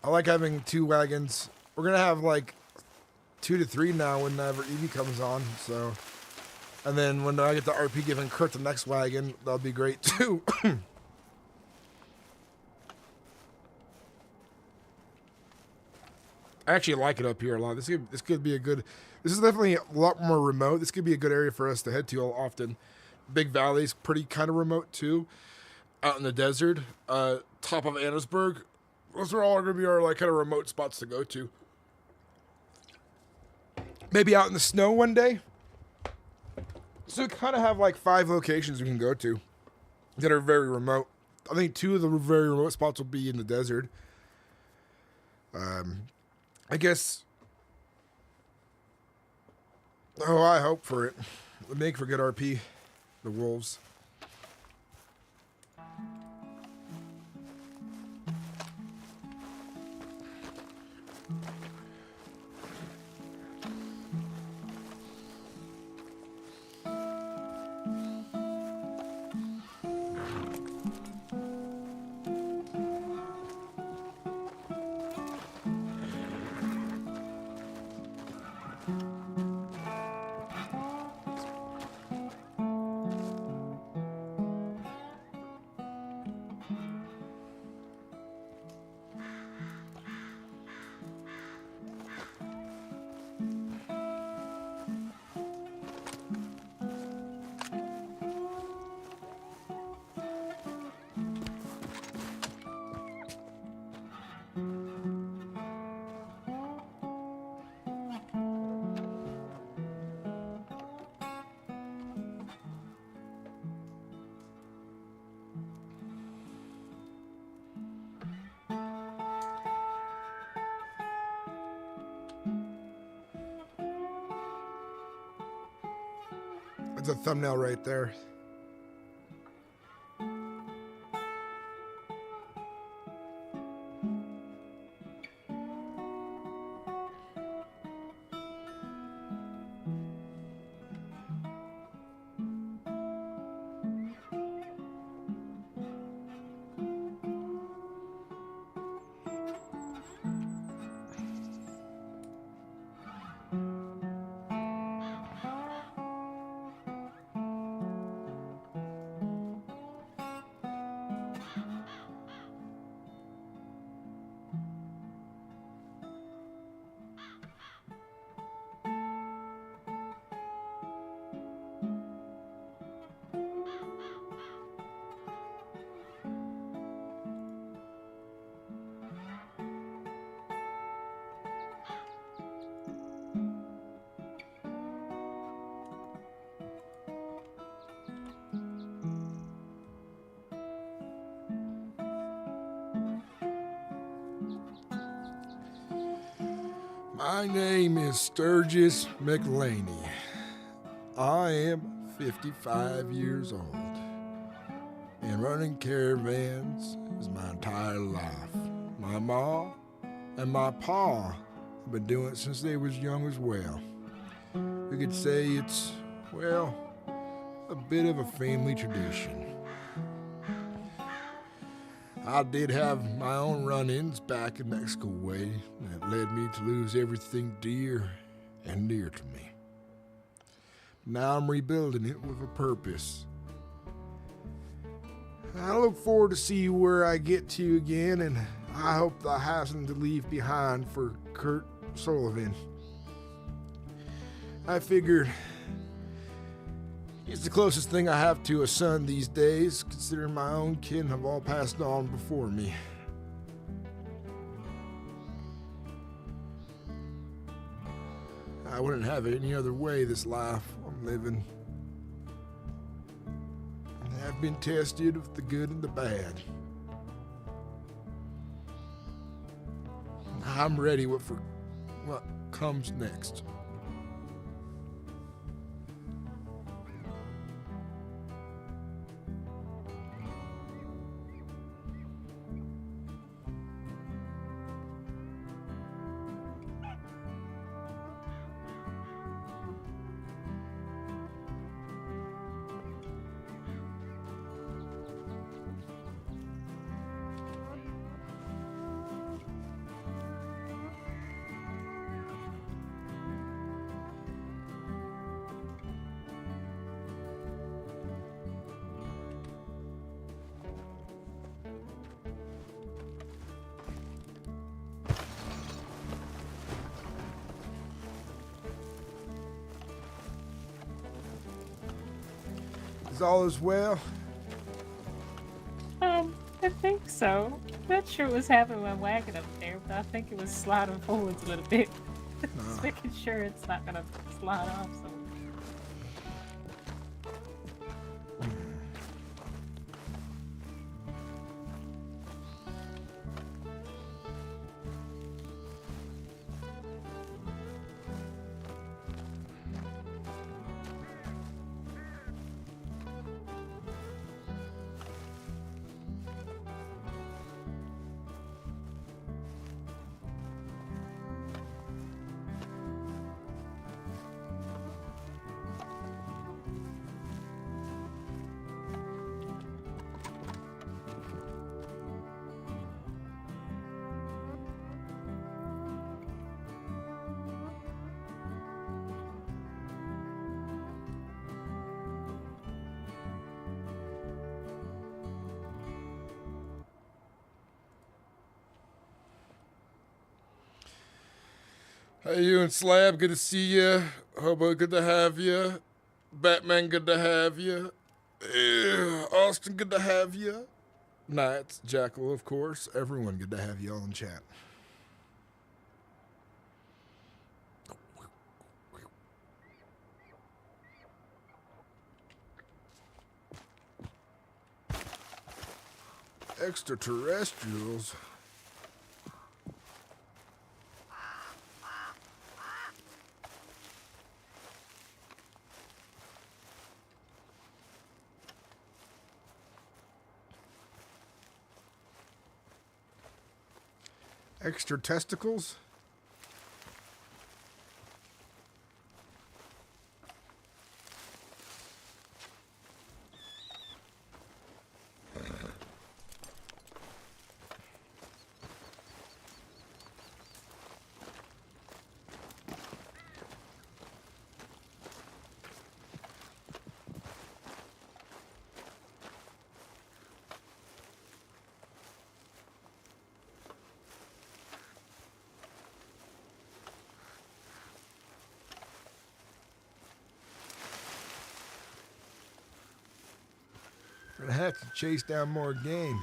I like having 2 wagons. We're gonna have like 2 to 3 now whenever Evie comes on. So, and then when I get the RP giving Kurt the next wagon, that'll be great too. I actually like it up here a lot. This could be a good. This is definitely a lot more remote. This could be a good area for us to head to often. Big Valley's pretty kind of remote too. Out in the desert, top of Annisburg. Those are all going to be our like kind of remote spots to go to. Maybe out in the snow one day. So we kind of have like 5 locations we can go to that are very remote. I think 2 of the very remote spots will be in the desert. I guess. Oh, I hope for it. It'll make for good RP. The wolves. There's a thumbnail right there. My name is Sturgis Mclainy. I am 55 years old, and running caravans is my entire life. My ma and my pa have been doing it since they was young as well. We could say it's, well, a bit of a family tradition. I did have my own run-ins back in Mexico way that led me to lose everything dear and near to me. Now I'm rebuilding it with a purpose. I look forward to see where I get to again, and I hope I have something to leave behind for Kurt Sullivan. I figured it's the closest thing I have to a son these days, considering my own kin have all passed on before me. I wouldn't have it any other way, this life I'm living. I've been tested with the good and the bad. I'm ready for what comes next. Is all is well? I think so. Not sure what's happening with my wagon up there, but I think it was sliding forwards a little bit. Just making sure it's not gonna slide off. So. Hey, you and Slab, good to see you. Hobo, good to have you. Batman, good to have you. Austin, good to have you. Knights, Jackal, of course. Everyone, good to have you all in chat. Extraterrestrials? Extra testicles? Gonna have to chase down more game.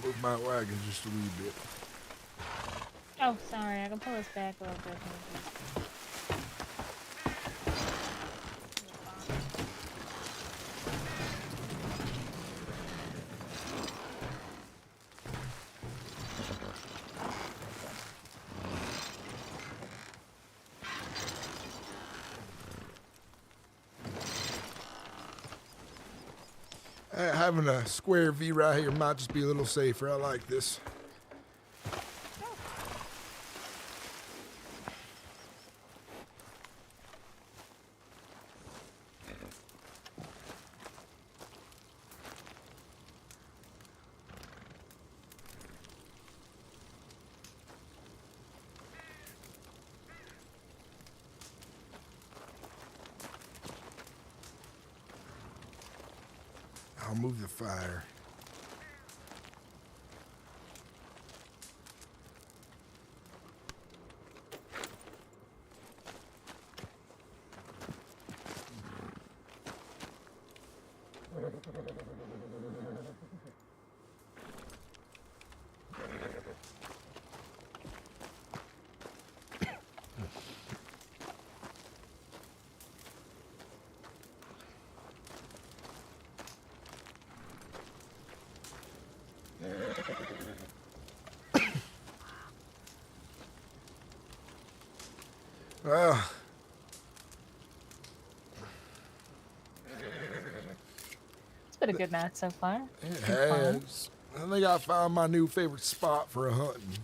Move my wagon just a wee bit. Oh, sorry. I can pull us back a little bit. Having a square V right here might just be a little safer. I like this. I'll move the fire. Well, It's been a good night so far. it has. I think I found my new favorite spot for a hunting.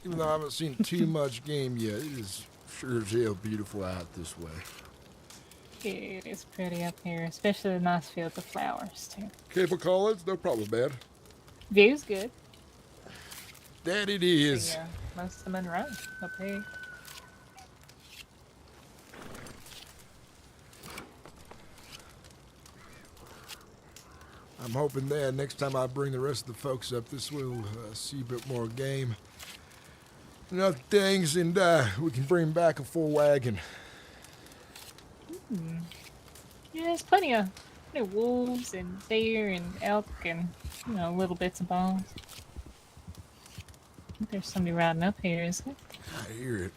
Even though I haven't seen too much game yet, it is sure as hell beautiful out this way. It is pretty up here, especially the nice fields of flowers, too. Cable Collins, no problem, man. View's good. That it is. Yeah, most of the Monroe up here. I'm hoping that next time I bring the rest of the folks up, this will see a bit more game and other things, and we can bring back a full wagon. Yeah, there's plenty of wolves and deer and elk and, little bits and bones. I think there's somebody riding up here, isn't it? I hear it.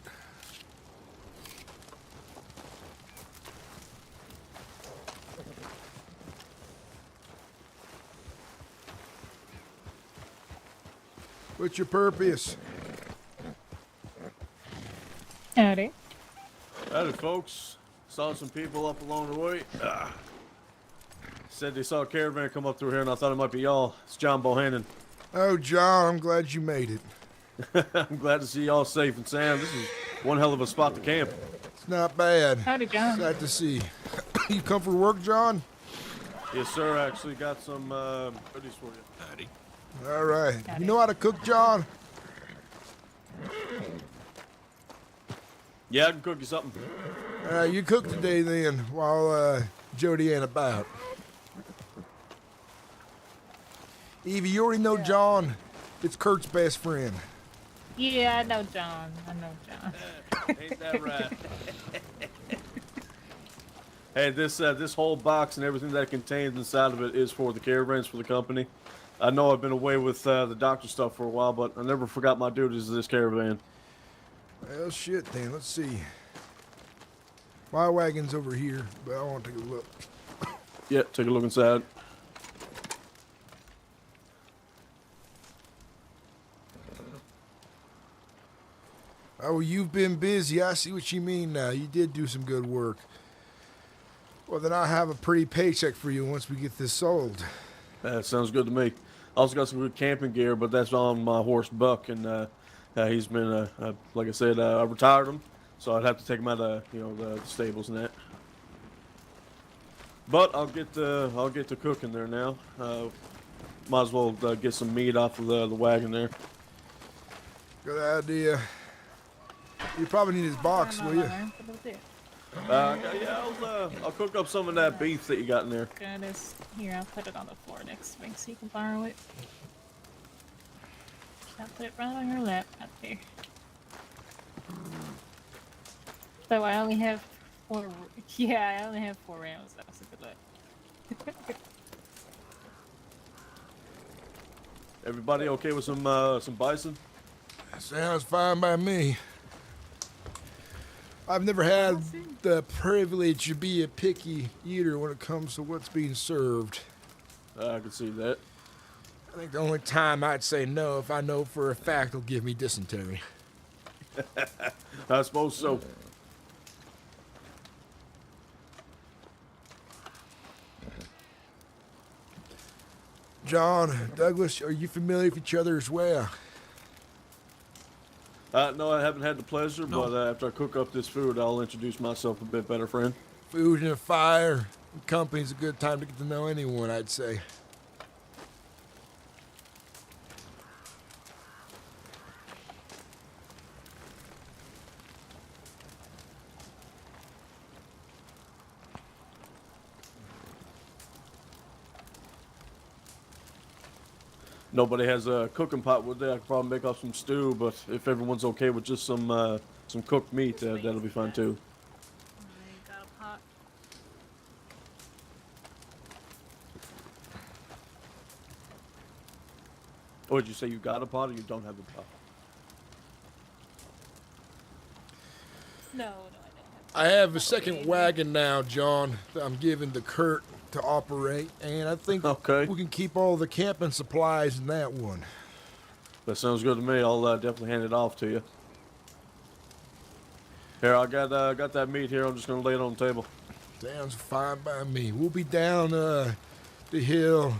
What's your purpose? Howdy. Howdy, folks. Saw some people up along the way. Said they saw a caravan come up through here, and I thought it might be y'all. It's John Bohannon. Oh, John, I'm glad you made it. I'm glad to see y'all safe and sound. This is one hell of a spot to camp. It's not bad. Howdy, John. Glad to see. You come for work, John? Yes, sir. I actually got some goodies for you. Howdy. All right. Howdy. You know how to cook, John? Yeah, I can cook you something. You cook today then, while Jody ain't about. Evie, you already know John. It's Kurt's best friend. Yeah, I know John. I know John. Ain't that right? Hey, this whole box and everything that it contains inside of it is for the caravans for the company. I know I've been away with the doctor stuff for a while, but I never forgot my duties of this caravan. Well, shit then. Let's see. My wagon's over here, but I want to take a look. Yeah, take a look inside. Oh, you've been busy. I see what you mean now. You did do some good work. Well, then I'll have a pretty paycheck for you once we get this sold. That sounds good to me. I also got some good camping gear, but that's on my horse Buck, and he's been, like I said, I retired him, so I'd have to take him out of, the stables and that. But I'll get to cooking there now. Might as well get some meat off of the wagon there. Good idea. You probably need his box, will you? Yeah, I'll cook up some of that beef that you got in there. Goodness. Here, I'll put it on the floor next to me so you can borrow it. I'll put it right on your lap right there. So I only have 4. Yeah, I only have 4 rounds. That's a good luck. Everybody okay with some bison? Sounds fine by me. I've never had the privilege to be a picky eater when it comes to what's being served. I can see that. I think the only time I'd say no if I know for a fact it'll give me dysentery. I suppose so. John, Douglas, are you familiar with each other as well? No, I haven't had the pleasure, but after I cook up this food, I'll introduce myself a bit better, friend. Food and a fire and company's a good time to get to know anyone, I'd say. Nobody has a cooking pot with it. I could probably make up some stew, but if everyone's okay with just some cooked meat, that'll be fine too. Got a pot. Or did you say you got a pot or you don't have a pot? No, I don't. I have a second wagon now, John, that I'm giving to Kurt to operate, and I think we can keep all the camping supplies in that one. That sounds good to me. I'll definitely hand it off to you. Here, I got that meat here. I'm just gonna lay it on the table. Sounds fine by me. We'll be down the hill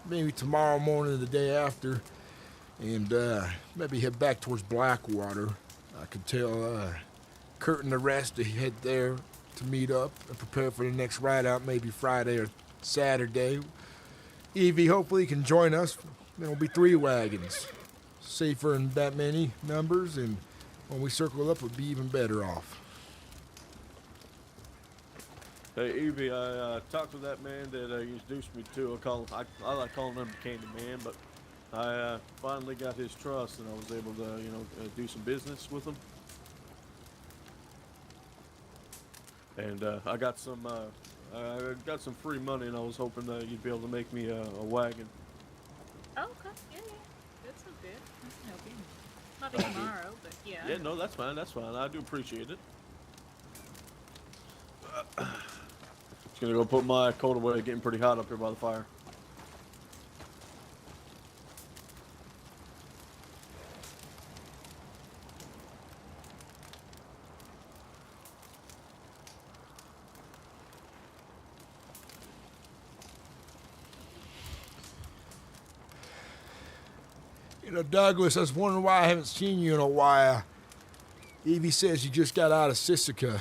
maybe tomorrow morning or the day after, and maybe head back towards Blackwater. I could tell Kurt and the rest to head there to meet up and prepare for the next ride out, maybe Friday or Saturday. Evie hopefully can join us. There'll be 3 wagons. Safer in that many numbers, and when we circle up, we'll be even better off. Hey, Evie, I talked to that man that you introduced me to. I like calling him Candy Man, but I finally got his trust, and I was able to, do some business with him. And I got some free money, and I was hoping that you'd be able to make me a wagon. Oh, okay. Yeah. That's so good. I can help you. Not be tomorrow, but yeah. Yeah, no, that's fine. That's fine. I do appreciate it. Just gonna go put my coat away. Getting pretty hot up here by the fire. Douglas, I was wondering why I haven't seen you in a while. Evie says you just got out of Sissica.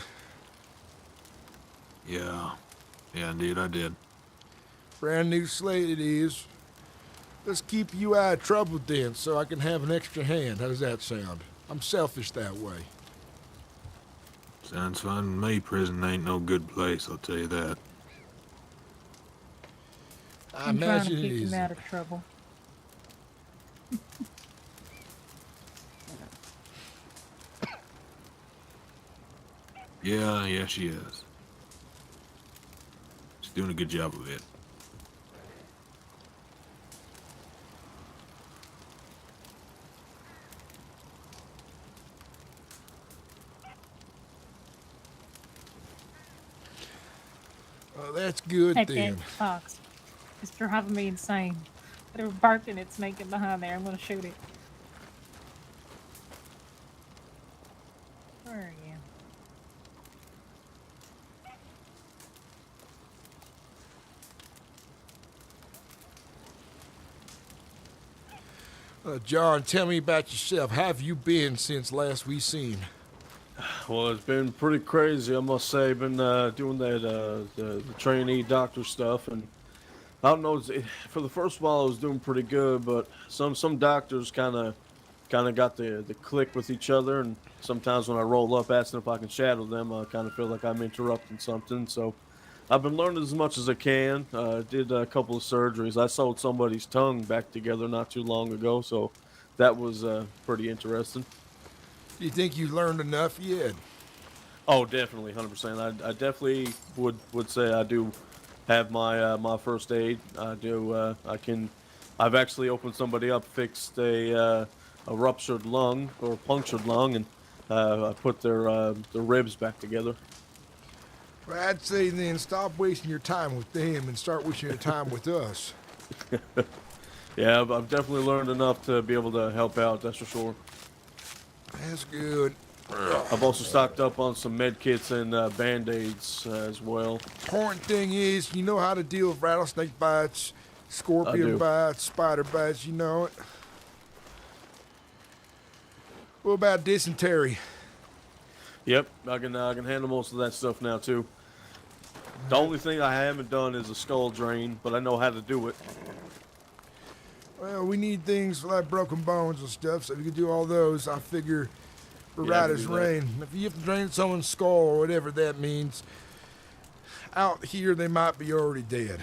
Yeah, indeed I did. Brand new slate it is. Let's keep you out of trouble then, so I can have an extra hand. How does that sound? I'm selfish that way. Sounds fine to me. Prison ain't no good place, I'll tell you that. I I'm trying to imagine it keep him is. out of trouble. Yeah, she is. She's doing a good job of it. Well, that's good Hey, then. Cat Fox. It's driving me insane. Whatever barking it's making behind there, I'm gonna shoot it. Where are you? John, tell me about yourself. How have you been since last we seen? Well, it's been pretty crazy, I must say. Been doing that the trainee doctor stuff, and I don't know. For the first while, I was doing pretty good, but some doctors kind of got the click with each other, and sometimes when I roll up asking if I can shadow them, I kind of feel like I'm interrupting something. So I've been learning as much as I can. Did a couple of surgeries. I sewed somebody's tongue back together not too long ago, so that was pretty interesting. Do you think you learned enough yet? Oh, definitely, 100%. I definitely would say I do have my my first aid. I do. I've actually opened somebody up, fixed a ruptured lung or punctured lung, and I put their ribs back together. Well, I'd say then stop wasting your time with them and start wasting your time with us. Yeah, I've definitely learned enough to be able to help out. That's for sure. That's good. I've also stocked up on some med kits and band-aids as well. Important thing is, you know how to deal with rattlesnake bites, scorpion bites, spider bites, you know it. What about dysentery? Yep, I can handle most of that stuff now too. The only thing I haven't done is a skull drain, but I know how to do it. Well, we need things like broken bones and stuff, so if you can do all those, I figure we're Yeah, I right can as do that. rain. If you have to drain someone's skull or whatever that means, out here they might be already dead.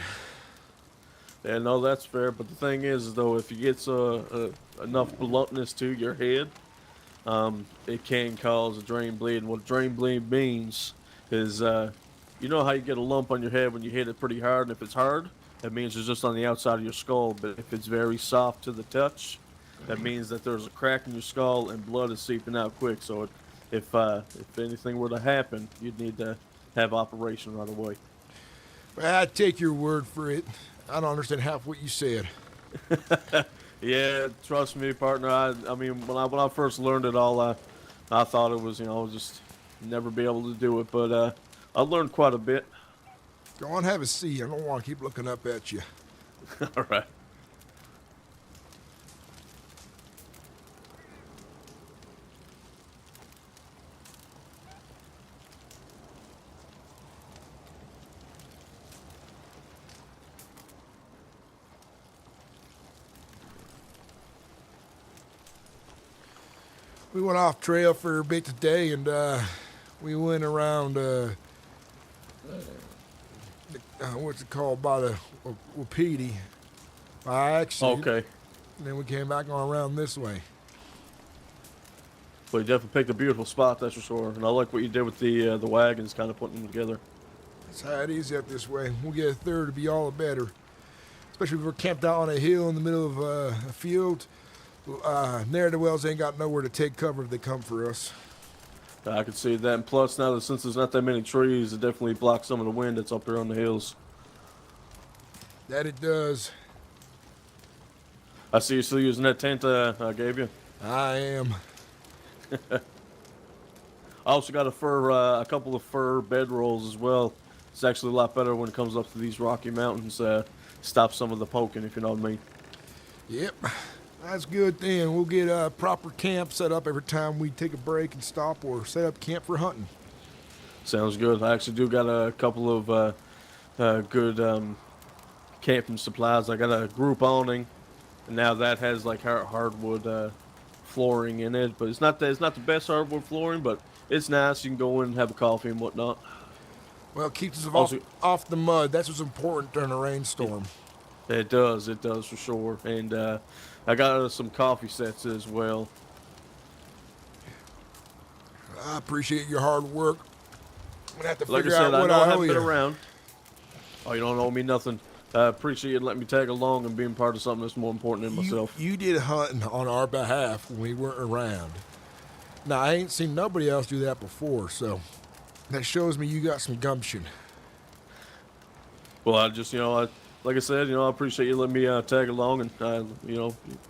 Yeah, no, that's fair. But the thing is, though, if you get enough bluntness to your head, it can cause a drain bleed. And what drain bleed means is, you know how you get a lump on your head when you hit it pretty hard, and if it's hard, that means it's just on the outside of your skull. But if it's very soft to the touch, that means that there's a crack in your skull and blood is seeping out quick. So if anything were to happen, you'd need to have operation right away. Well, I take your word for it. I don't understand half what you said. Yeah, trust me, partner. I mean, when I first learned it all, I thought it was, just never be able to do it. But I learned quite a bit. Go on, have a seat. I don't want to keep looking up at you. All right. We went off trail for a bit today, and we went around, what's it called, by the Wapiti, by accident. Okay. And then we came back on around this way. Well, you definitely picked a beautiful spot, that's for sure. And I like what you did with the wagons, kind of putting them together. That's how it is up this way. We'll get a third to be all the better. Especially if we're camped out on a hill in the middle of a field. Ne'er-do-wells ain't got nowhere to take cover if they come for us. I can see that. And plus, now that since there's not that many trees, it definitely blocks some of the wind that's up there on the hills. That it does. I see you're still using that tent I gave you. I am. I also got a couple of fur bedrolls as well. It's actually a lot better when it comes up to these rocky mountains. Stop some of the poking, if you know what I mean. Yep. That's good then. We'll get a proper camp set up every time we take a break and stop or set up camp for hunting. Sounds good. I actually do got a couple of good camping supplies. I got a group awning, and now that has like hardwood flooring in it. But it's not the best hardwood flooring, but it's nice. You can go in and have a coffee and whatnot. Well, it keeps us off the mud. That's what's important during a rainstorm. It does for sure. And I got some coffee sets as well. I appreciate your hard work. I'm gonna have to Like I figure said, out what I know I I owe haven't been you. around. Oh, you don't owe me nothing. I appreciate you letting me tag along and being part of something that's more important than myself. You did hunting on our behalf when we weren't around. Now, I ain't seen nobody else do that before, so that shows me you got some gumption. Well, I just, like I said, I appreciate you letting me tag along, and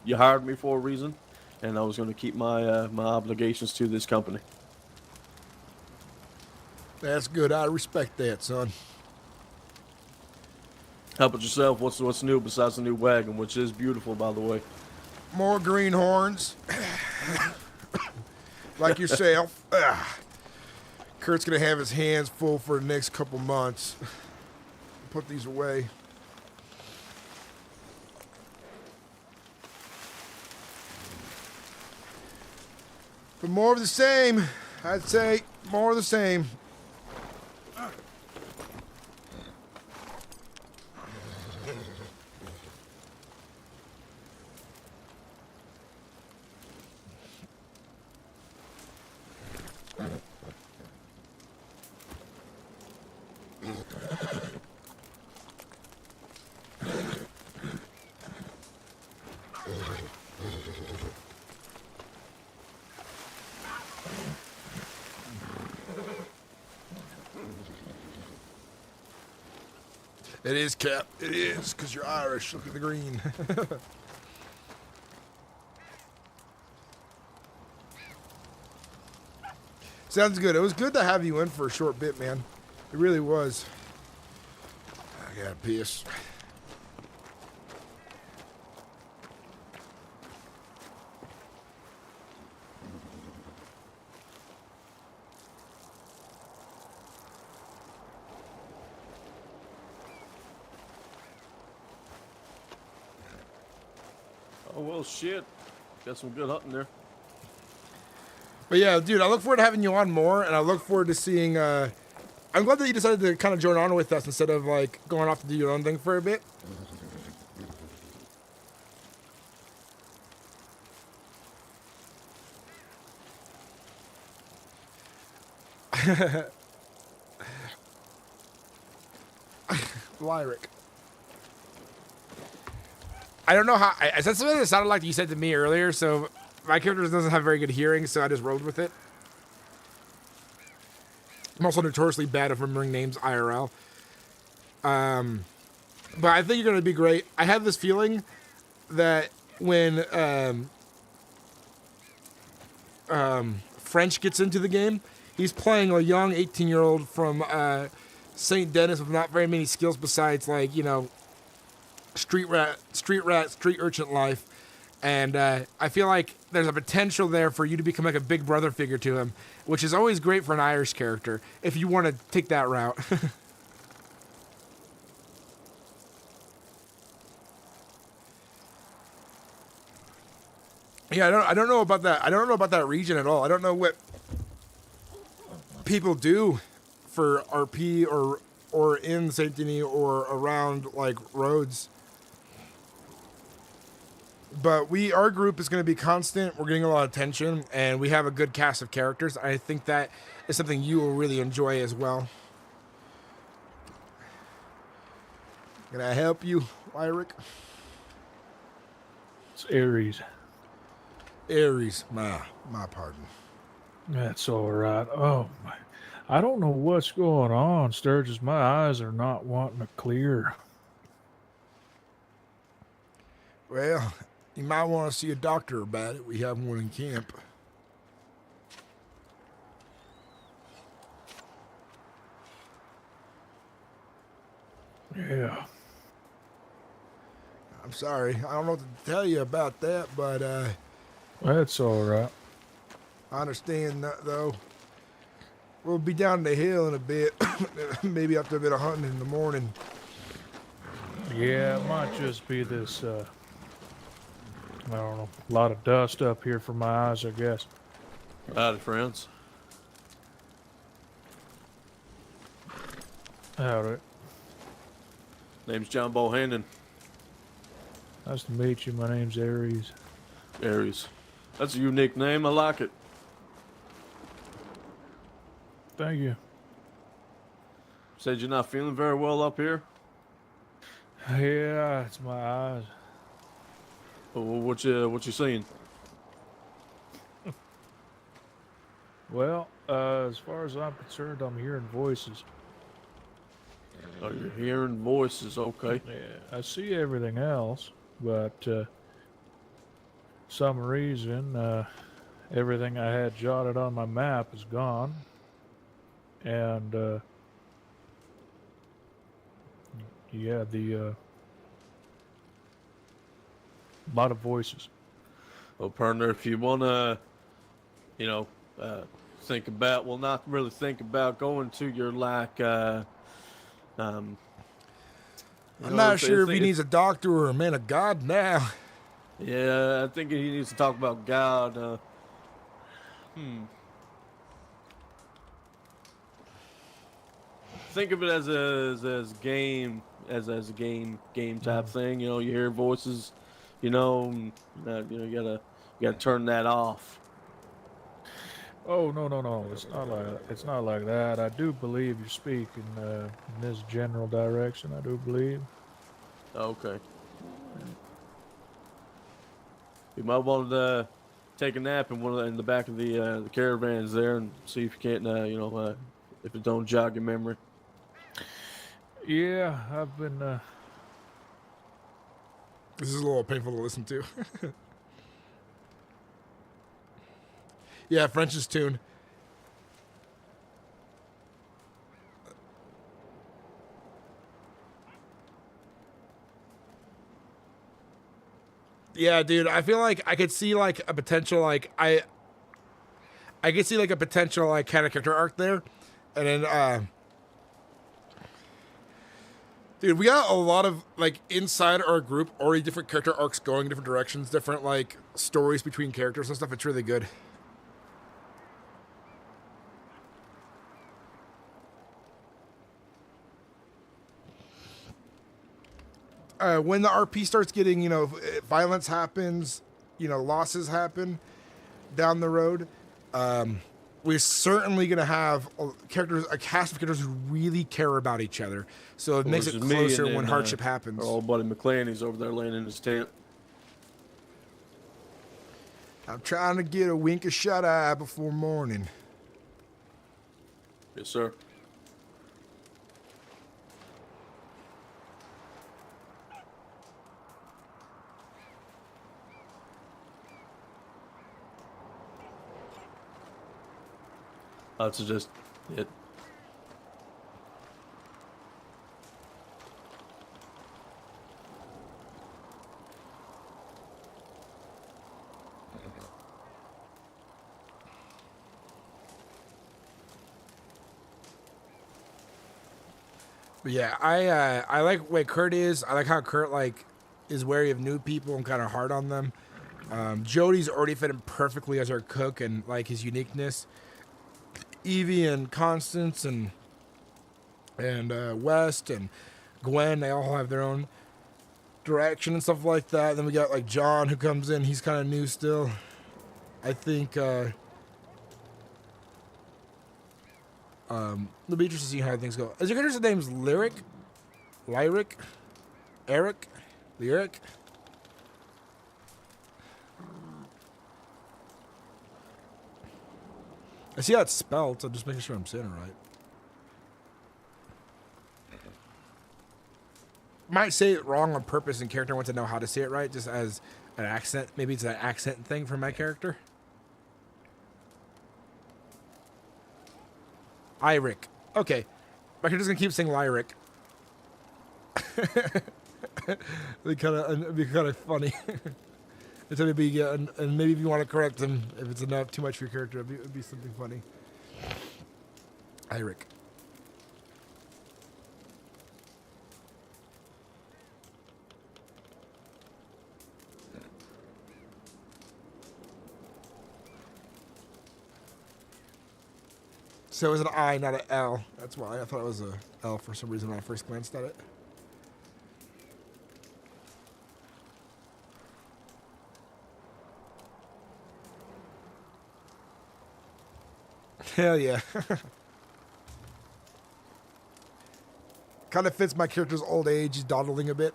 you hired me for a reason, and I was going to keep my my obligations to this company. That's good. I respect that, son. How about yourself? What's new besides the new wagon, which is beautiful, by the way? More greenhorns. Like yourself. Kurt's going to have his hands full for the next couple months. Put these away. But more of the same. I'd say more of the same. It is, Cap. It is, because you're Irish. Look at the green. Sounds good. It was good to have you in for a short bit, man. It really was. I gotta piss. Oh, well, shit. Got some good hunting there. But yeah, dude, I look forward to having you on more, and I look forward to seeing, I'm glad that you decided to kind of join on with us instead of, like, going off to do your own thing for a bit. Lyric. I don't know how. I said something that sounded like you said to me earlier, so my character doesn't have very good hearing, so I just rolled with it. I'm also notoriously bad at remembering names IRL. But I think you're going to be great. I have this feeling that when French gets into the game, he's playing a young 18-year-old from St. Denis with not very many skills besides, like, street urchin life. And I feel like there's a potential there for you to become like a big brother figure to him, which is always great for an Irish character if you want to take that route. Yeah, I don't know about that. I don't know about that region at all. I don't know what people do for RP or in Saint Denis or around like roads. But our group is going to be constant. We're getting a lot of attention, and we have a good cast of characters. I think that is something you will really enjoy as well. Can I help you, Lyric? It's Aries. Aries, my pardon. That's all right. Oh, my. I don't know what's going on, Sturgis. My eyes are not wanting to clear. Well, you might want to see a doctor about it. We have one in camp. Yeah. I'm sorry. I don't know what to tell you about that, but That's all right. I understand that, though. We'll be down the hill in a bit. Maybe after a bit of hunting in the morning. Yeah, it might just be this, I don't know, a lot of dust up here for my eyes, I guess. Howdy, friends. Howdy. Name's John Bohannon. Nice to meet you. My name's Aries. Aries. That's a unique name. I like it. Thank you. Said you're not feeling very well up here? Yeah, it's my eyes. Well, what you seeing? Well, as far as I'm concerned, I'm hearing voices. Oh, you're hearing voices. Okay. Yeah, I see everything else, but some reason, everything I had jotted on my map is gone, and yeah, the lot of voices. Well, partner, if you wanna, think about, well, not really think about going to your I'm not sure if he needs a doctor or a man of God now. Yeah, I think he needs to talk about God. Think of it as a game, as a game type thing. You hear voices. You gotta turn that off. Oh no! It's not like that. I do believe you speak in this general direction. I do believe. Okay. You might want to take a nap in the back of the caravans there, and see if you can't, if it don't jog your memory. Yeah, I've been. This is a little painful to listen to. Yeah, French's tune. Yeah, dude, I feel like I could see like a potential I could see like a potential like kind of character arc there. And then dude, we got a lot of like inside our group already different character arcs going different directions, different like stories between characters and stuff. It's really good. When the RP starts getting, violence happens, losses happen down the road, we're certainly going to have a cast of characters who really care about each other. So it makes it closer when hardship happens. Our old buddy Mclainy over there laying in his tent. I'm trying to get a wink of shut-eye before morning. Yes, sir. That's just it. But yeah, I like the way Kurt is. I like how Kurt is wary of new people and kind of hard on them. Jody's already fit him perfectly as our cook and like his uniqueness. Evie and Constance and West and Gwen, they all have their own direction and stuff like that. Then we got like John who comes in. He's kind of new still. I think it'll be interesting to see how things go. Is your character's name's Lyric? Eric? Lyric? I see how it's spelled, so just making sure I'm saying it right. Might say it wrong on purpose in character. I want to know how to say it right, just as an accent. Maybe it's an accent thing for my character. Lyric. Okay. My character's gonna keep saying Lyric. It'd be kind of funny. It's maybe, and maybe if you want to correct him, if it's enough too much for your character, it'd be something funny. Lyric. So it was an I, not an L. That's why I thought it was a L for some reason when I first glanced at it. Hell yeah. Kind of fits my character's old age. He's dawdling a bit.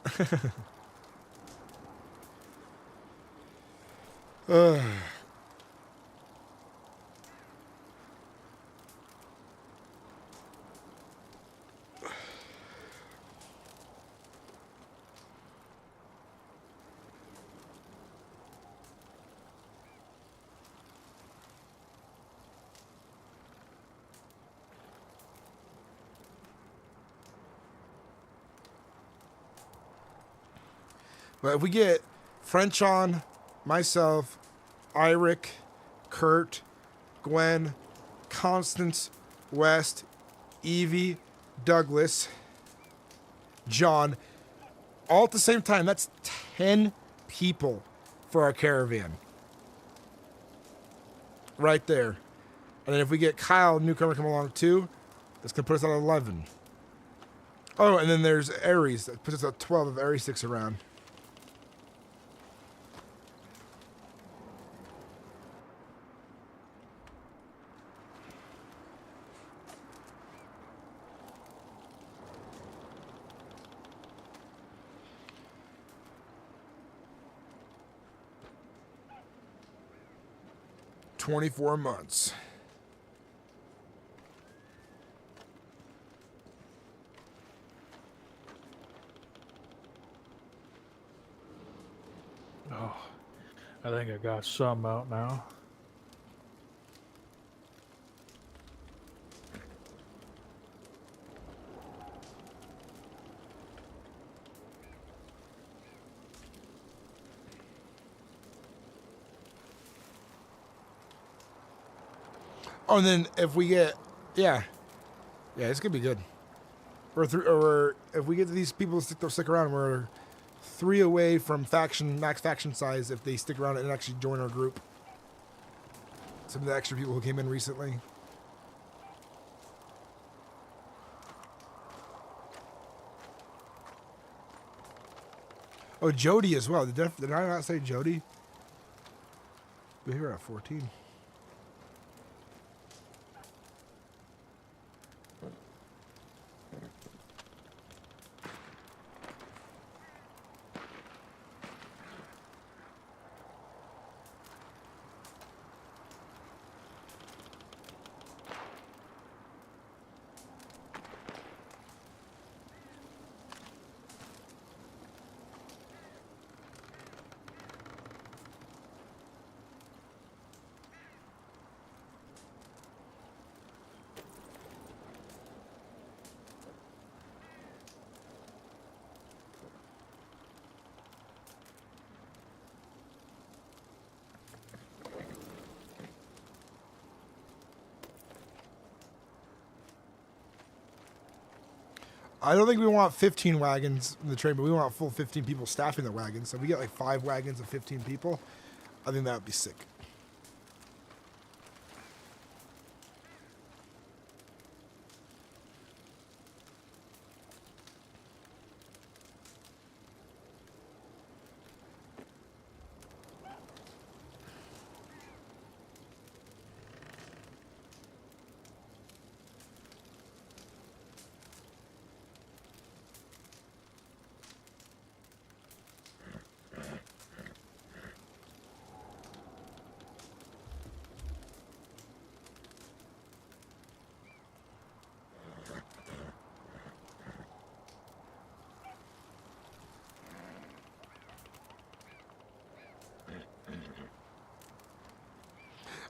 But if we get French on, myself, Iric, Kurt, Gwen, Constance, West, Evie, Douglas, John, all at the same time, that's 10 people for our caravan. Right there. And then if we get Kyle, newcomer, come along too, that's going to put us at 11. Oh, and then there's Aries. That puts us at 12 if Aries sticks around. $24 months. Oh, I think I got some out now. Oh, and then if we get, yeah, it's gonna be good. Or if we get these people to stick around, we're 3 away from max faction size if they stick around and actually join our group. Some of the extra people who came in recently. Oh, Jody as well. Did I not say Jody? We're here at 14. I don't think we want 15 wagons in the train, but we want full 15 people staffing the wagons. So if we get like 5 wagons of 15 people, I think that would be sick.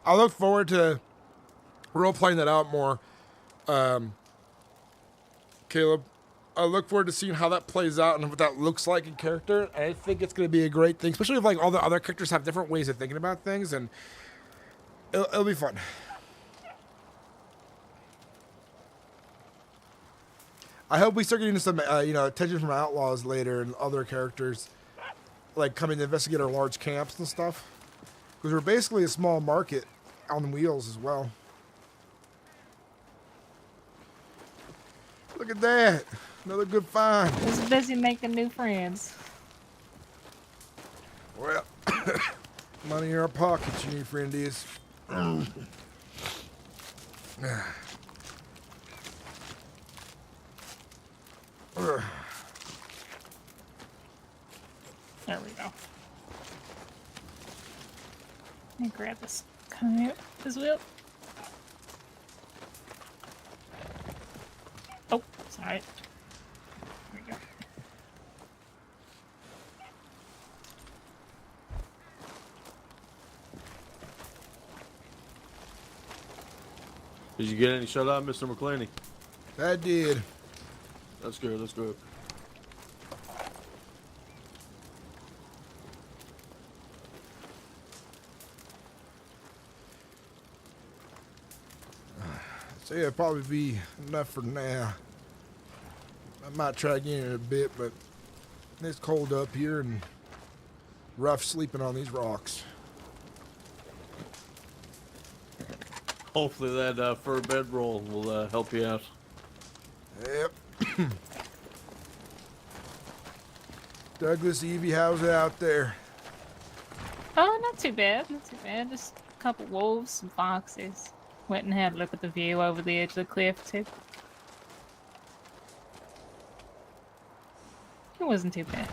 I look forward to role-playing that out more, Caleb. I look forward to seeing how that plays out and what that looks like in character. I think it's going to be a great thing, especially if like all the other characters have different ways of thinking about things, and it'll be fun. I hope we start getting some, attention from outlaws later and other characters, like coming to investigate our large camps and stuff. Because we're basically a small market on wheels as well. Look at that. Another good find. He's busy making new friends. Well, money in our pockets, you new friendies. There we go. Let me grab this coyote as well. Oh, sorry. There we go. Did you get any shut eye, Mr. McClaney? I did. That's good. That's good. So yeah, it'll probably be enough for now. I might try again in a bit, but it's cold up here and rough sleeping on these rocks. Hopefully that fur bedroll will help you out. Yep. Douglas, Evie, how's it out there? Oh, not too bad. Not too bad. Just a couple wolves, some foxes. Went and had a look at the view over the edge of the cliff, too. It wasn't too bad.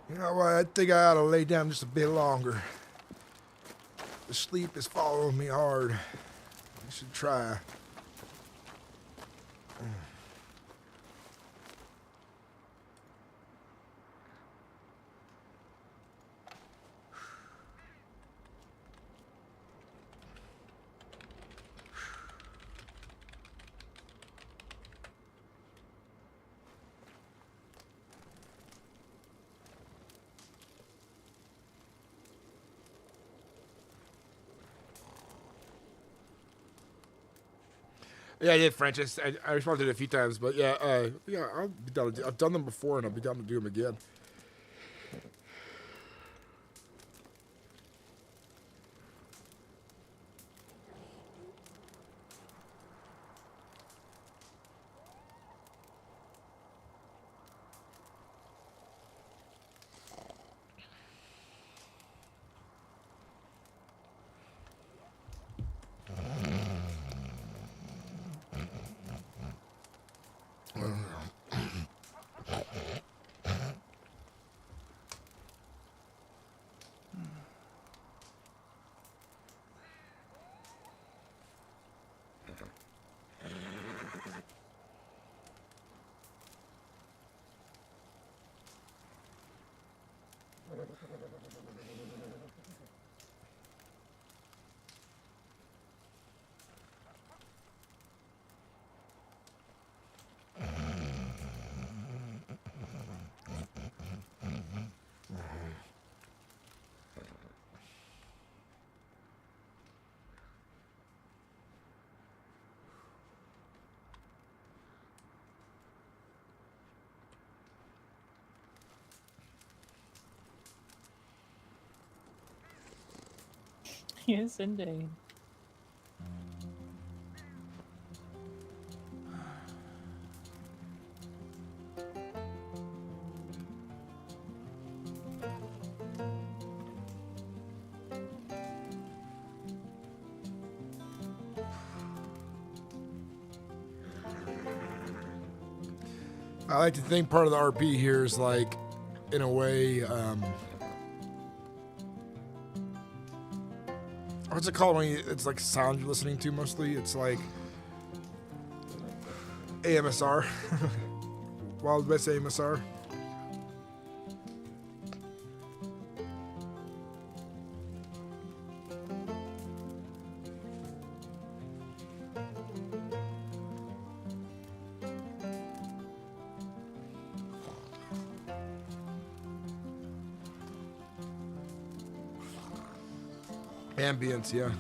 You know what? I think I ought to lay down just a bit longer. The sleep is following me hard. I should try. Yeah, I did French. I responded a few times, but yeah, I'll be down. I've done them before, and I'll be down to do them again. Yes, indeed. I like to think part of the RP here is like, in a way, what's it called when it's like sound you're listening to mostly? It's like AMSR. Follow the best Amos are. Ambience, yeah.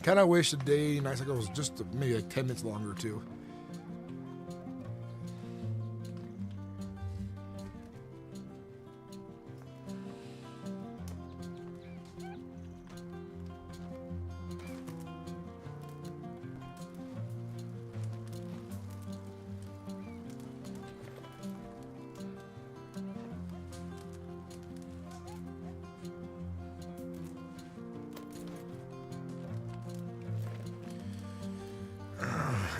Kind of wish the day night cycle was just maybe like 10 minutes longer too.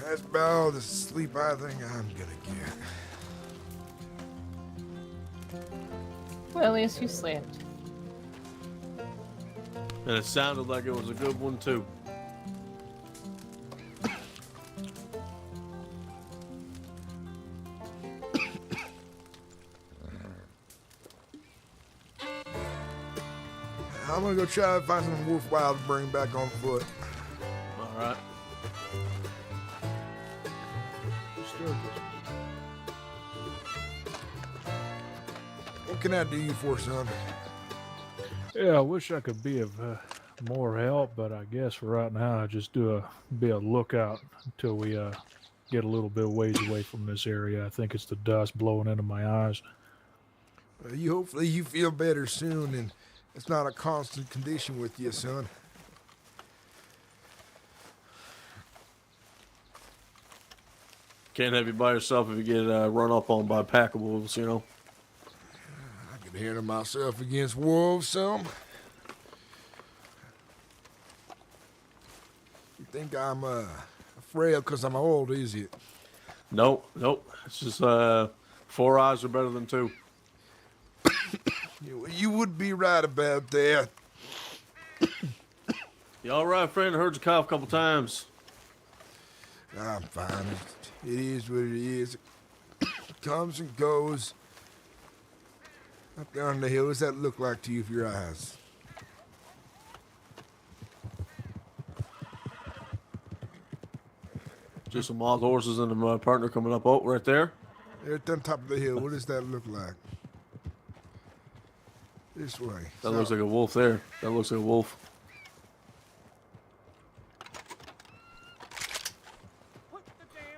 That's about all the sleep I think I'm gonna get. Well, at least you slept. And it sounded like it was a good one, too. I'm gonna go try to find something worthwhile to bring back on foot. All right. What can I do you for, son? Yeah, I wish I could be of more help, but I guess for right now I just be a lookout until we get a little bit ways away from this area. I think it's the dust blowing into my eyes. Hopefully you feel better soon, and it's not a constant condition with you, son. Can't have you by yourself if you get run up on by a pack of wolves, you know. I can handle myself against wolves some. You think I'm afraid because I'm old, is it? Nope. It's just 4 eyes are better than 2. You would be right about that. You all right, friend? I heard you cough a couple times. I'm fine. It is what it is. It comes and goes. Up there on the hill, what does that look like to you with your eyes? Just some wild horses and my partner coming up. Oh, right there. There at the top of the hill, what does that look like? This way. That looks like a wolf there. That looks like a wolf.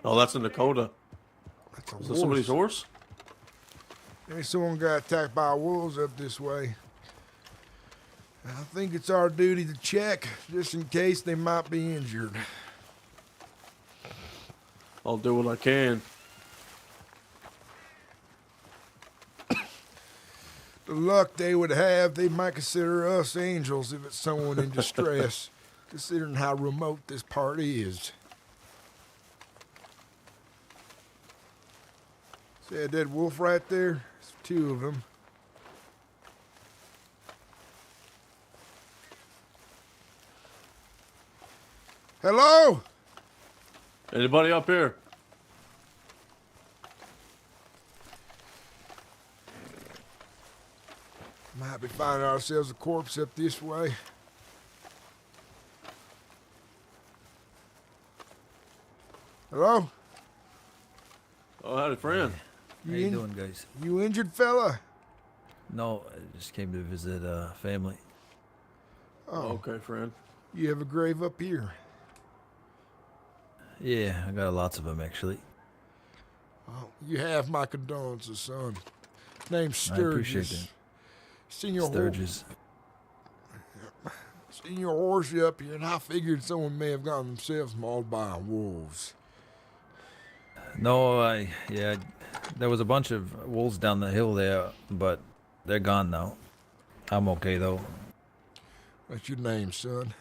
Oh, that's in Dakota. That's a Is that somebody's horse? Maybe someone got attacked by wolves up this way. I think it's our duty to check, just in case they might be injured. I'll do what I can. The luck they would have, they might consider us angels if it's someone in distress, considering how remote this part is. See that dead wolf right there? There's 2 of them. Hello? Anybody up here? Might be finding ourselves a corpse up this way. Hello? Oh, howdy, friend. How you doing, guys? You injured fella? No, I just came to visit family. Oh, okay, friend. You have a grave up here? Yeah, I got lots of them, actually. Oh, you have my condolences, son. Name's I Sturgis. appreciate that. Seen your Sturgis. Seen your horse up here, and I figured someone may have gotten themselves mauled by wolves. No, yeah, there was a bunch of wolves down the hill there, but they're gone now. I'm okay, though. What's your name, son?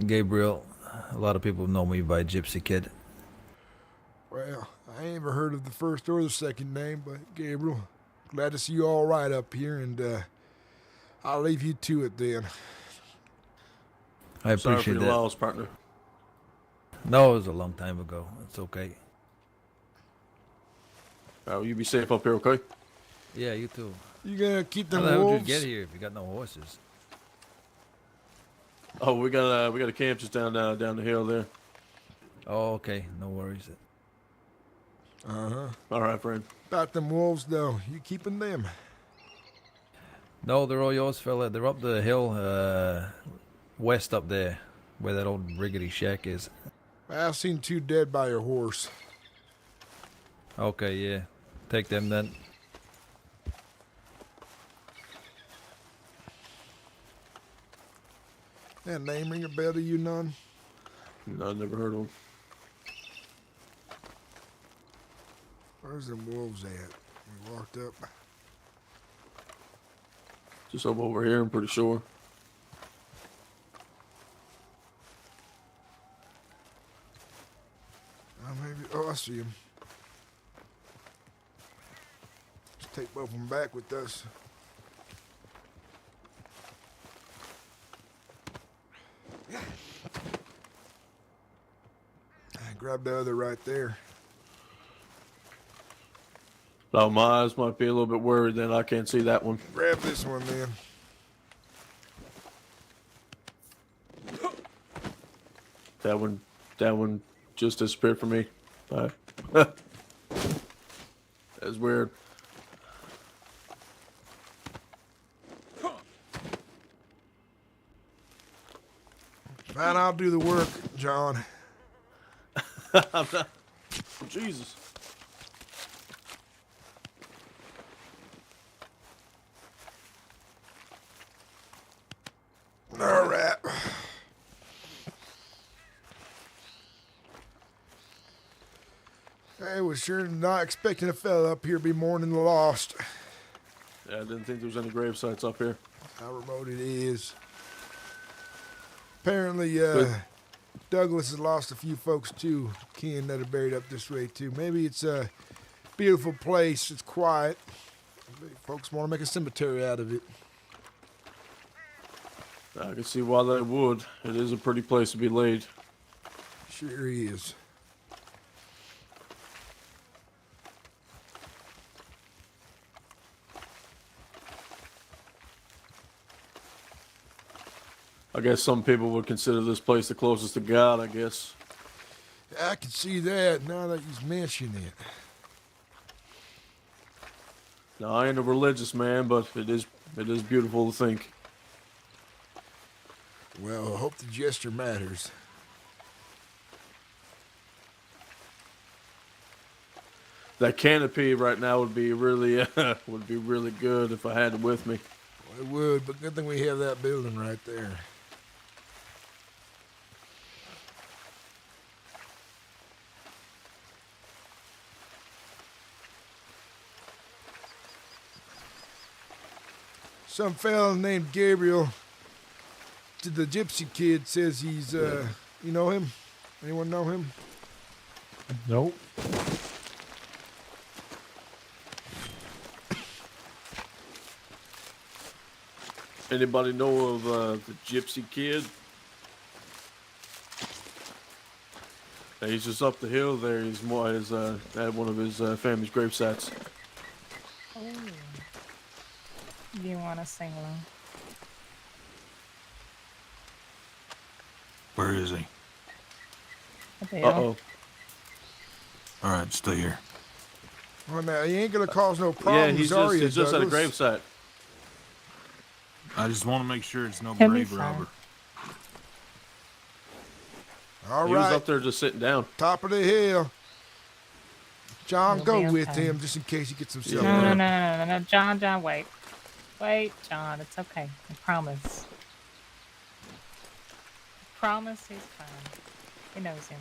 Gabriel. A lot of people know me by Gypsy Kid. Well, I ain't ever heard of the first or the second name, but Gabriel, glad to see you all right up here, and I'll leave you to it then. I Sorry appreciate for that. your loss, partner. No, it was a long time ago. It's okay. Will you be safe up here, okay? Yeah, you too. You gonna keep them How the hell wolves? did you get here if you got no horses? Oh, we got a camp just down the hill there. Oh, okay. No worries. Uh-huh. All right, friend. About them wolves, though. You keeping them? No, they're all yours, fella. They're up the hill, west up there, where that old rickety shack is. I've seen 2 dead by your horse. Okay, yeah. Take them then. That name ring a bell to you, none? No, I've never heard of them. Where's them wolves at? We walked up. Just over here, I'm pretty sure. Maybe. Oh, I see him. Let's take both of them back with us. Grab the other right there. Oh, my eyes might be a little bit worried then. I can't see that one. Grab this one then. That one just disappeared from me. That's weird. Fine, I'll do the work, John. I'm not. Jesus. All right. I was sure not expecting a fella up here to be mourning the lost. Yeah, I didn't think there was any grave sites up here. How remote it is. Apparently, Douglas has lost a few folks too, kin that are buried up this way too. Maybe it's a beautiful place, it's quiet. Maybe folks want to make a cemetery out of it. I can see why they would. It is a pretty place to be laid. Sure is. I guess some people would consider this place the closest to God, I guess. I can see that now that you mention it. Now, I ain't a religious man, but it is beautiful to think. Well, I hope the gesture matters. That canopy right now would be really good if I had it with me. Well, it would, but good thing we have that building right there. Some fella named Gabriel. The gypsy kid says he's, you know him? Anyone know him? Nope. Anybody know of the Gypsy Kid? He's just up the hill there. He's more at one of his family's grave sites. Oh. You want to sing along? Where is he? Uh-oh. All right, stay here. Well, now, he ain't gonna cause no Yeah, problems, he's are you, just at a Douglas? gravesite. I just want to make sure it's no He'll be grave fine. robber. All He was right, up there just sitting down. top of the hill. John, You'll go be with okay. him just in case he gets himself No, hurt. no, John, wait. Wait, John, it's okay. I promise. Promise he's fine. He knows him.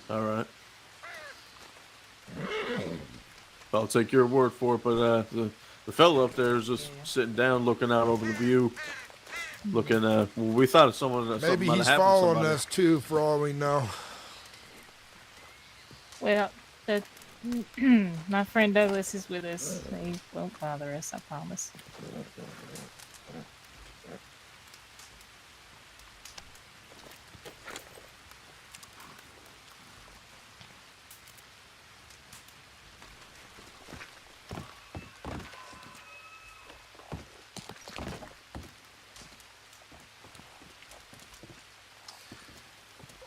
All right. I'll take your word for it, but the fellow up there is just sitting down, looking out over the view, looking. We thought of someone. Maybe something might he's have happened to following somebody. us too, for all we know. Well, my friend Douglas is with us. He won't bother us, I promise.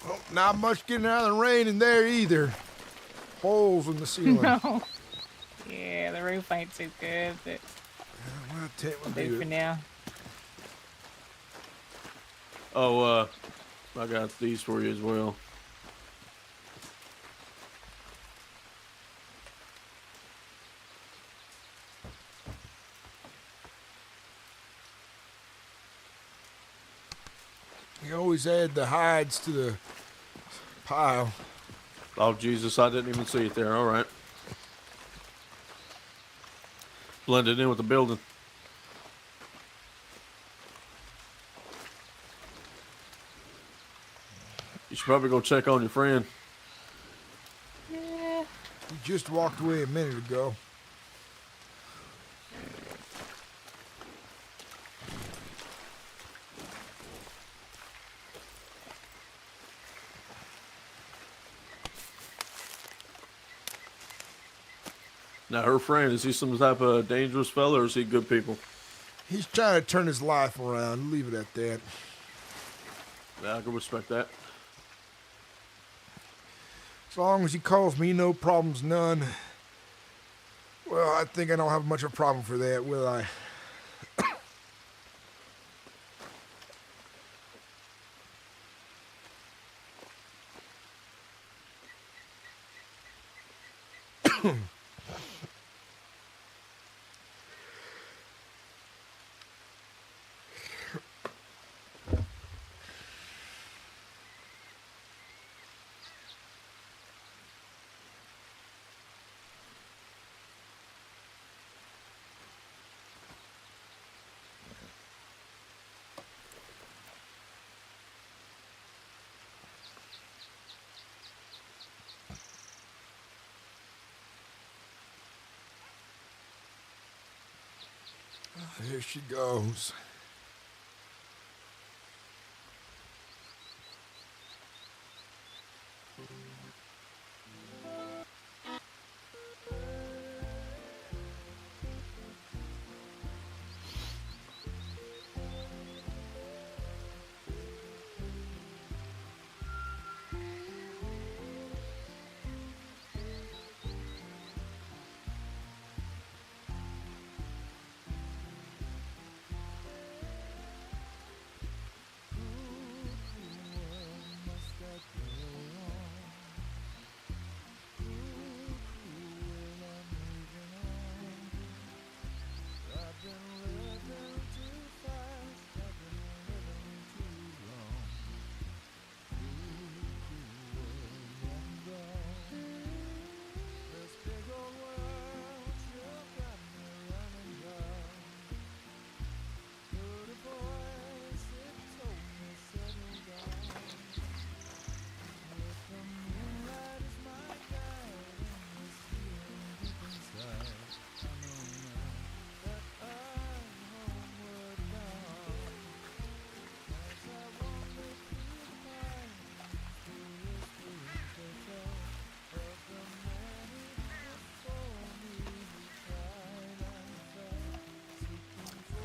Well, not much getting out of the rain in there either. Holes in the ceiling. No. Yeah, the roof ain't too good, but Well, tell you we'll what, do dude. for now. Oh, I got these for you as well. You always add the hides to the pile. Oh Jesus, I didn't even see it there. All right, blended in with the building. You should probably go check on your friend. Yeah. He just walked away a minute ago. Now, her friend, is he some type of dangerous fella, or is he good people? He's trying to turn his life around. Leave it at that. Yeah, I can respect that. As long as he calls me, no problems, none. Well, I think I don't have much of a problem for that, will I? Here she goes.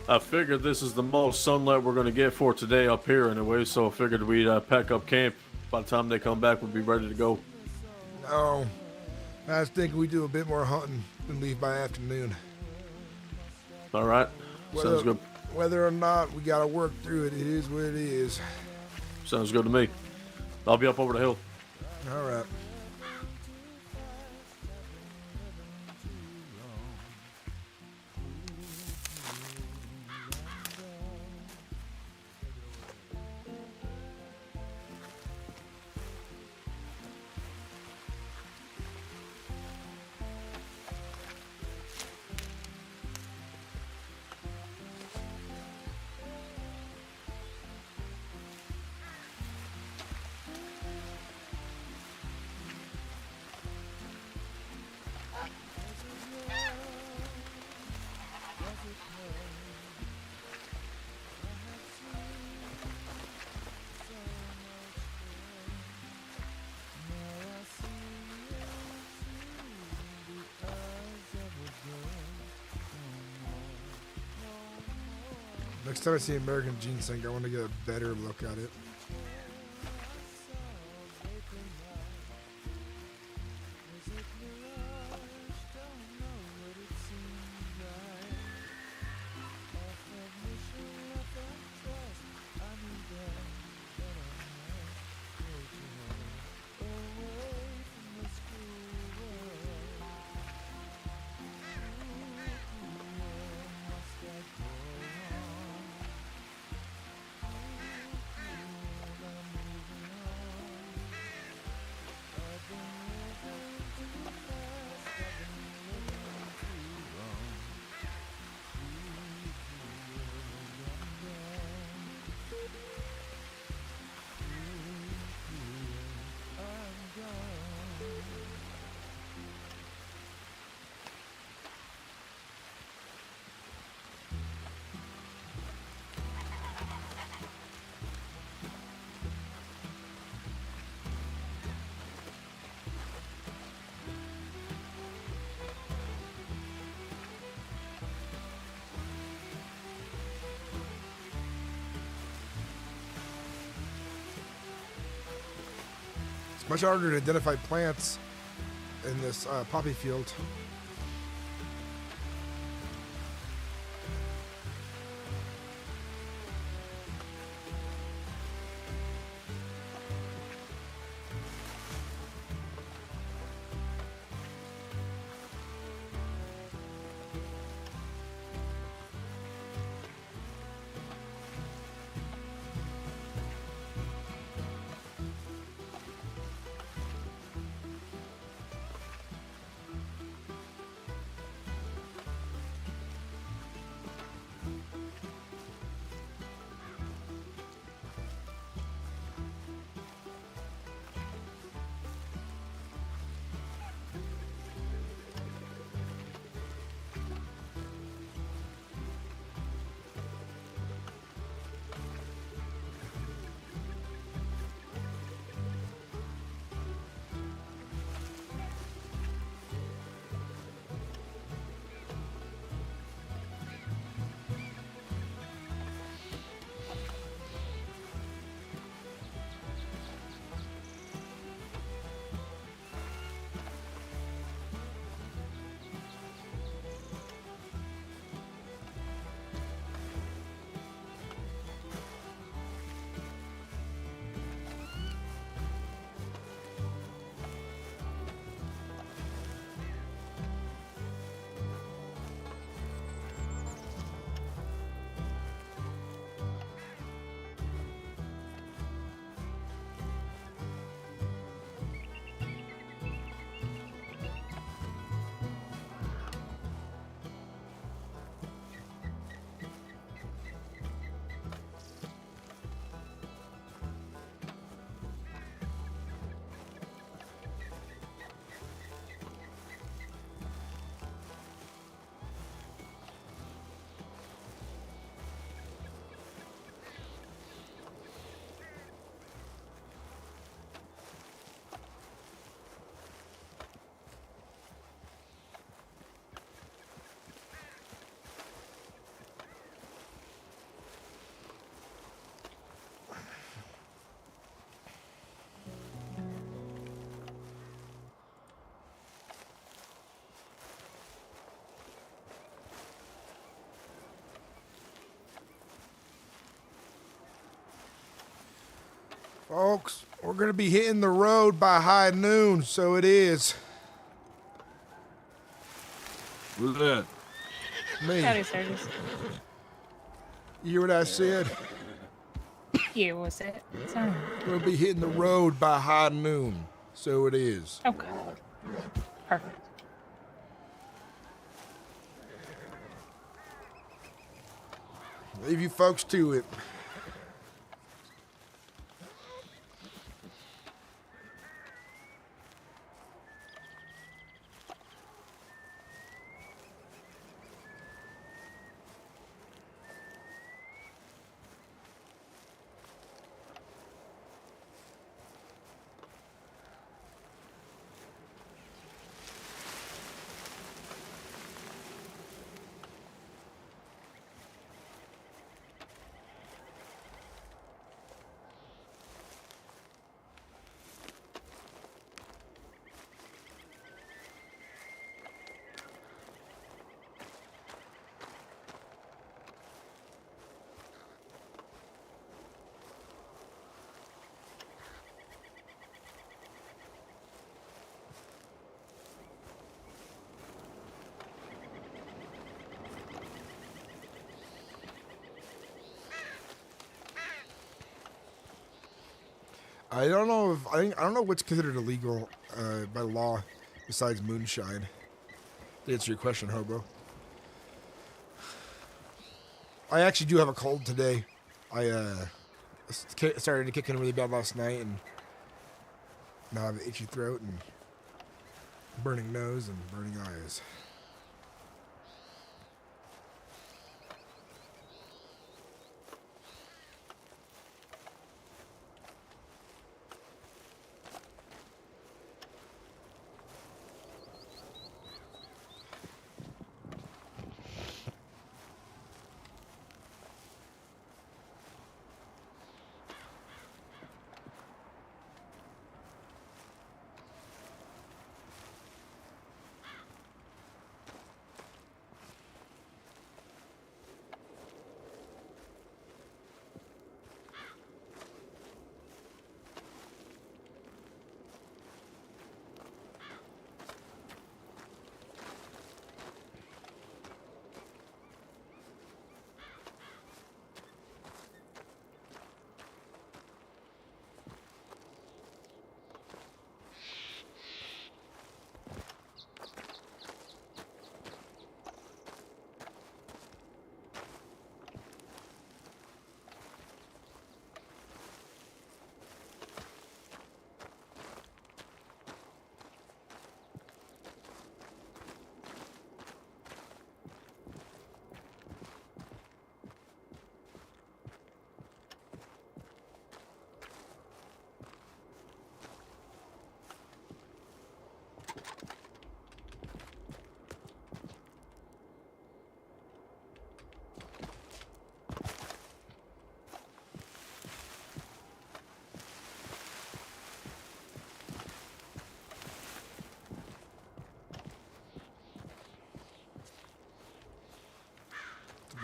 I figured this is the most sunlight we're going to get for today up here anyway, so I figured we'd pack up camp. By the time they come back, we'd be ready to go. No. I was thinking we do a bit more hunting and leave by afternoon. All right. Sounds good. Whether or not we got to work through it, it is what it is. Sounds good to me. I'll be up over the hill. All right. Next time I see American ginseng, I want to get a better look at it. Much harder to identify plants in this poppy field. Folks, we're going to be hitting the road by high noon, so it is. Who's that? Me. Howdy, Sturgis. You hear what I said? Yeah, what's that? Sorry. We'll be hitting the road by high noon, so it is. Okay. Perfect. Leave you folks to it. I don't know if I don't know what's considered illegal by law besides moonshine. To answer your question, hobo. I actually do have a cold today. I started to kick in really bad last night, and now I have an itchy throat and burning nose and burning eyes.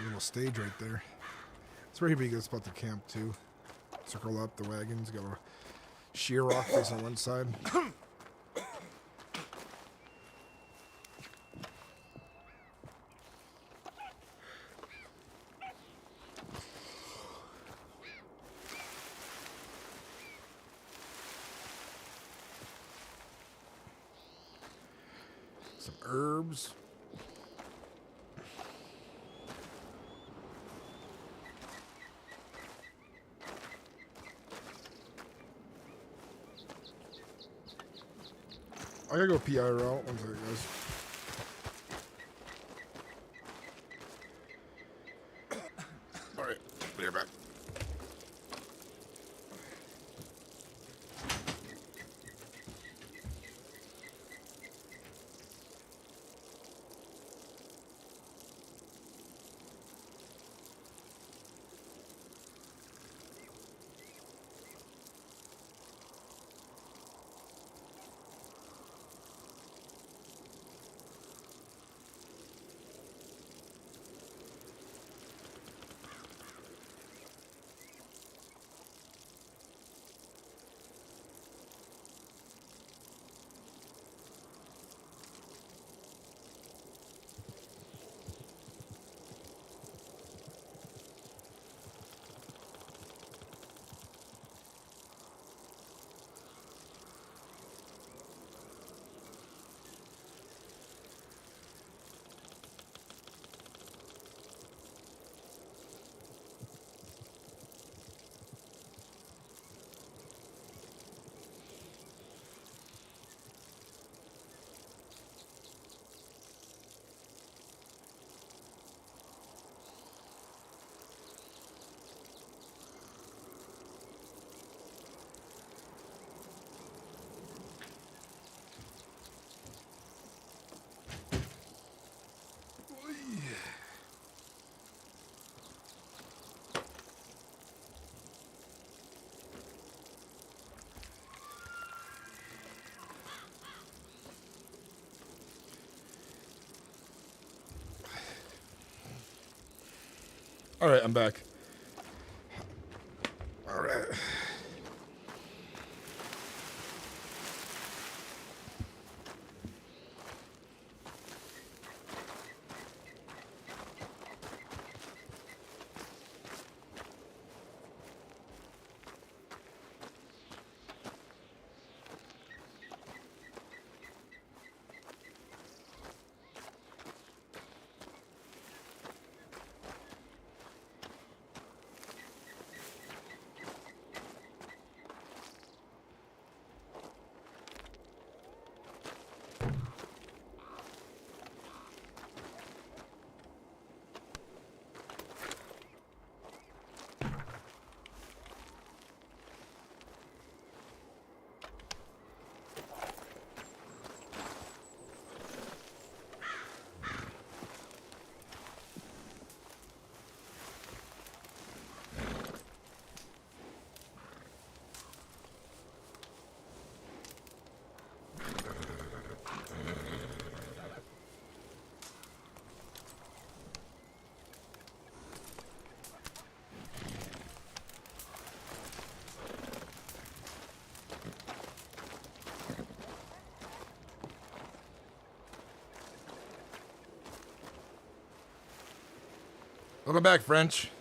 Little stage right there. It's where everybody goes about the camp too. Circle up the wagons, got a sheer rock face on one side. Some herbs. I gotta go PIRL. One second, guys. Alright, be right back. All right, I'm back. All right. Welcome back, French.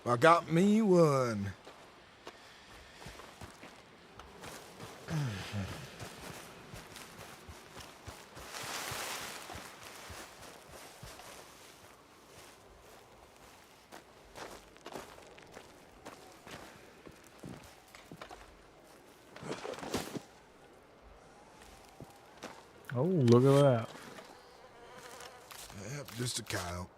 I got me one. Oh, look at that. Yep, just a coyote.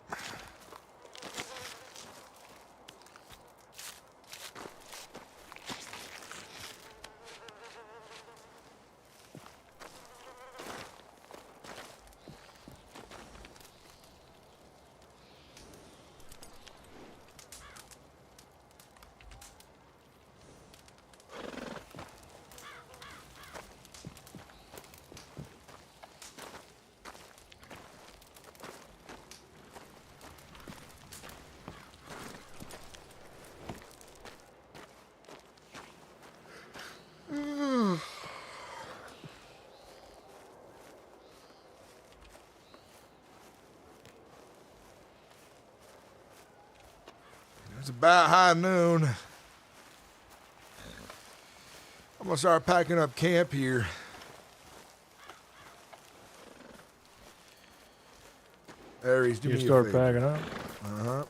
It's about high noon. I'm gonna start packing up camp here. Aries, do You me a start favor. packing up? Uh-huh.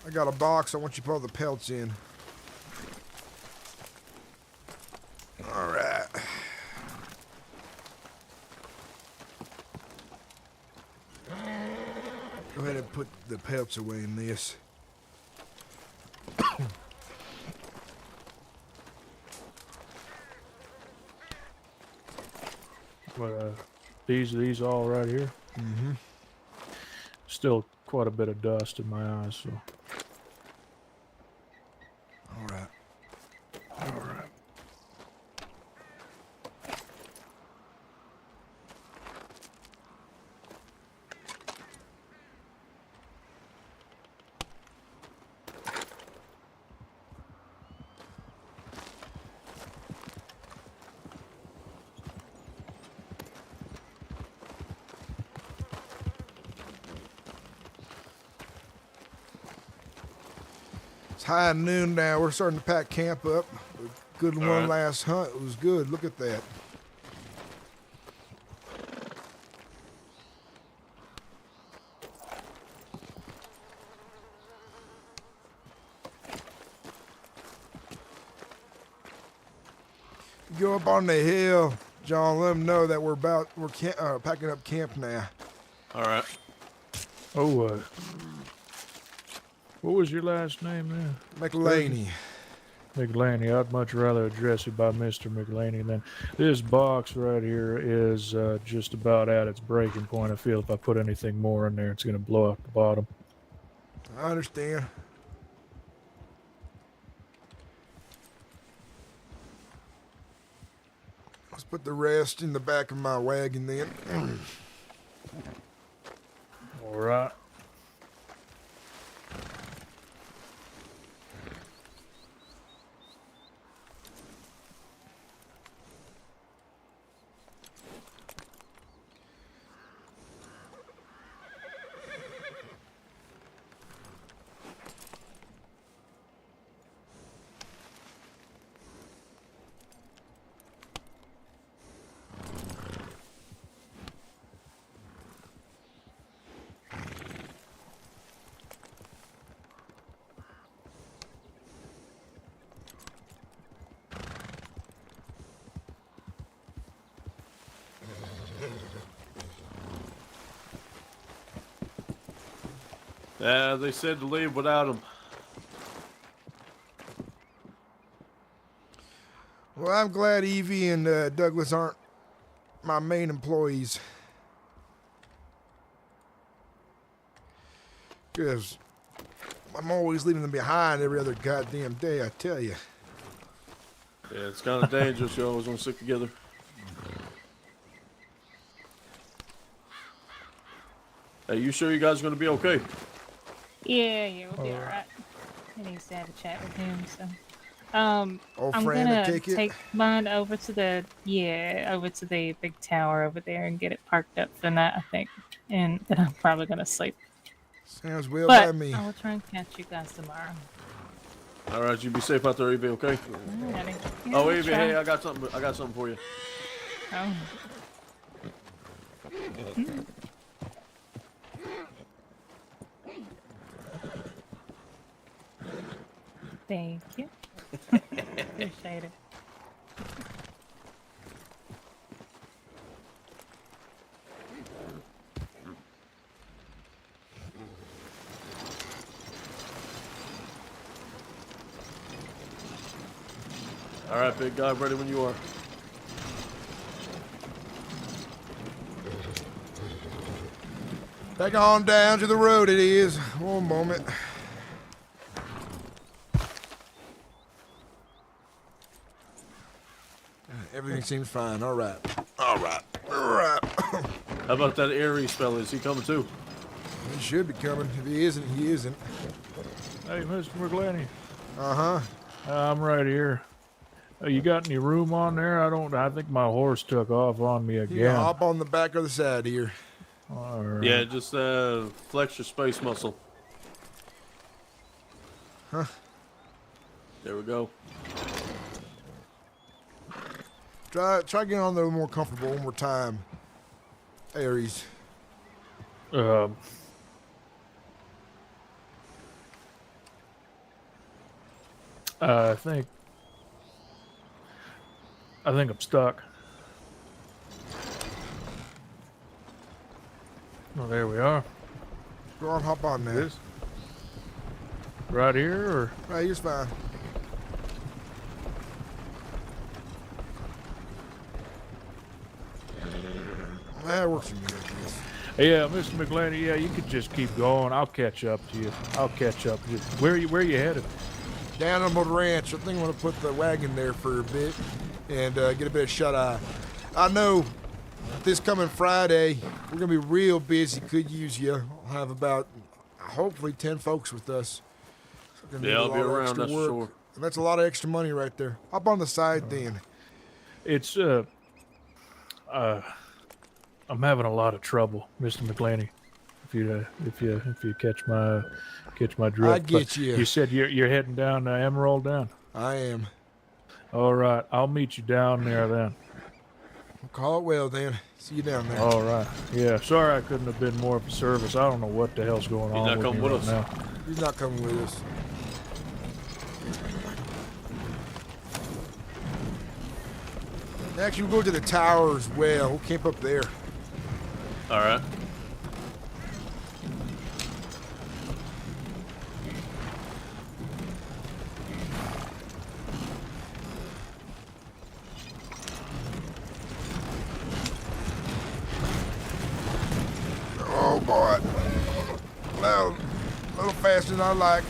I got a box. I want you to put all the pelts in. All right. Go ahead and put the pelts away in this. But these all right here. Mm-hmm. Still quite a bit of dust in my eyes. So. All right. All right. It's high noon now. We're starting to pack camp up. Good one right. last hunt. It was good. Look at that. Go up on the hill, John. Let them know that we're packing up camp now. All right. Oh, what was your last name then? McLeany. McLeany. I'd much rather address you by Mr. McLeany than this box right here is just about at its breaking point. I feel if I put anything more in there, it's going to blow up the bottom. I understand. Let's put the rest in the back of my wagon then. All right. They said to leave without him. Well, I'm glad Evie and Douglas aren't my main employees. Because I'm always leaving them behind every other goddamn day, I tell you. Yeah, it's kind of dangerous. You always want to stick together. Hey, you sure you guys are going to be okay? Yeah, we'll be alright. I need to have a chat with him, so. Old I'm friend, gonna take it? take mine over to the big tower over there and get it parked up for the night, I think. And then I'm probably gonna sleep. Sounds well But by me. I will try and catch you guys tomorrow. All right, you be safe out there, Evie. Okay. Alrighty. Yeah, Oh, I'll Evie, try. hey, I got something for you. Oh. Thank you. Appreciate it. All right, big guy, ready when you are. Back on down to the road it is. One moment. Everything seems fine. All right. All right. All right. How about that Aries fella? Is he coming too? He should be coming. If he isn't, he isn't. Hey, Mr. McLeany. Uh-huh. I'm right here. You got any room on there? I think my horse took off on me You again. can hop on the back of the side here. All right. Yeah, just flex your space muscle. Huh? There we go. Try getting on there a little more comfortable one more time. Aries. I think I'm stuck. Well, there we are. Go on, hop on there. Right here, or? Right here's fine. That works for me, I guess. Yeah, Mr. McLean, yeah, you could just keep going. I'll catch up to you. I'll catch up. Where are you headed? Down on the ranch. I think I'm going to put the wagon there for a bit and get a bit of shut-eye. I know this coming Friday, we're going to be real busy. Could use you. I'll have about, hopefully, 10 folks with us. So yeah, I'll be around, that's for sure. And that's a lot of extra money right there. Hop on the side then. It's, I'm having a lot of trouble, Mr. McLeany. If you catch my drift. I get you. You said you're heading down Emerald down. I am. All right, I'll meet you down there then. Call it well then. See you down there. All right. Yeah. Sorry I couldn't have been more of a service. I don't know what the hell's going on. He's not coming with us now. He's not coming with us. Actually, we'll go to the tower as well. We'll camp up there. All right. Oh boy. Well, a little faster than I like.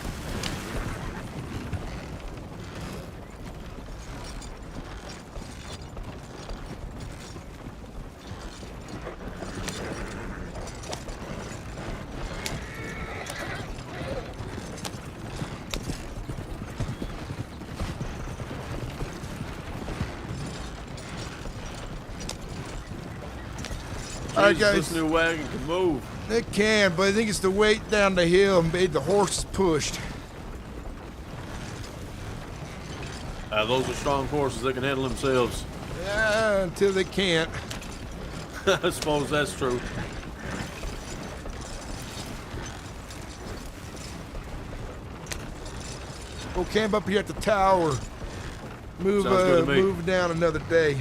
All right, guys. This new wagon can move. It can, but I think it's the weight down the hill and made the horses pushed. Those are strong horses. They can handle themselves. Yeah, until they can't. I suppose that's true. We'll camp up here at the tower. Move, Sounds good to me. move down another day.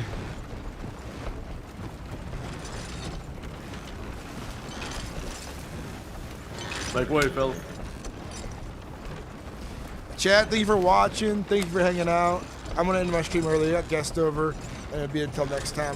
Make way, fella. Chat, thank you for watching. Thank you for hanging out. I'm gonna end my stream early. I got guest over, and it'll be until next time.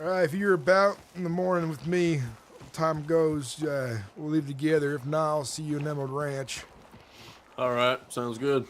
All right, if you're about in the morning with me, time goes, we'll leave together. If not, I'll see you in Emerald Ranch. All right, sounds good.